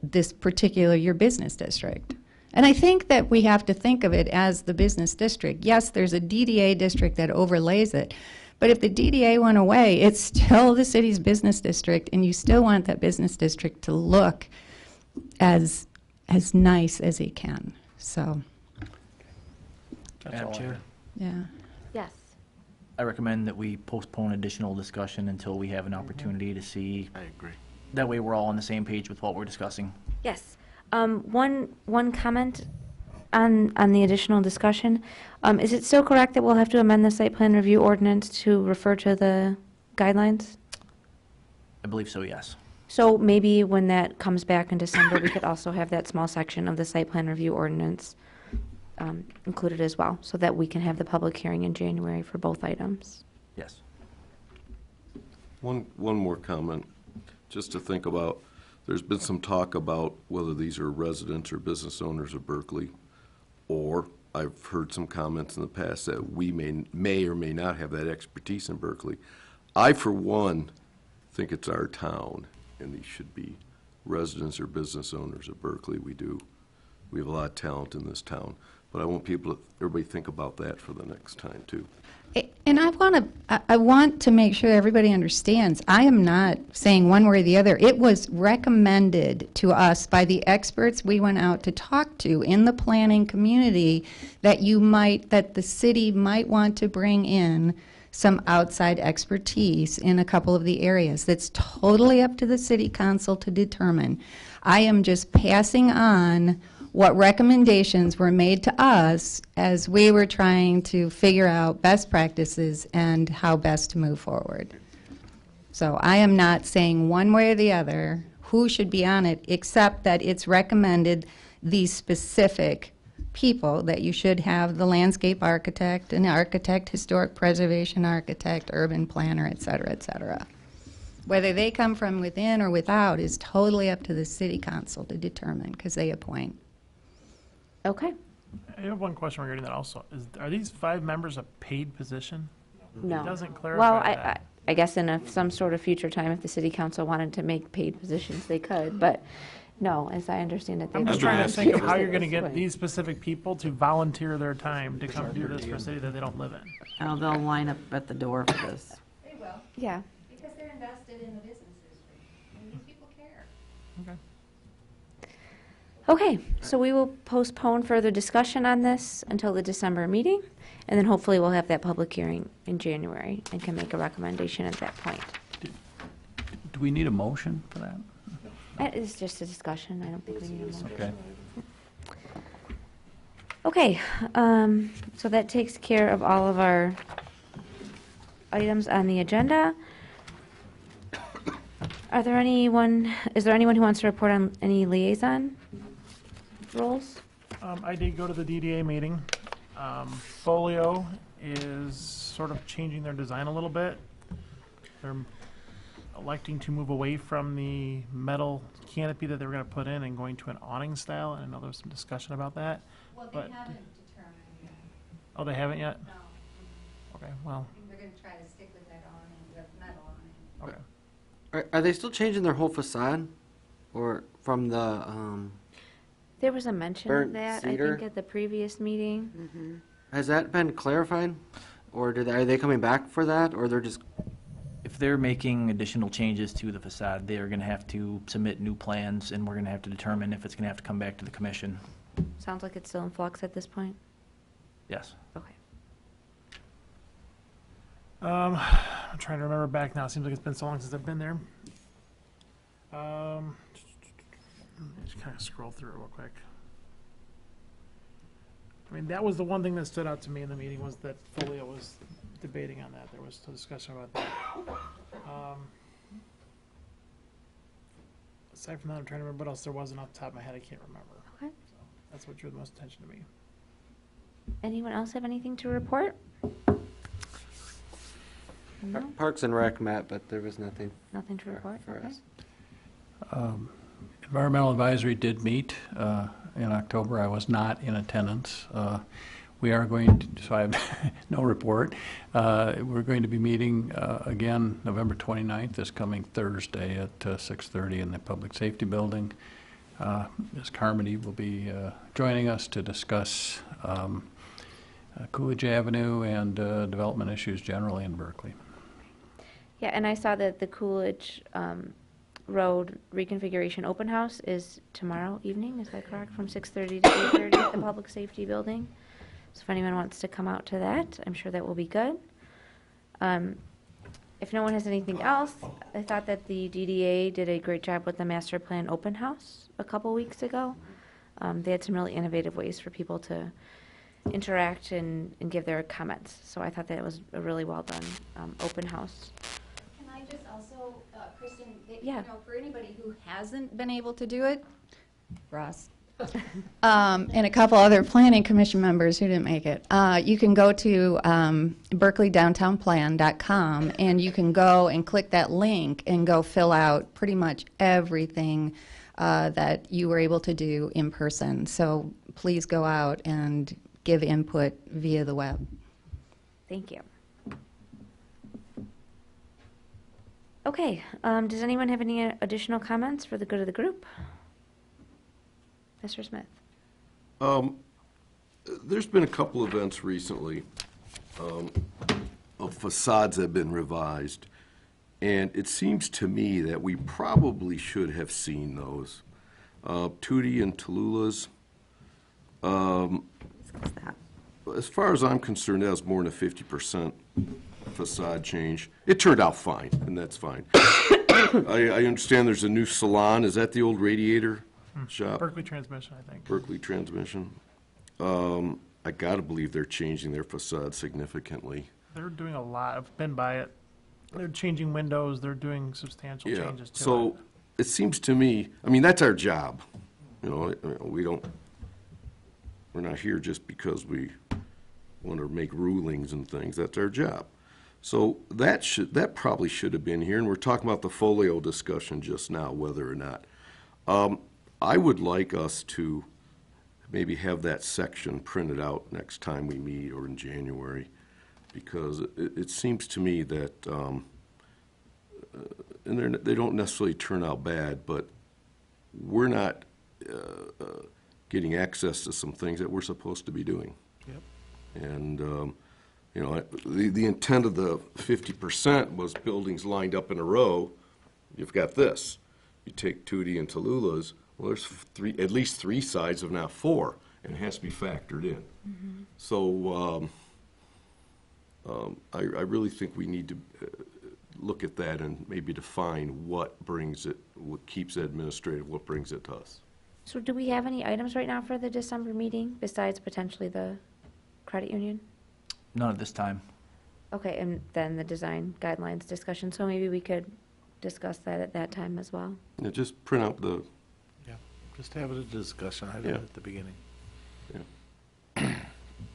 Speaker 18: this particular your business district. And I think that we have to think of it as the business district. Yes, there's a DDA district that overlays it, but if the DDA went away, it's still the city's business district, and you still want that business district to look as nice as it can. So,
Speaker 2: Madam Chair,
Speaker 18: yeah.
Speaker 3: Yes.
Speaker 2: I recommend that we postpone additional discussion until we have an opportunity to see.
Speaker 10: I agree.
Speaker 2: That way we're all on the same page with what we're discussing.
Speaker 3: Yes. One comment on the additional discussion. Is it still correct that we'll have to amend the site plan review ordinance to refer to the guidelines?
Speaker 2: I believe so, yes.
Speaker 3: So maybe when that comes back in December, we could also have that small section of the site plan review ordinance included as well, so that we can have the public hearing in January for both items.
Speaker 2: Yes.
Speaker 7: One more comment, just to think about. There's been some talk about whether these are residents or business owners of Berkley, or I've heard some comments in the past that we may or may not have that expertise in Berkley. I, for one, think it's our town, and these should be residents or business owners of Berkley. We do. We have a lot of talent in this town, but I want everybody think about that for the next time, too.
Speaker 18: And I want to make sure everybody understands, I am not saying one way or the other. It was recommended to us by the experts we went out to talk to in the planning community that the city might want to bring in some outside expertise in a couple of the areas. That's totally up to the city council to determine. I am just passing on what recommendations were made to us as we were trying to figure out best practices and how best to move forward. So I am not saying one way or the other who should be on it, except that it's recommended these specific people, that you should have the landscape architect, an architect, historic preservation architect, urban planner, et cetera, et cetera. Whether they come from within or without is totally up to the city council to determine, because they appoint.
Speaker 3: Okay.
Speaker 12: I have one question regarding that also. Are these 5 members a paid position?
Speaker 3: No.
Speaker 12: It doesn't clarify
Speaker 3: Well,
Speaker 12: that.
Speaker 3: I guess in some sort of future time, if the city council wanted to make paid positions, they could, but no, as I understand it, they
Speaker 12: I'm just
Speaker 3: would
Speaker 12: trying
Speaker 3: not
Speaker 12: to think of
Speaker 3: be
Speaker 12: how you're
Speaker 3: at
Speaker 12: going to
Speaker 3: this
Speaker 12: get
Speaker 3: point.
Speaker 12: these specific people to volunteer their time to come do this for a city that they don't live in.
Speaker 1: Oh, they'll line up at the door for this.
Speaker 18: They will.
Speaker 3: Yeah.
Speaker 18: Because they're invested in the business district, and these people care.
Speaker 12: Okay.
Speaker 3: Okay, so we will postpone further discussion on this until the December meeting, and then hopefully we'll have that public hearing in January and can make a recommendation at that point.
Speaker 11: Do we need a motion for that?
Speaker 3: That is just a discussion. I don't think we need a motion.
Speaker 11: Okay.
Speaker 3: Okay, so that takes care of all of our items on the agenda. Is there anyone who wants to report on any liaison roles?
Speaker 12: I did go to the DDA meeting. Folio is sort of changing their design a little bit. They're electing to move away from the metal canopy that they were going to put in and going to an awning style, and I know there was some discussion about that.
Speaker 18: Well,
Speaker 12: but-
Speaker 18: they haven't determined yet.
Speaker 12: Oh, they haven't yet?
Speaker 18: No.
Speaker 12: Okay, well,
Speaker 18: I think they're going to try to stick with that awning, the metal awning.
Speaker 12: okay.
Speaker 5: Are they still changing their whole facade? Or from the,
Speaker 3: There was a mention of
Speaker 5: Burnt
Speaker 3: that,
Speaker 5: cedar?
Speaker 3: I think, at the previous meeting.
Speaker 5: has that been clarified? Or are they coming back for that, or they're just,
Speaker 2: If they're making additional changes to the facade, they are going to have to submit new plans, and we're going to have to determine if it's going to have to come back to the commission.
Speaker 3: Sounds like it's still in flux at this point.
Speaker 2: Yes.
Speaker 3: Okay.
Speaker 12: I'm trying to remember back now. It seems like it's been so long since I've been there. Just kind of scroll through it real quick. I mean, that was the one thing that stood out to me in the meeting, was that Folio was debating on that. There was a discussion about that. Aside from that, I'm trying to remember what else there wasn't off the top of my head. I can't remember.
Speaker 3: Okay.
Speaker 12: That's what drew the most attention to me.
Speaker 3: Anyone else have anything to report? No?
Speaker 5: Parks and Rec met, but there was nothing.
Speaker 3: Nothing to report?
Speaker 5: for
Speaker 3: Okay.
Speaker 5: us.
Speaker 11: Environmental Advisory did meet in October. I was not in attendance. We are going to, so I have no report. We're going to be meeting again November 29th, this coming Thursday at 6:30 in the Public Safety Building. Ms. Carmody will be joining us to discuss Coolidge Avenue and development issues generally in Berkeley.
Speaker 3: Yeah, and I saw that the Coolidge Road reconfiguration open house is tomorrow evening, is that correct? From 6:30 to 8:30 at the Public Safety Building. So if anyone wants to come out to that, I'm sure that will be good. If no one has anything else, I thought that the DDA did a great job with the master plan open house a couple weeks ago. They had some really innovative ways for people to interact and give their comments. So I thought that it was a really well done open house.
Speaker 14: Can I just also, Kristen,
Speaker 3: Yeah.
Speaker 14: you know, for anybody who hasn't been able to do it, Ross,
Speaker 18: And a couple other planning commission members who didn't make it. You can go to berkeleydowntownplan.com and you can go and click that link and go fill out pretty much everything that you were able to do in person. So please go out and give input via the web.
Speaker 3: Thank you. Okay, does anyone have any additional comments for the good of the group? Mr. Smith?
Speaker 7: There's been a couple events recently of facades that have been revised, and it seems to me that we probably should have seen those. Tootie and Tallulah's, as far as I'm concerned, that was more than a 50% facade change. It turned out fine, and that's fine. I understand there's a new salon. Is that the old Radiator shop?
Speaker 12: Berkley Transmission, I think.
Speaker 7: Berkley Transmission. I gotta believe they're changing their facade significantly.
Speaker 12: They're doing a lot. I've been by it. They're changing windows. They're doing substantial
Speaker 7: Yeah,
Speaker 12: changes to it.
Speaker 7: so it seems to me, I mean, that's our job. You know, we're not here just because we want to make rulings and things. That's our job. So that probably should have been here, and we're talking about the folio discussion just now, whether or not. I would like us to maybe have that section printed out next time we meet or in January, because it seems to me that, and they don't necessarily turn out bad, but we're not getting access to some things that we're supposed to be doing.
Speaker 12: Yep.
Speaker 7: And, you know, the intent of the 50% was buildings lined up in a row. You've got this. You take Tootie and Tallulah's, well, there's at least three sides, if not four, and it has to be factored in.
Speaker 3: Mm-hmm.
Speaker 7: So I really think we need to look at that and maybe define what keeps it administrative, what brings it to us.
Speaker 3: So do we have any items right now for the December meeting besides potentially the credit union?
Speaker 2: None at this time.
Speaker 3: Okay, and then the design guidelines discussion, so maybe we could discuss that at that time as well.
Speaker 7: Yeah, just print out the,
Speaker 10: Yeah, just have it a discussion item
Speaker 7: Yeah.
Speaker 10: at the beginning.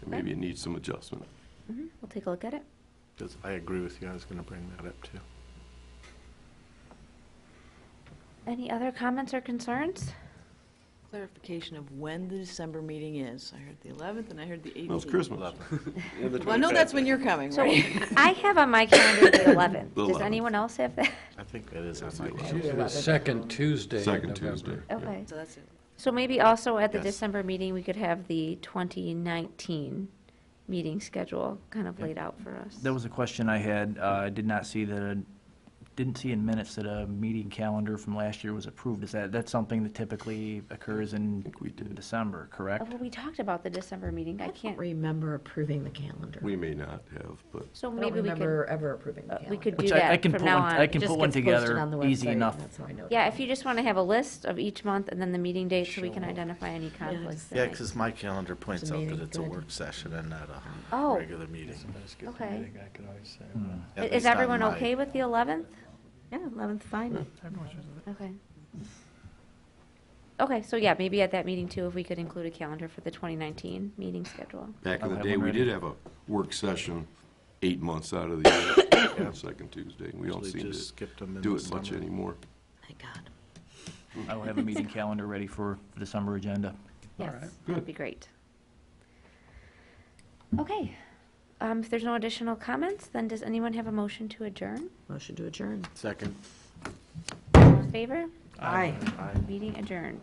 Speaker 7: maybe it needs some adjustment.
Speaker 3: Mm-hmm. We'll take a look at it.
Speaker 10: Because I agree with you, I was going to bring that up too.
Speaker 3: Any other comments or concerns?
Speaker 16: Clarification of when the December meeting is. I heard the 11th and I heard the 18th.
Speaker 7: Well, it's Christmas.
Speaker 16: Well, I know that's when you're coming,
Speaker 3: So
Speaker 16: right?
Speaker 3: I have on my calendar the 11th.
Speaker 7: The
Speaker 3: Does
Speaker 7: 11th.
Speaker 3: anyone else have that?
Speaker 10: I think that is on my
Speaker 11: The second Tuesday in
Speaker 7: Second
Speaker 11: November.
Speaker 7: Tuesday.
Speaker 3: Okay.
Speaker 16: So that's it.
Speaker 3: So maybe also at the
Speaker 7: Yes.
Speaker 3: December meeting, we could have the 2019 meeting schedule kind of laid out for us.
Speaker 2: That was a question I had. I did not see didn't see in minutes that a meeting calendar from last year was approved. Is that's something that typically occurs in December, correct?
Speaker 3: Oh, well, we talked about the December meeting. I can't,
Speaker 1: remember approving the calendar.
Speaker 7: We may not have, but
Speaker 3: so
Speaker 1: I don't
Speaker 3: maybe we
Speaker 1: remember
Speaker 3: could,
Speaker 1: ever approving the calendar.
Speaker 3: we could do
Speaker 2: Which I
Speaker 3: that
Speaker 2: can
Speaker 3: from
Speaker 2: put
Speaker 3: now
Speaker 2: one,
Speaker 3: on.
Speaker 2: I can
Speaker 1: Just
Speaker 2: put one
Speaker 1: gets posted
Speaker 2: together
Speaker 1: on the
Speaker 2: easy
Speaker 1: website,
Speaker 2: enough.
Speaker 1: That's how I know.
Speaker 3: Yeah, if you just want to have a list of each month and then the meeting date so we can identify any conflicts. that
Speaker 10: Yeah,
Speaker 3: might-
Speaker 10: because my calendar points
Speaker 1: It's a
Speaker 10: out that
Speaker 1: meeting,
Speaker 10: it's a
Speaker 1: good.
Speaker 10: work session and not a
Speaker 3: Oh.
Speaker 10: regular meeting.
Speaker 3: Okay.
Speaker 10: At
Speaker 3: Is
Speaker 10: least on
Speaker 3: everyone
Speaker 10: my-
Speaker 3: okay with the 11th?
Speaker 1: Yeah, 11th, fine.
Speaker 12: Everyone should do it.
Speaker 3: Okay. Okay, so yeah, maybe at that meeting too, if we could include a calendar for the 2019 meeting schedule.
Speaker 7: Back in
Speaker 2: I'll
Speaker 7: the
Speaker 2: have
Speaker 7: day,
Speaker 2: one
Speaker 7: we
Speaker 2: ready.
Speaker 7: did have a work session 8 months out of the year, the second Tuesday. We don't
Speaker 10: Usually
Speaker 7: seem
Speaker 10: just
Speaker 7: to
Speaker 10: skipped 'em in
Speaker 7: do
Speaker 10: the
Speaker 7: it much
Speaker 10: summer.
Speaker 7: anymore.
Speaker 4: Thank God.
Speaker 2: I will have a meeting calendar ready for the December agenda.
Speaker 3: Yes,
Speaker 12: right.
Speaker 3: that'd be great. Okay, if there's no additional comments, then does anyone have a motion to adjourn?
Speaker 4: Motion to adjourn.
Speaker 20: Second.
Speaker 3: All in favor?
Speaker 4: Aye.
Speaker 3: Meeting adjourned.